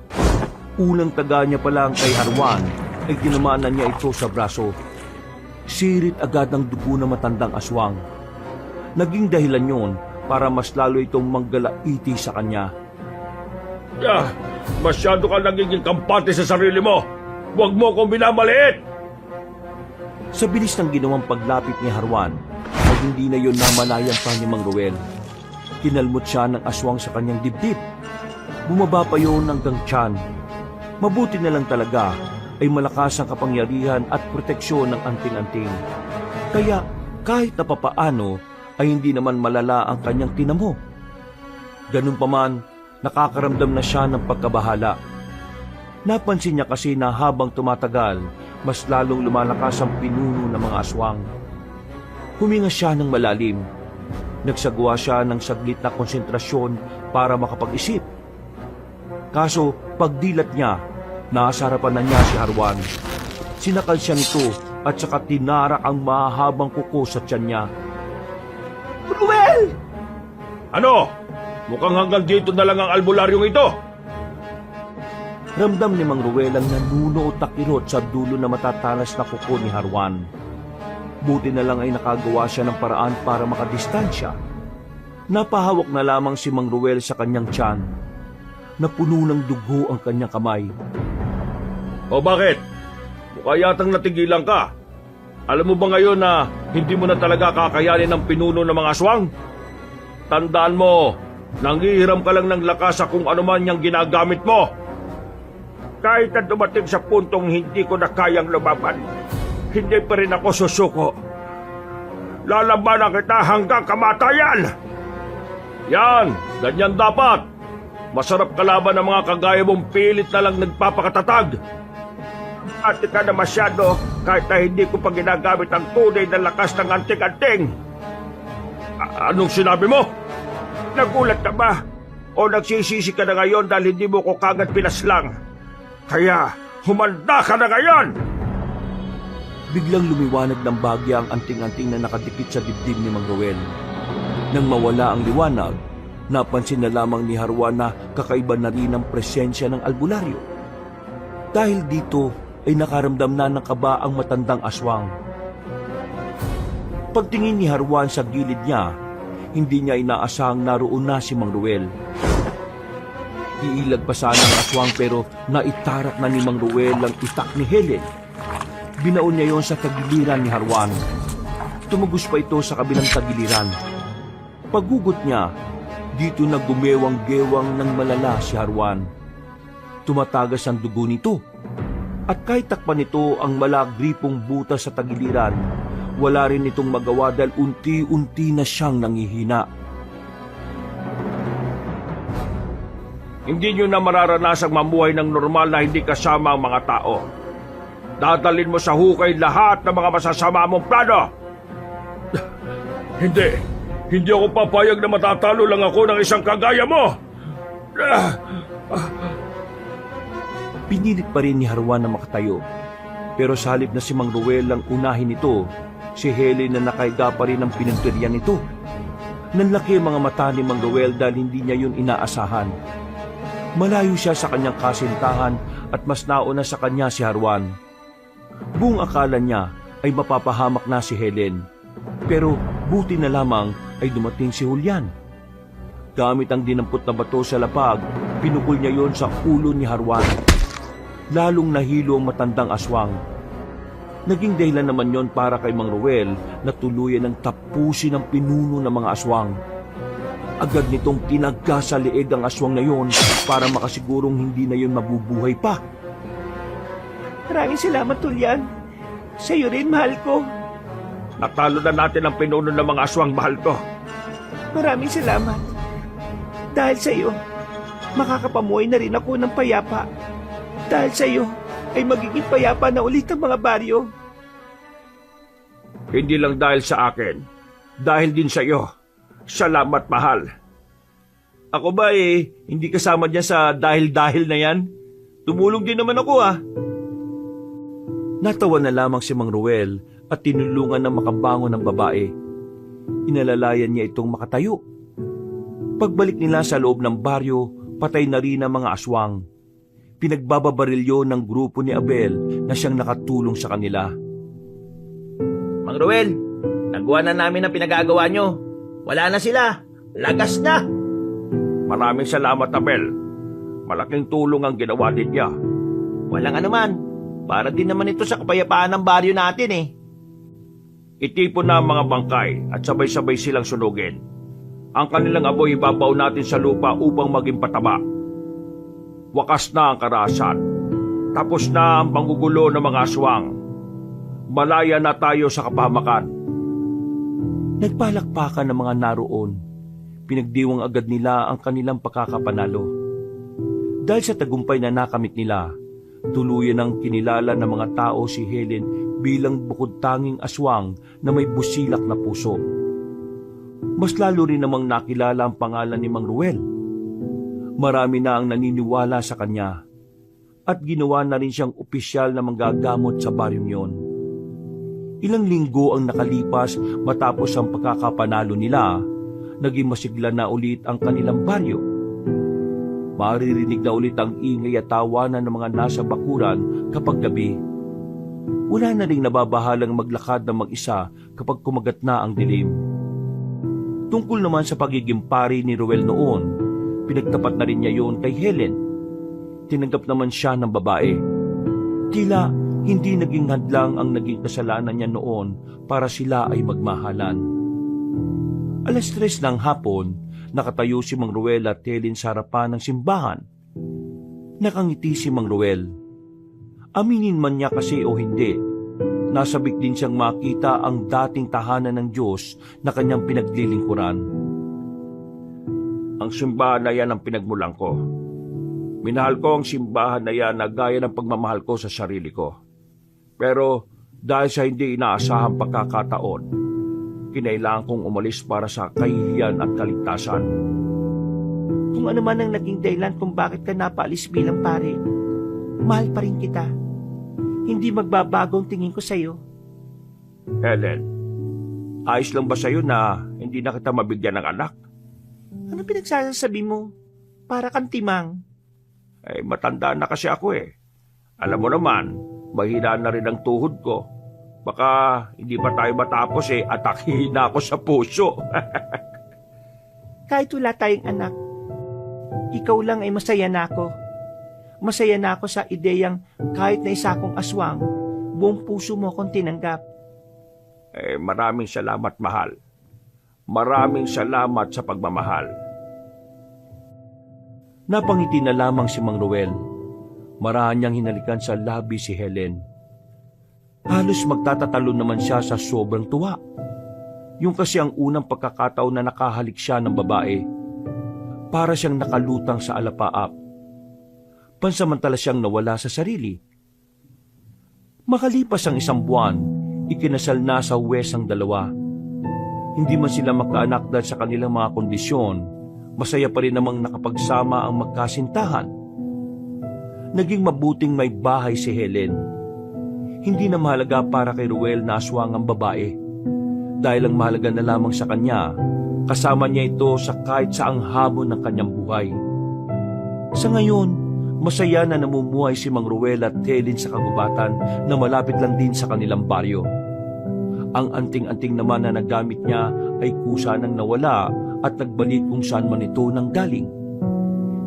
Unang taga niya pa lang kay Harwan ay tinamaan niya ito sa braso. Sirit agad ang dugo ng matandang aswang. Naging dahilan yon para mas lalo itong manggalaiti sa kanya. Masyado ka nagiging kampante sa sarili mo. Huwag mo akong binamaliit. Sa bilis ng ginawang paglapit ni Harwan, ay hindi na yon namalayan pa ni Mang Ruel. Kinalmot siya ng aswang sa kanyang dibdib. Bumaba pa yon hanggang tiyan. Mabuti na lang talaga ay malakas ang kapangyarihan at proteksyon ng anting-anting. Kaya kahit na papaano ay hindi naman malala ang kanyang tinamo. Ganun pa man, nakakaramdam na siya ng pagkabahala. Napansin niya kasi na habang tumatagal, mas lalong lumalakas ang pinuno ng mga aswang. Huminga siya ng malalim. Nagsagawa siya ng saglit na konsentrasyon para makapag-isip. Kaso pagdilat niya, nasa harapan na niya si Harwan. Sinakal siya nito at saka tinarak ang mahabang kuko sa tiyan niya. Ruel! Ano? Mukhang hanggang dito na lang ang albularyong ito. Ramdam ni Mang Ruel ang nanunuot na kirot sa dulo na matatalas na kuko ni Harwan. Buti na lang ay nakagawa siya ng paraan para makadistansya. Napahawak na lamang si Mang Ruel sa kanyang tiyan. Napuno ng dugo ang kanyang kamay. O bakit? Mukha yatang natigilan ka. Alam mo ba ngayon na hindi mo na talaga kakayanin ang pinuno ng mga aswang? Tandaan mo, nanghihiram ka lang ng lakas sa kung ano man yung ginagamit mo. Kahit na dumating sa puntong hindi ko na kayang lumaban, hindi pa rin ako susuko. Lalabanan kita hanggang kamatayan! Yan, ganyan dapat. Masarap kalaban ng mga kagaya mong pilit na lang nagpapakatatag. At ka na masyado kahit na hindi ko pa ginagamit ang tunay na lakas ng anting-anting. Anong sinabi mo? Nagulat ka ba? O nagsisisi ka na ngayon dahil hindi mo ko kagad pinaslang? Kaya humanda ka na ngayon! Biglang lumiwanag ng bagya ang anting-anting na nakadikit sa dibdib ni Mang Ruel. Nang mawala ang liwanag, napansin na lamang ni Harwan na kakaiba na rin ang presensya ng albularyo. Dahil dito ay nakaramdam na ng kaba ang matandang aswang. Pagtingin ni Harwan sa gilid niya, hindi niya inaasahang naroon na si Mang Ruel. Iilag pa sana ang aswang pero naitarak na ni Mang Ruel ang itak ni Helen. Binaon niya yon sa tagiliran ni Harwan. Tumugos pa ito sa kabilang tagiliran. Paggugot niya, dito na gumewang-gewang ng malala si Harwan. Tumatagas ang dugo nito. At kahit takpan nito ang malagripong butas sa tagiliran, wala rin itong magawa dahil unti-unti na siyang nangihina. Hindi nyo na mararanasang mamuhay ng normal na hindi kasama ang mga tao. Dadalin mo sa hukay lahat ng mga masasama mong plano. Hindi ako papayag na matatalo lang ako ng isang kagaya mo. Pinilit pa rin ni Harwan na makatayo. Pero sa halip na si Mang Ruel ang unahin nito, si Helen na nakahiga pa rin ang pinagtirian nito. Nanlaki ang mga mata ni Mang Ruel dahil hindi niya yun inaasahan. Malayo siya sa kanyang kasintahan at mas nauna sa kanya si Harwan. Buong akala niya ay mapapahamak na si Helen. Pero buti na lamang ay dumating si Julian. Gamit ang dinampot na bato sa lapag, pinukul niya yon sa ulo ni Harwan. Lalong nahilo ang matandang aswang. Naging dahilan naman yon para kay Mang Ruel na tuluyan ng tapusin ang pinuno ng mga aswang. Agad nitong tinagga sa leeg ang aswang na yon para makasigurong hindi na yon mabubuhay pa. Maraming salamat, Julian. Sa'yo rin, mahal ko. Natalo na natin ang pinuno ng mga aswang, mahal ko. Maraming salamat. Dahil sa'yo, makakapamuhay na rin ako ng payapa. Dahil sa'yo, ay magiging payapa na ulit ang mga baryo. Hindi lang dahil sa akin, dahil din sa iyo. Salamat, mahal. Ako ba hindi kasama dyan sa dahil-dahil na yan? Tumulong din naman ako Natawa na lamang si Mang Ruel at tinulungan na makabangon ng babae. Inalalayan niya itong makatayo. Pagbalik nila sa loob ng baryo, patay na rin ang mga aswang. Pinagbababarilyo ng grupo ni Abel na siyang nakatulong sa kanila. Mang Ruel, nagawa na namin ang pinagagawa nyo. Wala na sila. Lagas na. Maraming salamat, Abel. Malaking tulong ang ginawa niya. Walang anuman. Para din naman ito sa kapayapaan ng baryo natin Itipon na ang mga bangkay at sabay-sabay silang sunugin. Ang kanilang apoy ibabaw natin sa lupa upang maging pataba. Wakas na ang karahasan. Tapos na ang panggugulo ng mga aswang. Malaya na tayo sa kapahamakan. Nagpalakpakan ng mga naroon. Pinagdiwang agad nila ang kanilang pagkakapanalo. Dahil sa tagumpay na nakamit nila, tuluyan ang kinilala ng mga tao si Helen bilang bukod tanging aswang na may busilak na puso. Mas lalo rin namang nakilala ang pangalan ni Mang Ruel. Marami na ang naniniwala sa kanya at ginawa na rin siyang opisyal na manggagamot sa baryong yon. Ilang linggo ang nakalipas matapos ang pagkakapanalo nila, naging masigla na ulit ang kanilang baryo. Maririnig na ulit ang ingay at tawanan ng mga nasa bakuran kapag gabi. Wala na ring nababahalang maglakad ng mag-isa kapag kumagat na ang dilim. Tungkol naman sa pagiging pari ni Ruel noon, pinagtapat na rin niya yon kay Helen. Tinanggap naman siya ng babae. Tila hindi naging hadlang ang naging kasalanan niya noon para sila ay magmahalan. 3:00 ng hapon, nakatayo si Mang Ruel at Helen sa harapan ng simbahan. Nakangiti si Mang Ruel. Aminin man niya kasi o hindi, nasabik din siyang makita ang dating tahanan ng Diyos na kanyang pinaglilingkuran. Ang simbahan na yan ang pinagmulan ko. Minahal ko ang simbahan na yan na gaya ng pagmamahal ko sa sarili ko. Pero dahil sa hindi inaasahang pagkakataon, kinailangan kong umalis para sa kahihiyan at kaligtasan. Kung ano man ang naging dahilan kung bakit ka napaalis bilang pare, mahal pa rin kita. Hindi magbabago ang tingin ko sa'yo. Helen, ayos lang ba sa'yo na hindi na kita mabigyan ng anak? Ano pinagsasabi mo? Para kang timang. Matanda na kasi ako Alam mo naman, mahina na rin ang tuhod ko. Baka hindi pa tayo matapos atakihin na ako sa puso. Kahit wala tayong anak, ikaw lang ay masaya na ako. Masaya na ako sa ideyang kahit na isa kong aswang, buong puso mo akong tinanggap. Maraming salamat, mahal. Maraming salamat sa pagmamahal. Napangiti na lamang si Mang Ruel. Marahan niyang hinalikan sa labi si Helen. Halos magtatatalo naman siya sa sobrang tuwa. Yung kasi ang unang pagkakataon na nakahalik siya ng babae. Para siyang nakalutang sa alapaap. Pansamantala siyang nawala sa sarili. Makalipas ang 1 buwan, ikinasal na sa West ang dalawa. Hindi man sila magkaanak dahil sa kanilang mga kondisyon, masaya pa rin namang nakapagsama ang magkasintahan. Naging mabuting may bahay si Helen. Hindi na mahalaga para kay Ruel na aswang ang babae. Dahil ang mahalaga na lamang sa kanya, kasama niya ito sa kahit saang hamon ng kanyang buhay. Sa ngayon, masaya na namumuhay si Mang Ruel at Helen sa kagubatan na malapit lang din sa kanilang baryo. Ang anting-anting naman na nagamit niya ay kusa nang nawala at nagbalik kung saan man ito nanggaling.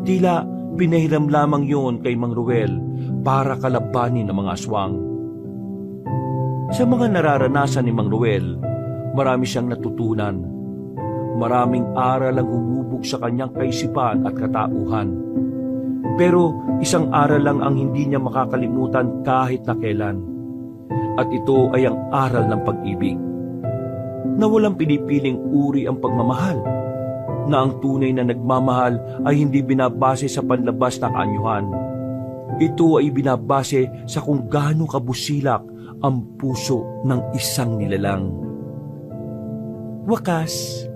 Tila pinahiram lamang yun kay Mang Ruel para kalabanin ng mga aswang. Sa mga nararanasan ni Mang Ruel, marami siyang natutunan. Maraming aral ang humubog sa kanyang kaisipan at katauhan. Pero isang aral lang ang hindi niya makakalimutan kahit na kailan. At ito ay ang aral ng pag-ibig. Na walang pinipiling uri ang pagmamahal. Na ang tunay na nagmamahal ay hindi binabase sa panlabas na kaanyuhan. Ito ay binabase sa kung gaano kabusilak ang puso ng isang nilalang. Wakas,